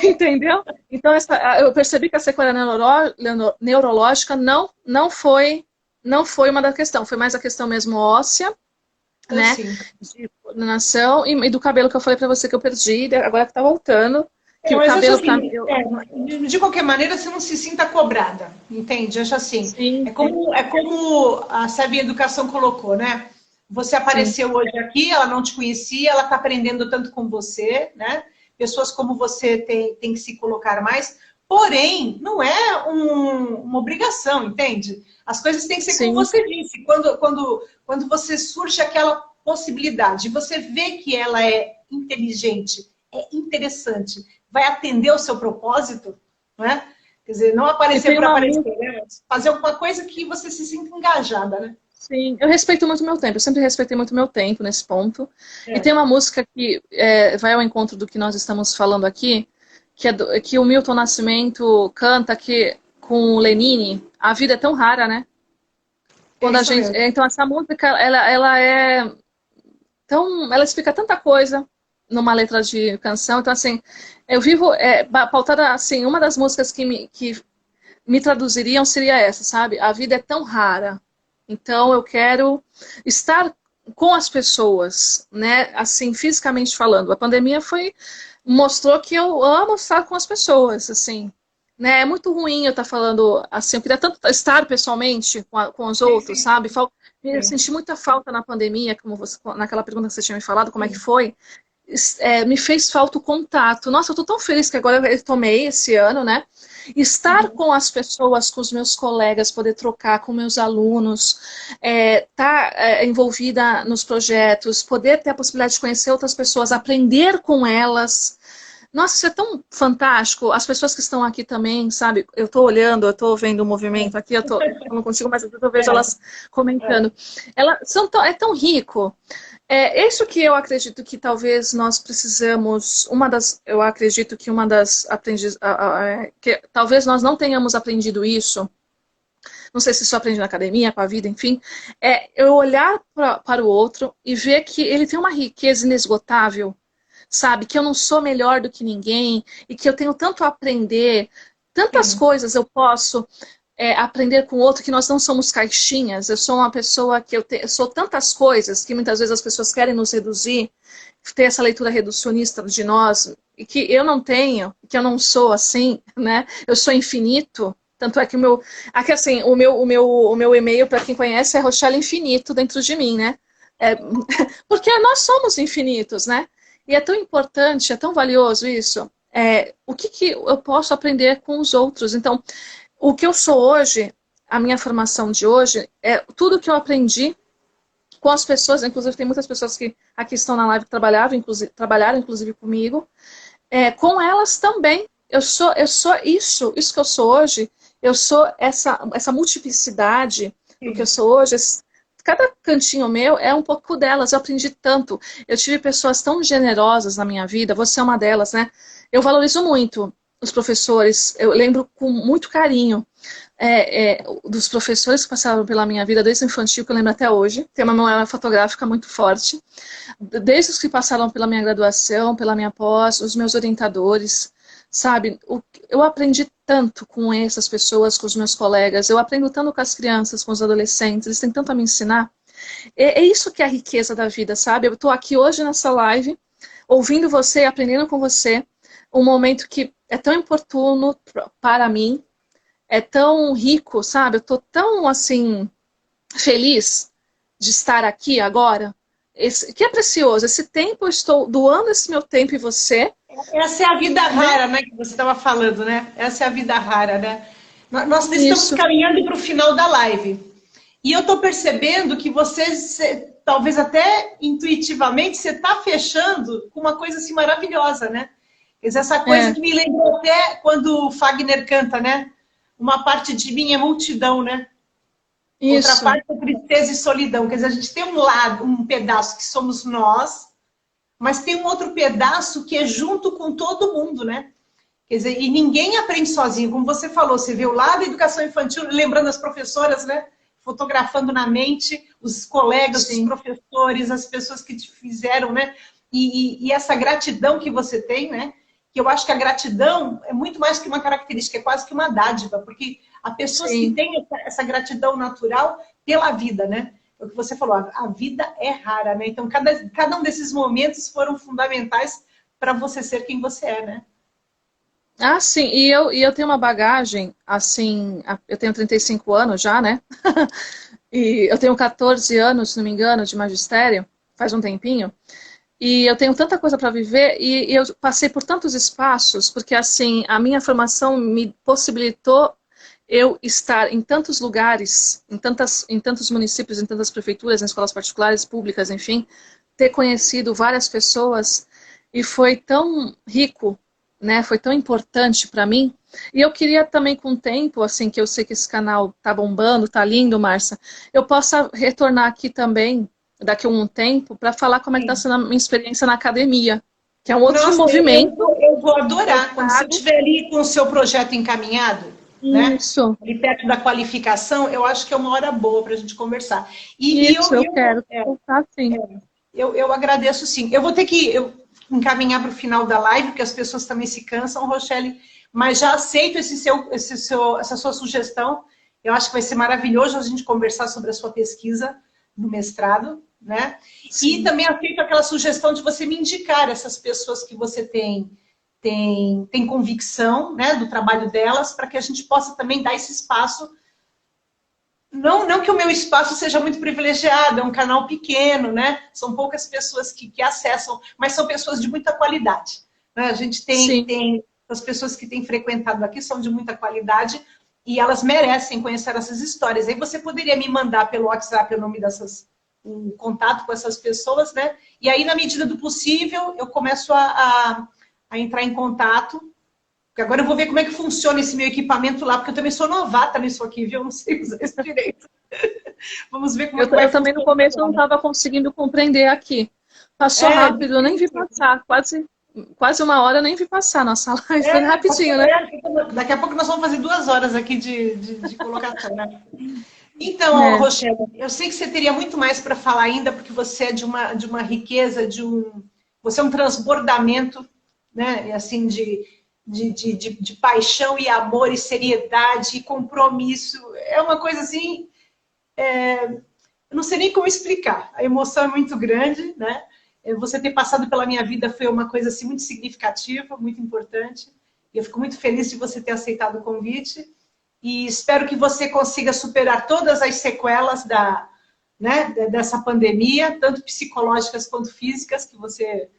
Entendeu? Então, eu percebi que a sequela neurológica não foi uma da questão, foi mais a questão mesmo óssea, né? De coordenação e do cabelo que eu falei pra você que eu perdi, agora que tá voltando. Que o cabelo de qualquer maneira, você não se sinta cobrada, entende? Eu acho assim, sim, é como a Sabe Educação colocou, né? Você apareceu hoje aqui, ela não te conhecia, ela está aprendendo tanto com você, né? Pessoas como você tem que se colocar mais, porém, não é uma obrigação, entende? As coisas têm que ser como você disse, quando você surge aquela possibilidade, você vê que ela é inteligente, é interessante, vai atender o seu propósito, né? Quer dizer, não aparecer para aparecer, né? Fazer alguma coisa que você se sinta engajada, né? Sim, eu respeito muito o meu tempo, eu sempre respeitei muito o meu tempo nesse ponto. E tem uma música que vai ao encontro do que nós estamos falando aqui, que o Milton Nascimento canta com o Lenine, A Vida é Tão Rara, né? Quando a gente, então essa música, ela explica tanta coisa numa letra de canção, então assim, eu vivo pautada, assim, uma das músicas que me traduziriam seria essa, sabe? A vida é tão rara, então eu quero estar com as pessoas, né? Assim, fisicamente falando. A pandemia mostrou que eu amo estar com as pessoas, assim, né? É muito ruim eu estar falando assim, eu queria tanto estar pessoalmente com os outros, sabe? Eu senti muita falta na pandemia, como naquela pergunta que você tinha me falado, como é que foi? Me fez falta o contato. Nossa, eu tô tão feliz que agora eu tomei esse ano, né? Estar com as pessoas, com os meus colegas, poder trocar com meus alunos, estar envolvida nos projetos, poder ter a possibilidade de conhecer outras pessoas, aprender com elas, Nossa, isso é tão fantástico. As pessoas que estão aqui também, sabe? Eu estou olhando, eu estou vendo o movimento aqui, eu não consigo, mas eu vejo elas comentando. É tão rico. É isso que eu acredito que talvez nós precisamos. Eu acredito que uma das aprendiz, que talvez nós não tenhamos aprendido isso. Não sei se isso aprende na academia, com a vida, enfim. É eu olhar para o outro e ver que ele tem uma riqueza inesgotável, sabe? Que eu não sou melhor do que ninguém e que eu tenho tanto a aprender, tantas coisas eu posso aprender com o outro, que nós não somos caixinhas. Eu sou uma pessoa que eu sou tantas coisas que muitas vezes as pessoas querem nos reduzir, ter essa leitura reducionista de nós, e que eu não tenho, que eu não sou assim, né? Eu sou infinito. Tanto é que aqui, assim, o meu e-mail, para quem conhece, é Rochelle Infinito dentro de mim, né? Porque nós somos infinitos, né? E é tão importante, é tão valioso isso. O que eu posso aprender com os outros? Então, o que eu sou hoje, a minha formação de hoje, é tudo que eu aprendi com as pessoas, inclusive tem muitas pessoas que aqui estão na live que trabalharam inclusive comigo, com elas também. Eu sou isso que eu sou hoje, eu sou essa multiplicidade do que eu sou hoje. Cada cantinho meu é um pouco delas. Eu aprendi tanto. Eu tive pessoas tão generosas na minha vida. Você é uma delas, né? Eu valorizo muito os professores. Eu lembro com muito carinho dos professores que passaram pela minha vida, desde o infantil, que eu lembro até hoje. Tem uma memória fotográfica muito forte. Desde os que passaram pela minha graduação, pela minha pós, os meus orientadores, sabe? Eu aprendi tanto com essas pessoas, com os meus colegas. Eu aprendo tanto com as crianças, com os adolescentes. Eles têm tanto a me ensinar. É isso que é a riqueza da vida, sabe? Eu estou aqui hoje nessa live, ouvindo você, aprendendo com você. Um momento que é tão importuno para mim, é tão rico, sabe? Eu estou tão, assim, feliz de estar aqui agora. Que é precioso. Esse tempo, eu estou doando esse meu tempo em você. Essa é a vida rara, né, que você estava falando, né? Essa é a vida rara, né? Nós estamos caminhando para o final da live. E eu estou percebendo que você, talvez até intuitivamente, você está fechando com uma coisa assim maravilhosa, né? Quer dizer, essa coisa que me lembrou até quando o Fagner canta, né? Uma parte de mim é multidão, né? Isso. Outra parte é tristeza e solidão. Quer dizer, a gente tem um pedaço que somos nós, mas tem um outro pedaço que é junto com todo mundo, né? Quer dizer, e ninguém aprende sozinho. Como você falou, você vê o lado da educação infantil, lembrando as professoras, né? Fotografando na mente os colegas, os professores, as pessoas que te fizeram, né? E essa gratidão que você tem, né? Que eu acho que a gratidão é muito mais que uma característica, é quase que uma dádiva, porque há pessoas que têm essa gratidão natural pela vida, né? É o que você falou, a vida é rara, né? Então, cada um desses momentos foram fundamentais para você ser quem você é, né? Ah, sim. E eu tenho uma bagagem, assim, eu tenho 35 anos já, né? E eu tenho 14 anos, se não me engano, de magistério, faz um tempinho. E eu tenho tanta coisa para viver e eu passei por tantos espaços, porque, assim, a minha formação me possibilitou eu estar em tantos lugares, em tantos municípios, em tantas prefeituras, em escolas particulares, públicas, enfim, ter conhecido várias pessoas e foi tão rico, né? Foi tão importante para mim. E eu queria também, com o tempo, assim, que eu sei que esse canal tá bombando, tá lindo, Márcia, eu possa retornar aqui também, daqui a um tempo, para falar como é que está sendo a minha experiência na academia, que é um outro movimento. Eu vou adorar. Quando você estiver ali com o seu projeto encaminhado, isso, né? Ali perto da qualificação, eu acho que é uma hora boa para a gente conversar. Eu quero. Eu agradeço, sim. Eu vou ter que encaminhar para o final da live, porque as pessoas também se cansam, Rochelle, mas já aceito essa sua sugestão. Eu acho que vai ser maravilhoso a gente conversar sobre a sua pesquisa no mestrado, né? Sim. E também aceito aquela sugestão de você me indicar essas pessoas que você tem convicção, né, do trabalho delas, para que a gente possa também dar esse espaço. Não que o meu espaço seja muito privilegiado, é um canal pequeno, né? São poucas pessoas que acessam, mas são pessoas de muita qualidade, né? A gente tem as pessoas que têm frequentado aqui são de muita qualidade e elas merecem conhecer essas histórias. Aí você poderia me mandar pelo WhatsApp o nome o contato com essas pessoas, né? E aí, na medida do possível, eu começo a a entrar em contato. Porque agora eu vou ver como é que funciona esse meu equipamento lá, porque eu também sou novata nisso aqui, viu? Eu não sei usar isso direito. Vamos ver como é que vai Eu também no funcionar começo não agora. estava conseguindo compreender aqui. Passou É, rápido, eu nem vi passar. Quase uma hora eu nem vi passar nossa live. Foi passou, rapidinho, né? daqui a pouco nós vamos fazer 2 horas aqui de colocação, né? Então, É. Rochelle, eu sei que você teria muito mais para falar ainda, porque você é de uma riqueza, você é um transbordamento, né? E assim, de paixão e amor e seriedade e compromisso. É uma coisa assim, eu não sei nem como explicar. A emoção é muito grande, né? Você ter passado pela minha vida foi uma coisa assim muito significativa, muito importante. E eu fico muito feliz de você ter aceitado o convite. E espero que você consiga superar todas as sequelas dessa pandemia, tanto psicológicas quanto físicas, que você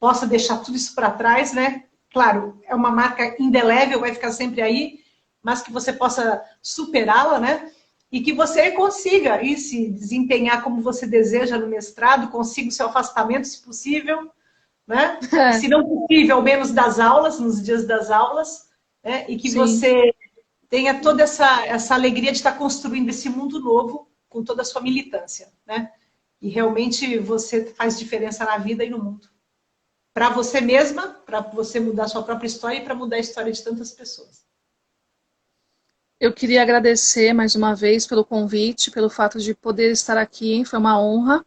possa deixar tudo isso para trás, né? Claro, é uma marca indelével, vai ficar sempre aí, mas que você possa superá-la, né? E que você consiga ir se desempenhar como você deseja no mestrado, consiga o seu afastamento, se possível, né? Se não possível, ao menos das aulas, nos dias das aulas, né? E que Sim. você tenha toda essa alegria de estar construindo esse mundo novo com toda a sua militância, né? E realmente você faz diferença na vida e no mundo. Para você mesma, para você mudar a sua própria história e para mudar a história de tantas pessoas. Eu queria agradecer mais uma vez pelo convite, pelo fato de poder estar aqui, foi uma honra.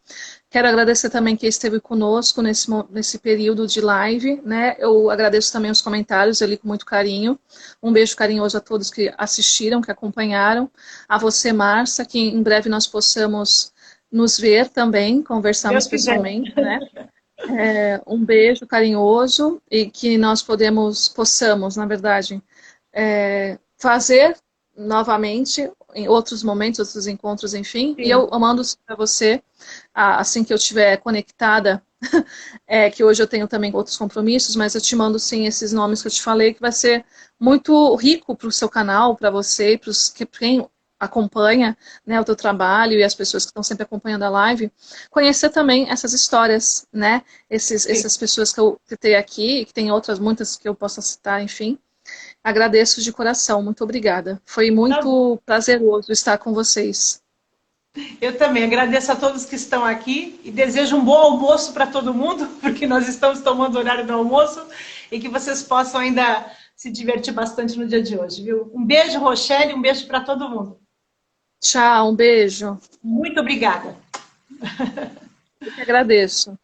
Quero agradecer também quem esteve conosco nesse período de live, né? Eu agradeço também os comentários, eu li com muito carinho. Um beijo carinhoso a todos que assistiram, que acompanharam. A você, Márcia, que em breve nós possamos nos ver também, conversarmos Deus quiser. pessoalmente, né? Um beijo carinhoso e que nós possamos, na verdade, fazer novamente em outros momentos, outros encontros, enfim. Sim. E eu mando para você, assim que eu estiver conectada, que hoje eu tenho também outros compromissos, mas eu te mando sim esses nomes que eu te falei, que vai ser muito rico para o seu canal, para você e para quem acompanha, né, o teu trabalho e as pessoas que estão sempre acompanhando a live, conhecer também essas histórias, né, essas pessoas que eu citei aqui, que tem outras muitas que eu possa citar, enfim. Agradeço de coração, muito obrigada. Foi muito prazeroso estar com vocês. Eu também agradeço a todos que estão aqui e desejo um bom almoço para todo mundo, porque nós estamos tomando o horário do almoço e que vocês possam ainda se divertir bastante no dia de hoje, viu? Um beijo, Rochelle, um beijo para todo mundo. Tchau, um beijo. Muito obrigada. Eu que agradeço.